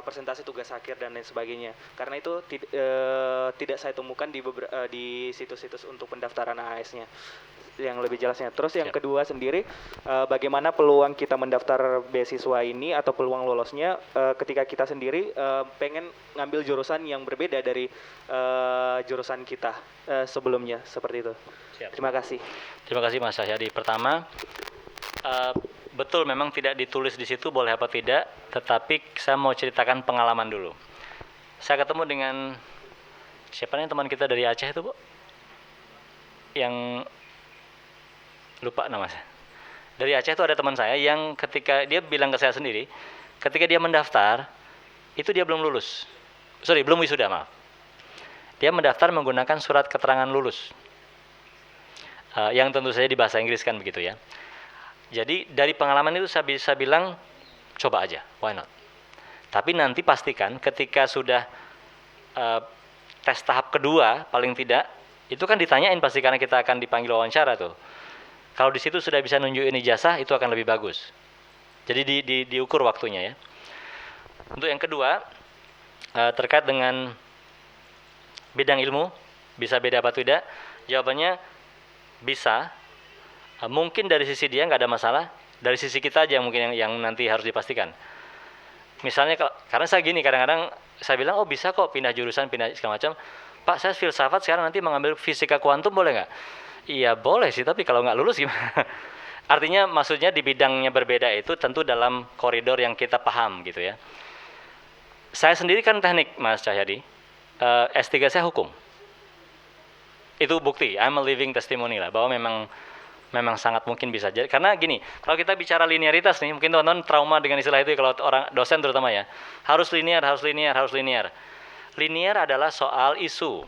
presentasi tugas akhir dan lain sebagainya. Karena itu tidak saya temukan di situs-situs untuk pendaftaran AAS-nya. yang lebih jelasnya. Terus yang Siap. kedua sendiri, bagaimana peluang kita mendaftar beasiswa ini atau peluang lolosnya ketika kita sendiri pengen ngambil jurusan yang berbeda dari jurusan kita sebelumnya, seperti itu. Siap. Terima kasih. Terima kasih Mas Syahyadi. Pertama, betul memang tidak ditulis di situ boleh apa tidak, tetapi saya mau ceritakan pengalaman dulu. Saya ketemu dengan siapa nih teman kita dari Aceh itu, Bu? Yang lupa nama saya. Dari Aceh itu ada teman saya yang ketika dia bilang ke saya sendiri, ketika dia mendaftar, itu dia belum lulus. Belum wisuda, maaf. Dia mendaftar menggunakan surat keterangan lulus. Yang tentu saja di bahasa Inggris kan begitu ya. Jadi dari pengalaman itu saya bisa bilang, coba aja, why not? Tapi nanti pastikan ketika sudah tes tahap kedua, paling tidak, itu kan ditanyain pasti karena kita akan dipanggil wawancara tuh. Kalau di situ sudah bisa nunjukin ijazah, itu akan lebih bagus. Jadi diukur waktunya ya. Untuk yang kedua, terkait dengan bidang ilmu, bisa beda apa tidak? Jawabannya bisa. Mungkin dari sisi dia nggak ada masalah, dari sisi kita aja mungkin yang nanti harus dipastikan. Misalnya karena saya gini, kadang-kadang saya bilang, oh bisa kok pindah jurusan, pindah segala macam. Pak, saya filsafat sekarang nanti mengambil fisika kuantum boleh nggak? Iya boleh sih, tapi kalau nggak lulus gimana? Artinya maksudnya di bidangnya berbeda itu tentu dalam koridor yang kita paham gitu ya. Saya sendiri kan teknik Mas Cahyadi, S3 saya hukum. Itu bukti, I'm a living testimony lah, bahwa memang sangat mungkin bisa jadi. Karena gini, kalau kita bicara linearitas nih, mungkin teman-teman trauma dengan istilah itu kalau orang dosen terutama ya. Harus linear. Linear adalah soal isu.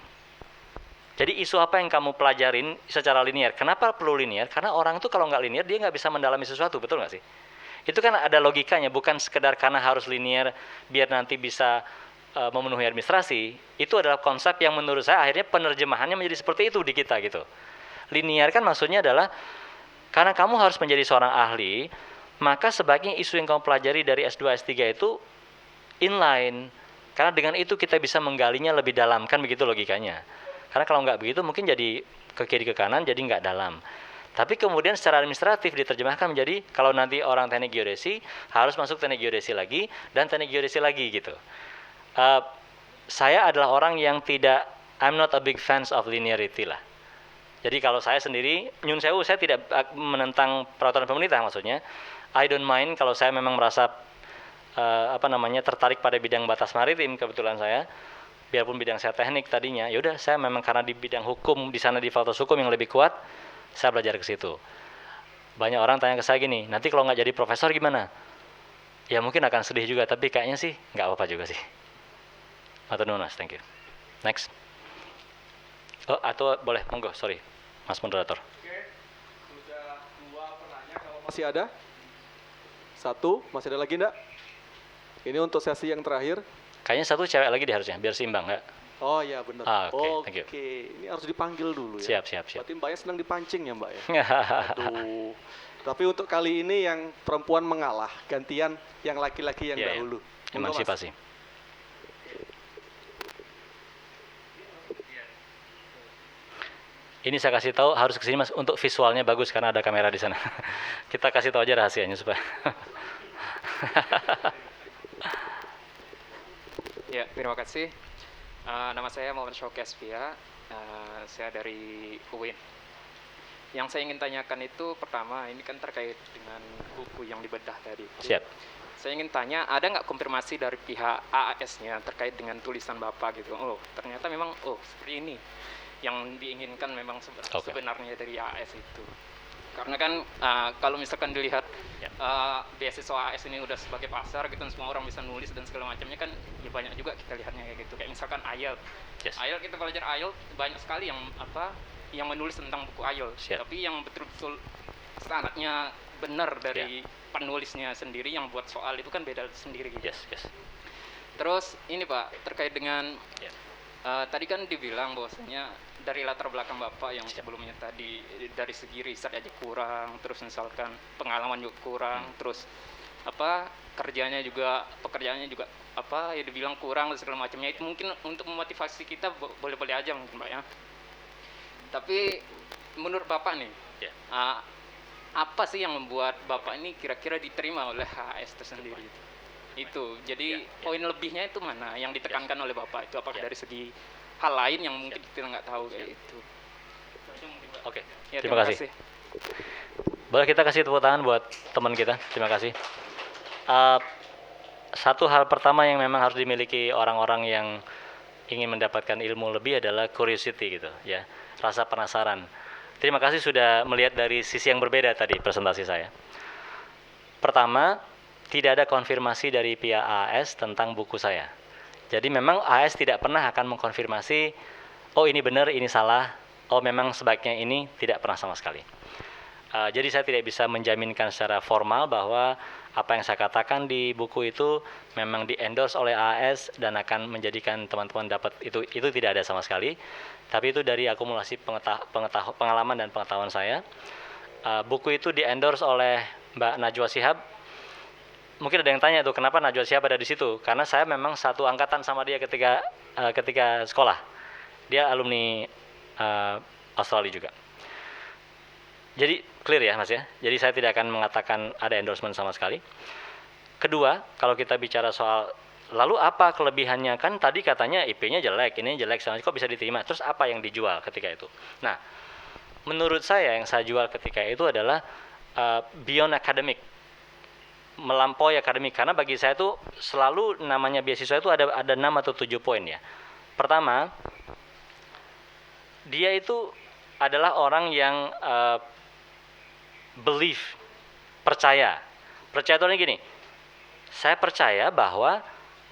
Jadi isu apa yang kamu pelajarin secara linear. Kenapa perlu linear? Karena orang itu kalau nggak linear, dia nggak bisa mendalami sesuatu, betul nggak sih? Itu kan ada logikanya, bukan sekedar karena harus linear, biar nanti bisa memenuhi administrasi. Itu adalah konsep yang menurut saya akhirnya penerjemahannya menjadi seperti itu di kita gitu. Linear kan maksudnya adalah, karena kamu harus menjadi seorang ahli, maka sebaiknya isu yang kamu pelajari dari S2, S3 itu inline. Karena dengan itu kita bisa menggalinya lebih dalam, kan begitu logikanya. Karena kalau nggak begitu mungkin jadi ke kiri ke kanan, jadi nggak dalam. Tapi kemudian secara administratif diterjemahkan menjadi, kalau nanti orang teknik geodesi, harus masuk teknik geodesi lagi, dan teknik geodesi lagi gitu. Saya adalah orang yang I'm not a big fans of linearity lah. Jadi kalau saya sendiri, nyun sewu, saya tidak menentang peraturan pemerintah maksudnya. I don't mind kalau saya memang merasa tertarik pada bidang batas maritim, kebetulan saya, biarpun bidang saya teknik tadinya, yaudah saya memang karena di bidang hukum, di sana di fakultas hukum yang lebih kuat, saya belajar ke situ. Banyak orang tanya ke saya gini, nanti kalau nggak jadi profesor gimana? Ya mungkin akan sedih juga, tapi kayaknya sih nggak apa-apa juga sih. Matur nuwun Mas, thank you. Next. Oh, atau boleh, monggo, sorry, Mas moderator. Oke, sudah 2 penanya, kalau masih ada? 1, masih ada lagi enggak? Ini untuk sesi yang terakhir. Kayaknya 1 cewek lagi deh harusnya, biar seimbang nggak? Oh iya benar. Oke, thank you. Ini harus dipanggil dulu ya. Siap. Berarti Mbaknya senang dipancing ya Mbak ya? Aduh. Tapi untuk kali ini yang perempuan mengalah, gantian yang laki-laki yang Iya, dahulu. Monggo, Mas. Emansipasi. Ini saya kasih tahu harus kesini Mas, untuk visualnya bagus karena ada kamera di sana. Kita kasih tahu aja rahasianya supaya. Ya, terima kasih. Nama saya Muhammad Syauqi Asfia. Saya dari UIN. Yang saya ingin tanyakan itu pertama, ini kan terkait dengan buku yang dibedah tadi. Siap. Saya ingin tanya, ada nggak konfirmasi dari pihak AAS-nya terkait dengan tulisan Bapak gitu? Oh, ternyata memang seperti ini yang diinginkan memang sebenarnya dari AAS itu. Karena kan kalau misalkan dilihat beasiswa AS ini udah sebagai pasar gitu, semua orang bisa nulis dan segala macamnya kan, ya banyak juga kita lihatnya kayak gitu. Kayak misalkan IELTS. Yes. IELTS, kita belajar IELTS banyak sekali yang menulis tentang buku IELTS. Siap. Tapi yang betul-betul standarnya benar dari penulisnya sendiri yang buat soal itu kan beda sendiri gitu. Yes. Terus ini Pak, terkait dengan tadi kan dibilang bahwasanya dari latar belakang Bapak yang sebelumnya tadi dari segi riset aja kurang, terus misalkan pengalaman juga kurang, terus pekerjaannya juga ya dibilang kurang dan segala macamnya. Itu mungkin untuk memotivasi kita boleh-boleh aja mungkin Pak ya. Tapi menurut Bapak nih, Ya. Apa sih yang membuat Bapak ini kira-kira diterima oleh HAS tersendiri itu? Jadi poin lebihnya itu mana yang ditekankan oleh Bapak itu? Apakah dari segi hal lain yang mungkin kita nggak tahu kayak itu? Oke, Ya, terima kasih. Boleh kita kasih tepuk tangan buat teman kita, terima kasih. Satu hal pertama yang memang harus dimiliki orang-orang yang ingin mendapatkan ilmu lebih adalah curiosity gitu ya, rasa penasaran. Terima kasih sudah melihat dari sisi yang berbeda tadi presentasi saya. Pertama, tidak ada konfirmasi dari pihak AS tentang buku saya. Jadi memang AS tidak pernah akan mengkonfirmasi, oh ini benar, ini salah, oh memang sebaiknya ini, tidak pernah sama sekali. Jadi saya tidak bisa menjaminkan secara formal bahwa apa yang saya katakan di buku itu memang di-endorse oleh AS dan akan menjadikan teman-teman dapat itu tidak ada sama sekali. Tapi itu dari akumulasi pengalaman dan pengetahuan saya. Buku itu di-endorse oleh Mbak Najwa Shihab. Mungkin ada yang tanya tuh, kenapa Najwa Shihab ada di situ? Karena saya memang satu angkatan sama dia ketika sekolah. Dia alumni Australia juga. Jadi clear ya Mas ya. Jadi saya tidak akan mengatakan ada endorsement sama sekali. Kedua, kalau kita bicara soal lalu apa kelebihannya, kan tadi katanya IP-nya jelek, ini jelek, kok bisa diterima? Terus apa yang dijual ketika itu? Nah, menurut saya yang saya jual ketika itu adalah beyond academic, melampaui akademik. Karena bagi saya itu selalu namanya beasiswa itu ada 6 atau 7 poin ya. Pertama, dia itu adalah orang yang belief, percaya itu gini, saya percaya bahwa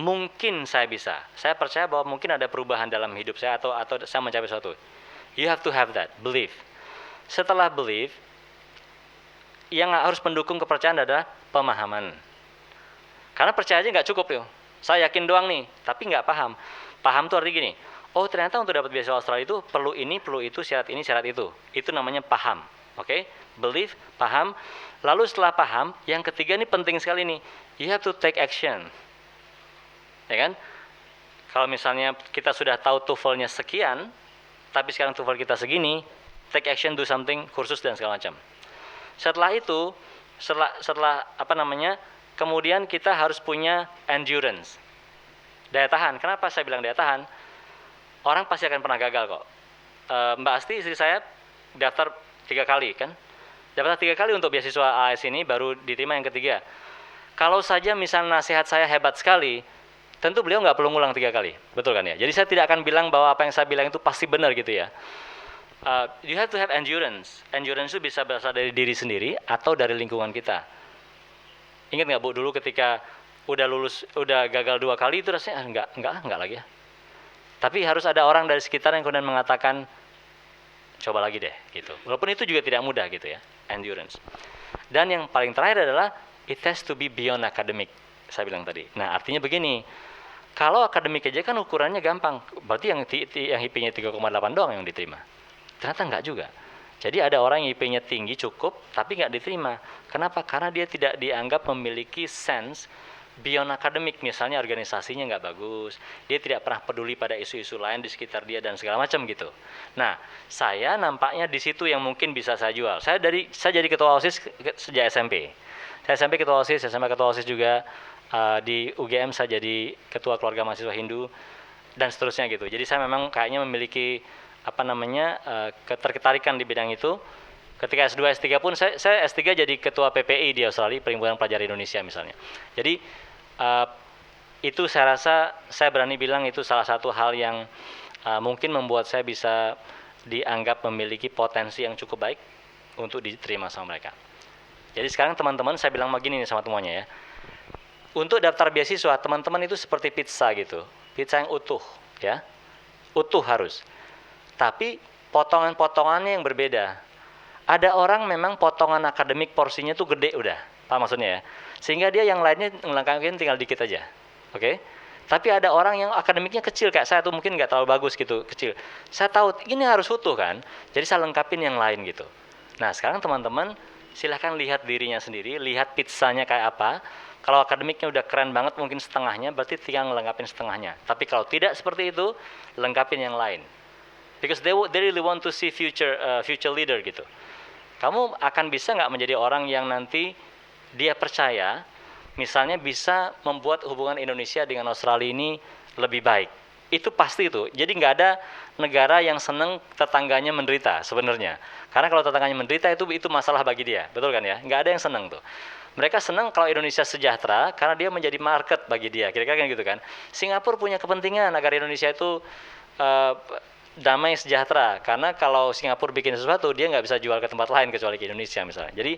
mungkin saya bisa, saya percaya bahwa mungkin ada perubahan dalam hidup saya atau saya mencapai sesuatu. You have to have that belief. Setelah belief, yang harus mendukung kepercayaan adalah pemahaman. Karena percaya aja nggak cukup saya yakin doang nih, tapi nggak paham. Paham tuh artinya gini, oh ternyata untuk dapat beasiswa Australia itu perlu ini, perlu itu, syarat ini, syarat itu. Itu namanya paham. Oke? Belief, paham. Lalu setelah paham, yang ketiga ini penting sekali nih. You have to take action. Ya kan? Kalau misalnya kita sudah tahu TOEFL-nya sekian, tapi sekarang TOEFL kita segini, take action, do something, kursus dan segala macam. Setelah itu, kemudian kita harus punya endurance. Daya tahan. Kenapa saya bilang daya tahan? Orang pasti akan pernah gagal kok. Mbak Asti, istri saya, daftar 3 kali kan? Daftar 3 kali untuk beasiswa AS ini, baru diterima yang ketiga. Kalau saja misalnya nasihat saya hebat sekali, tentu beliau nggak perlu ngulang 3 kali. Betul kan ya? Jadi saya tidak akan bilang bahwa apa yang saya bilang itu pasti benar gitu ya. You have to have endurance. Endurance itu bisa berasal dari diri sendiri atau dari lingkungan kita. Ingat nggak Bu, dulu ketika udah gagal 2 kali itu rasanya enggak lagi ya. Tapi harus ada orang dari sekitar yang kemudian mengatakan coba lagi deh gitu. Walaupun itu juga tidak mudah gitu ya, endurance. Dan yang paling terakhir adalah it has to be beyond academic. Saya bilang tadi. Nah, artinya begini. Kalau akademik aja kan ukurannya gampang. Berarti yang IP-nya 3,8 doang yang diterima. Ternyata enggak juga. Jadi ada orang yang IP-nya tinggi cukup tapi enggak diterima. Kenapa? Karena dia tidak dianggap memiliki sense beyond akademik, misalnya organisasinya nggak bagus, dia tidak pernah peduli pada isu-isu lain di sekitar dia dan segala macam gitu. Nah, saya nampaknya di situ yang mungkin bisa saya jual. Saya jadi ketua OSIS sejak SMP. Saya SMP ketua OSIS, saya SMA ketua OSIS juga, di UGM saya jadi ketua keluarga mahasiswa Hindu dan seterusnya gitu. Jadi saya memang kayaknya memiliki ketertarikan di bidang itu. Ketika S2, S3 pun saya S3 jadi ketua PPI di Australia, Perhimpunan Pelajar Indonesia misalnya. Jadi itu saya rasa saya berani bilang itu salah satu hal yang mungkin membuat saya bisa dianggap memiliki potensi yang cukup baik untuk diterima sama mereka. Jadi sekarang teman-teman saya bilang begini nih sama semuanya ya. Untuk daftar beasiswa teman-teman itu seperti pizza gitu. Pizza yang utuh ya. Utuh harus. Tapi potongan-potongannya yang berbeda. Ada orang memang potongan akademik porsinya tuh gede udah. Apa maksudnya ya? Sehingga dia yang lainnya ngelengkapin tinggal dikit aja. Oke? Tapi ada orang yang akademiknya kecil kayak saya tuh mungkin nggak terlalu bagus gitu, kecil. Saya tahu ini harus utuh kan. Jadi saya lengkapin yang lain gitu. Nah, sekarang teman-teman silahkan lihat dirinya sendiri, lihat pizzanya kayak apa. Kalau akademiknya udah keren banget mungkin setengahnya, berarti tinggal ngelengkapin setengahnya. Tapi kalau tidak seperti itu, lengkapin yang lain. Because they really want to see future leader gitu. Kamu akan bisa nggak menjadi orang yang nanti dia percaya, misalnya bisa membuat hubungan Indonesia dengan Australia ini lebih baik. Itu pasti itu. Jadi nggak ada negara yang seneng tetangganya menderita sebenarnya. Karena kalau tetangganya menderita itu masalah bagi dia, betul kan ya? Nggak ada yang seneng tuh. Mereka senang kalau Indonesia sejahtera karena dia menjadi market bagi dia, kira-kira kan gitu kan. Singapura punya kepentingan agar Indonesia itu damai sejahtera, karena kalau Singapura bikin sesuatu dia nggak bisa jual ke tempat lain kecuali ke Indonesia misalnya. Jadi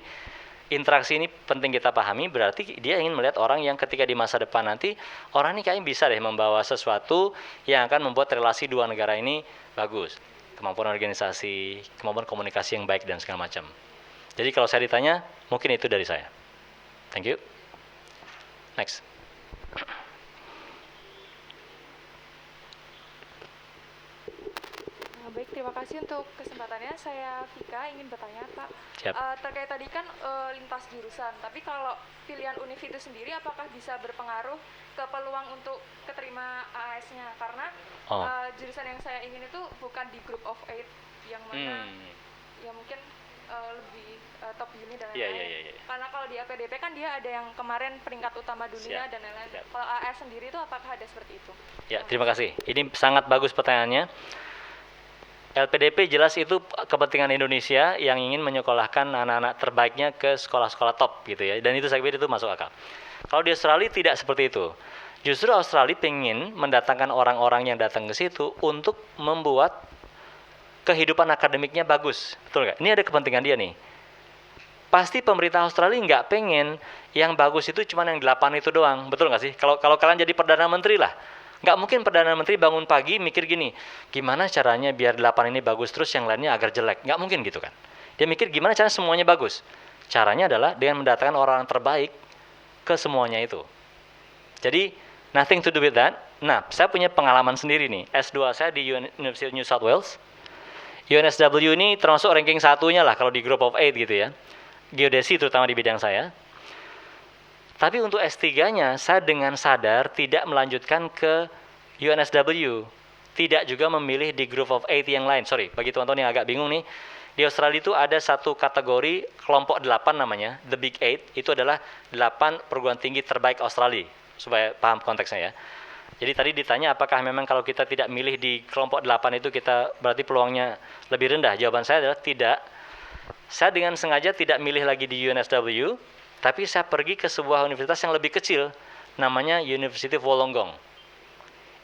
interaksi ini penting kita pahami, berarti dia ingin melihat orang yang ketika di masa depan nanti orang ini kayaknya bisa deh membawa sesuatu yang akan membuat relasi dua negara ini bagus, kemampuan organisasi, kemampuan komunikasi yang baik dan segala macam. Jadi kalau saya ditanya, mungkin itu dari saya. Thank you. Next. Baik, terima kasih untuk kesempatannya. Saya Vika ingin bertanya, Pak. Siap. Terkait tadi kan lintas jurusan, tapi kalau pilihan univ itu sendiri apakah bisa berpengaruh ke peluang untuk keterima AAS-nya? Karena jurusan yang saya ingin itu bukan di Group of 8 yang mana ya mungkin lebih top uni dan lain-lain. Karena kalau di LPDP kan dia ada yang kemarin peringkat utama dunia dan lain-lain. Kalau AAS sendiri itu apakah ada seperti itu? Ya, terima kasih. Ini sangat bagus pertanyaannya. LPDP jelas itu kepentingan Indonesia yang ingin menyekolahkan anak-anak terbaiknya ke sekolah-sekolah top gitu ya. Dan itu saya pikir itu masuk akal. Kalau di Australia tidak seperti itu. Justru Australia pengen mendatangkan orang-orang yang datang ke situ untuk membuat kehidupan akademiknya bagus. Betul nggak? Ini ada kepentingan dia nih. Pasti pemerintah Australia nggak pengen yang bagus itu cuma yang 8 itu doang. Betul nggak sih? Kalau kalian jadi Perdana Menteri lah. Nggak mungkin Perdana Menteri bangun pagi mikir gini, gimana caranya biar 8 ini bagus terus yang lainnya agar jelek. Nggak mungkin gitu kan. Dia mikir gimana caranya semuanya bagus. Caranya adalah dengan mendatangkan orang terbaik ke semuanya itu. Jadi, nothing to do with that. Nah, saya punya pengalaman sendiri nih. S2 saya di University of New South Wales. UNSW ini termasuk ranking satunya lah kalau di Group of 8 gitu ya. Geodesi terutama di bidang saya. Tapi untuk S3-nya, saya dengan sadar tidak melanjutkan ke UNSW. Tidak juga memilih di Group of 8 yang lain. Sorry, bagi teman-teman yang agak bingung nih. Di Australia itu ada satu kategori kelompok 8 namanya, The Big 8. Itu adalah 8 perguruan tinggi terbaik Australia. Supaya paham konteksnya ya. Jadi tadi ditanya apakah memang kalau kita tidak milih di kelompok 8 itu kita berarti peluangnya lebih rendah. Jawaban saya adalah tidak. Saya dengan sengaja tidak milih lagi di UNSW. Tapi saya pergi ke sebuah universitas yang lebih kecil, namanya University of Wollongong.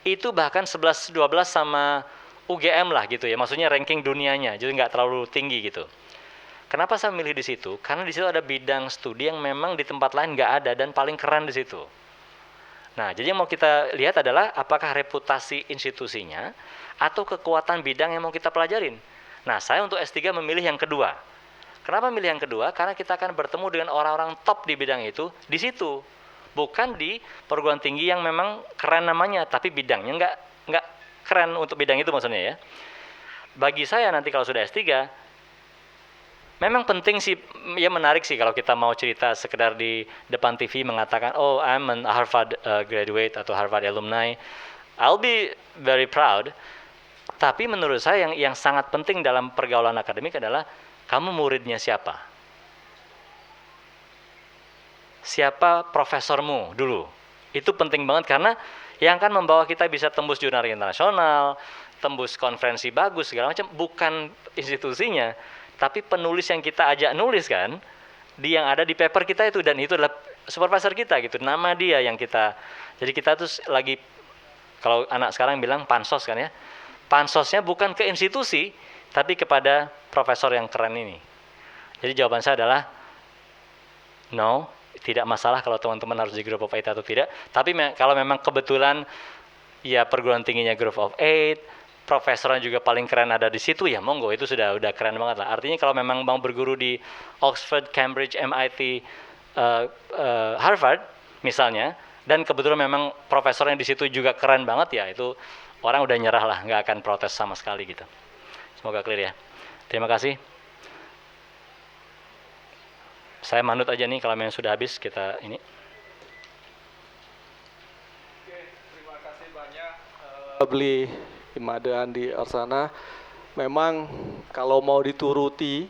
Itu bahkan 11-12 sama UGM lah gitu ya, maksudnya ranking dunianya, jadi nggak terlalu tinggi gitu. Kenapa saya milih di situ? Karena di situ ada bidang studi yang memang di tempat lain nggak ada dan paling keren di situ. Nah, jadi yang mau kita lihat adalah apakah reputasi institusinya atau kekuatan bidang yang mau kita pelajarin. Nah, saya untuk S3 memilih yang kedua. Kenapa milih yang kedua? Karena kita akan bertemu dengan orang-orang top di bidang itu di situ, bukan di perguruan tinggi yang memang keren namanya, tapi bidangnya nggak keren untuk bidang itu maksudnya ya. Bagi saya nanti kalau sudah S3, memang penting sih, ya menarik sih kalau kita mau cerita sekedar di depan TV mengatakan, oh I'm a Harvard graduate atau Harvard alumni, I'll be very proud. Tapi menurut saya yang sangat penting dalam pergaulan akademik adalah kamu muridnya siapa? Siapa profesormu dulu? Itu penting banget karena yang akan membawa kita bisa tembus jurnal internasional, tembus konferensi bagus segala macam bukan institusinya, tapi penulis yang kita ajak nulis kan, yang ada di paper kita itu, dan itu adalah supervisor kita gitu. Nama dia yang kita. Jadi kita tuh lagi, kalau anak sekarang bilang pansos kan ya. Pansosnya bukan ke institusi, tapi kepada profesor yang keren ini. Jadi jawaban saya adalah no, tidak masalah kalau teman-teman harus di Group of 8 atau tidak. Tapi kalau memang kebetulan ya perguruan tingginya Group of 8, profesornya juga paling keren ada di situ, ya monggo, itu sudah keren banget lah. Artinya kalau memang mau berguru di Oxford, Cambridge, MIT, Harvard misalnya, dan kebetulan memang profesornya di situ juga keren banget, ya itu orang udah nyerah lah, nggak akan protes sama sekali gitu. Semoga clear ya. Terima kasih. Saya manut aja nih kalau memang sudah habis kita ini. Oke, terima kasih banyak Beli Imade Andi Arsana. Memang kalau mau dituruti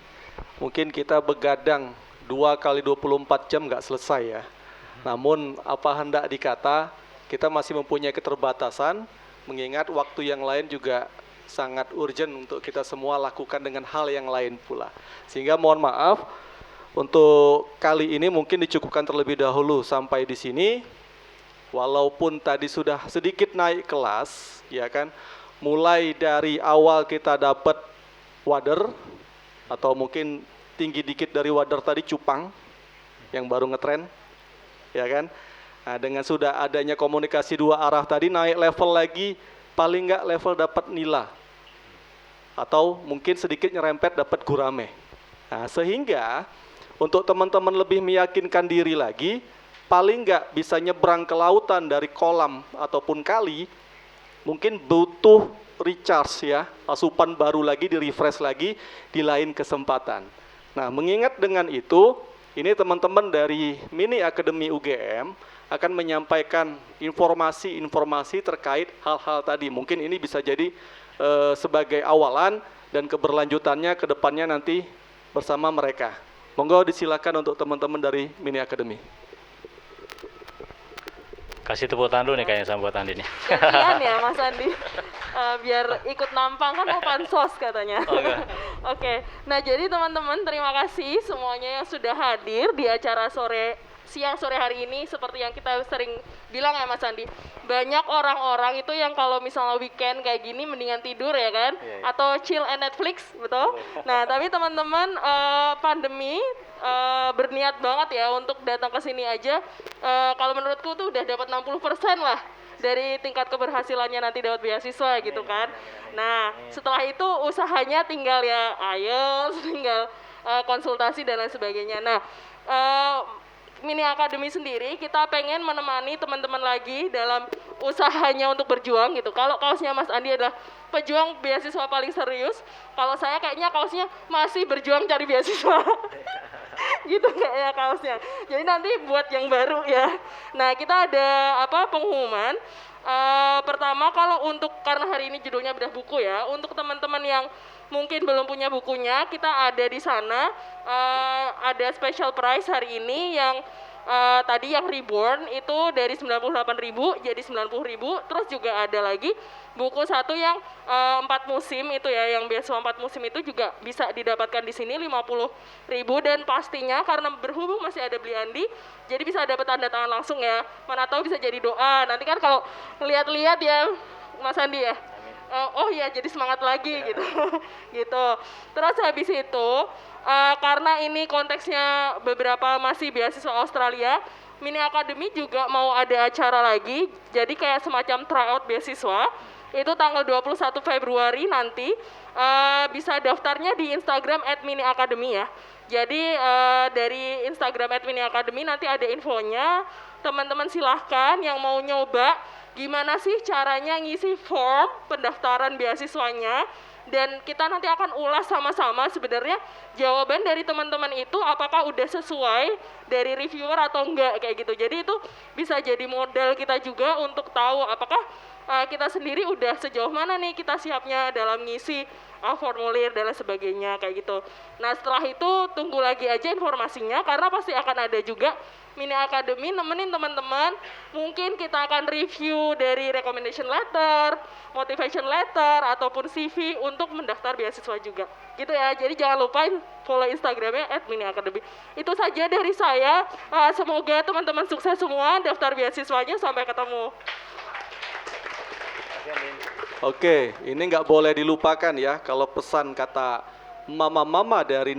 mungkin kita begadang 2 kali 24 jam nggak selesai ya. Namun apa hendak dikata, kita masih mempunyai keterbatasan, mengingat waktu yang lain juga sangat urgent untuk kita semua lakukan dengan hal yang lain pula. Sehingga mohon maaf, untuk kali ini mungkin dicukupkan terlebih dahulu sampai di sini. Walaupun tadi sudah sedikit naik kelas, ya kan, mulai dari awal kita dapat wader, atau mungkin tinggi dikit dari wader tadi cupang, yang baru ngetren, ya kan. Nah, dengan sudah adanya komunikasi 2 arah tadi, naik level lagi, paling nggak level dapat nila, atau mungkin sedikit nyerempet dapat gurame. Nah, sehingga untuk teman-teman lebih meyakinkan diri lagi, paling nggak bisa nyebrang ke lautan dari kolam ataupun kali, mungkin butuh recharge ya, asupan baru lagi, di-refresh lagi di lain kesempatan. Nah, mengingat dengan itu, ini teman-teman dari Mini Academy UGM akan menyampaikan informasi-informasi terkait hal-hal tadi. Mungkin ini bisa jadi sebagai awalan dan keberlanjutannya ke depannya nanti bersama mereka. Monggo disilakan untuk teman-teman dari Mini Academy. Kasih tepuk tangan dulu nih kayaknya sama buat Andi nih. Gantian ya Mas Andi, biar ikut nampang kan mau pansos katanya. Oke. Nah jadi teman-teman terima kasih semuanya yang sudah hadir di acara siang sore hari ini. Seperti yang kita sering bilang ya Mas Andi, banyak orang-orang itu yang kalau misalnya weekend kayak gini mendingan tidur ya kan, atau chill and Netflix, betul? Nah tapi teman-teman pandemi berniat banget ya untuk datang ke sini aja. Kalau menurutku tuh udah dapat 60% lah dari tingkat keberhasilannya nanti dapat beasiswa gitu kan. Nah setelah itu usahanya tinggal ya IELTS, tinggal konsultasi dan lain sebagainya. Nah Mini Academy sendiri kita pengen menemani teman-teman lagi dalam usahanya untuk berjuang gitu. Kalau kaosnya Mas Andi adalah pejuang beasiswa paling serius, kalau saya kayaknya kaosnya masih berjuang cari beasiswa. Gitu kayaknya kaosnya. Jadi nanti buat yang baru ya. Nah kita ada pengumuman. Pertama kalau untuk, karena hari ini judulnya bedah buku ya, untuk teman-teman yang mungkin belum punya bukunya, kita ada di sana ada special price hari ini yang tadi yang reborn itu dari 98.000 jadi 90.000. Terus juga ada lagi buku satu yang 4 musim itu ya, yang beasiswa 4 musim itu juga bisa didapatkan di sini 50.000. Dan pastinya karena berhubung masih ada Beli Andi, jadi bisa dapat tanda tangan langsung ya. Mana tahu bisa jadi doa. Nanti kan kalau lihat-lihat ya Mas Andi ya. Oh ya jadi semangat lagi gitu. Gitu. Terus habis itu karena ini konteksnya beberapa masih beasiswa Australia, Mini Academy juga mau ada acara lagi. Jadi kayak semacam tryout beasiswa. Itu tanggal 21 Februari nanti. Bisa daftarnya di Instagram @miniacademy ya. Jadi dari Instagram @miniacademy nanti ada infonya. Teman-teman silahkan yang mau nyoba gimana sih caranya ngisi form pendaftaran beasiswanya, dan kita nanti akan ulas sama-sama sebenarnya jawaban dari teman-teman itu apakah udah sesuai dari reviewer atau enggak kayak gitu. Jadi itu bisa jadi modal kita juga untuk tahu apakah kita sendiri udah sejauh mana nih kita siapnya dalam ngisi formulir dan lain sebagainya kayak gitu. Nah setelah itu tunggu lagi aja informasinya, karena pasti akan ada juga Mini Academy nemenin teman-teman. Mungkin kita akan review dari recommendation letter, motivation letter, ataupun CV untuk mendaftar beasiswa juga. Gitu ya, jadi jangan lupa follow Instagramnya @miniacademy. Itu saja dari saya. Semoga teman-teman sukses semua daftar beasiswanya. Sampai ketemu. Oke, ini nggak boleh dilupakan ya, kalau pesan kata mama-mama dari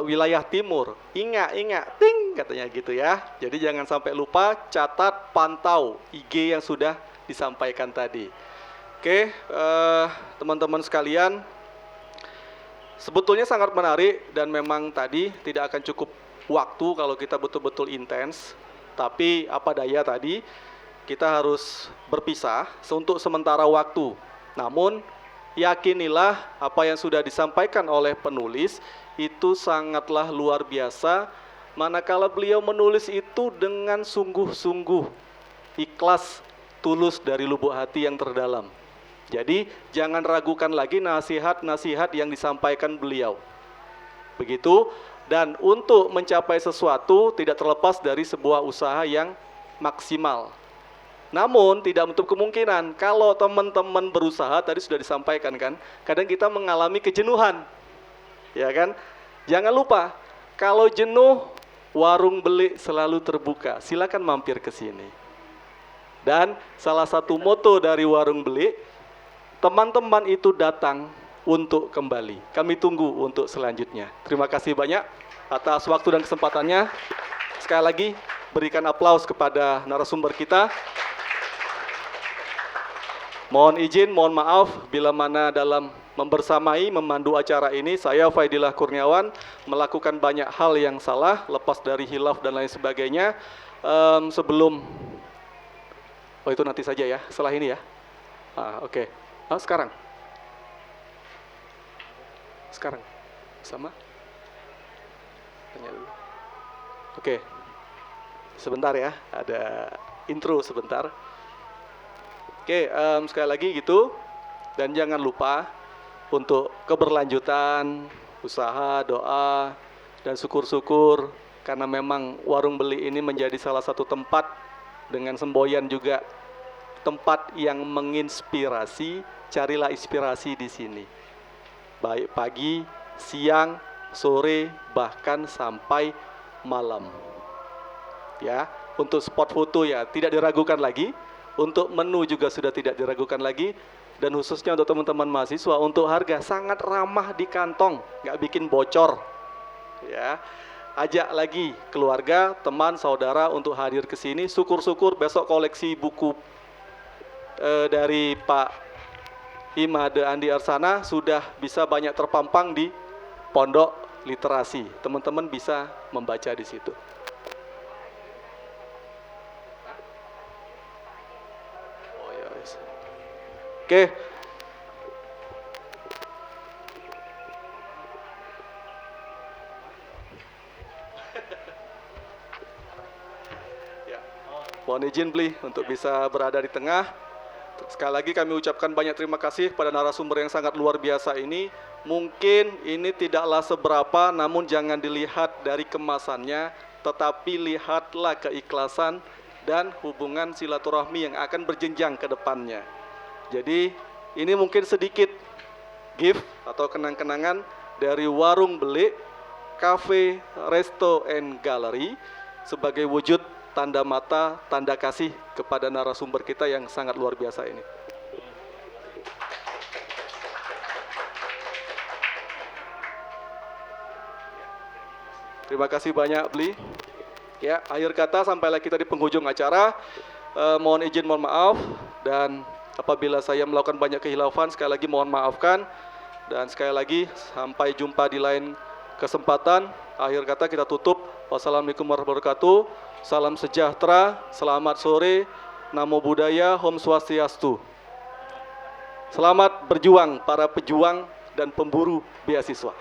wilayah timur, ingat, ting, katanya gitu ya. Jadi jangan sampai lupa, catat, pantau IG yang sudah disampaikan tadi. Oke, teman-teman sekalian, sebetulnya sangat menarik dan memang tadi tidak akan cukup waktu kalau kita betul-betul intens. Tapi apa daya tadi, kita harus berpisah untuk sementara waktu. Namun yakinilah apa yang sudah disampaikan oleh penulis itu sangatlah luar biasa, manakala beliau menulis itu dengan sungguh-sungguh, ikhlas, tulus dari lubuk hati yang terdalam. Jadi jangan ragukan lagi nasihat-nasihat yang disampaikan beliau. Begitu, dan untuk mencapai sesuatu tidak terlepas dari sebuah usaha yang maksimal. Namun tidak menutup kemungkinan kalau teman-teman berusaha, tadi sudah disampaikan kan, kadang kita mengalami kejenuhan. Ya kan? Jangan lupa, kalau jenuh, warung Belik selalu terbuka. Silakan mampir ke sini. Dan salah satu moto dari warung Belik, teman-teman itu datang untuk kembali. Kami tunggu untuk selanjutnya. Terima kasih banyak atas waktu dan kesempatannya. Sekali lagi, berikan aplaus kepada narasumber kita. Mohon izin, mohon maaf bila mana dalam membersamai, memandu acara ini, saya Faidillah Kurniawan melakukan banyak hal yang salah, lepas dari hilaf dan lain sebagainya. Sebelum, oh itu nanti saja ya, setelah ini ya. Oke. Sekarang. Sekarang. Sama? Tanya dulu. Oke. Sebentar ya, ada intro sebentar. Oke, sekali lagi gitu. Dan jangan lupa untuk keberlanjutan, usaha, doa, dan syukur-syukur. Karena memang warung Belik ini menjadi salah satu tempat dengan semboyan juga tempat yang menginspirasi. Carilah inspirasi di sini. Baik pagi, siang, sore, bahkan sampai malam. Ya, untuk spot foto ya tidak diragukan lagi, untuk menu juga sudah tidak diragukan lagi, dan khususnya untuk teman-teman mahasiswa untuk harga sangat ramah di kantong, nggak bikin bocor. Ya, ajak lagi keluarga, teman, saudara untuk hadir ke sini. Syukur-syukur besok koleksi buku dari Pak Imade Andi Arsana sudah bisa banyak terpampang di Pondok Literasi. Teman-teman bisa membaca di situ. Oke. Mohon izin Bli untuk bisa berada di tengah. Sekali lagi kami ucapkan banyak terima kasih kepada narasumber yang sangat luar biasa ini. Mungkin ini tidaklah seberapa, namun jangan dilihat dari kemasannya, tetapi lihatlah keikhlasan dan hubungan silaturahmi yang akan berjenjang ke depannya. Jadi ini mungkin sedikit gift atau kenang-kenangan dari Warung Belik, Cafe, Resto and Gallery sebagai wujud tanda mata, tanda kasih kepada narasumber kita yang sangat luar biasa ini. Terima kasih banyak Bli. Ya, akhir kata sampailah kita di penghujung acara. Mohon izin, mohon maaf, dan apabila saya melakukan banyak kehilafan, sekali lagi mohon maafkan. Dan sekali lagi sampai jumpa di lain kesempatan. Akhir kata kita tutup. Wassalamualaikum warahmatullahi wabarakatuh. Salam sejahtera, selamat sore, namo buddhaya, om swastiastu. Selamat berjuang para pejuang dan pemburu beasiswa.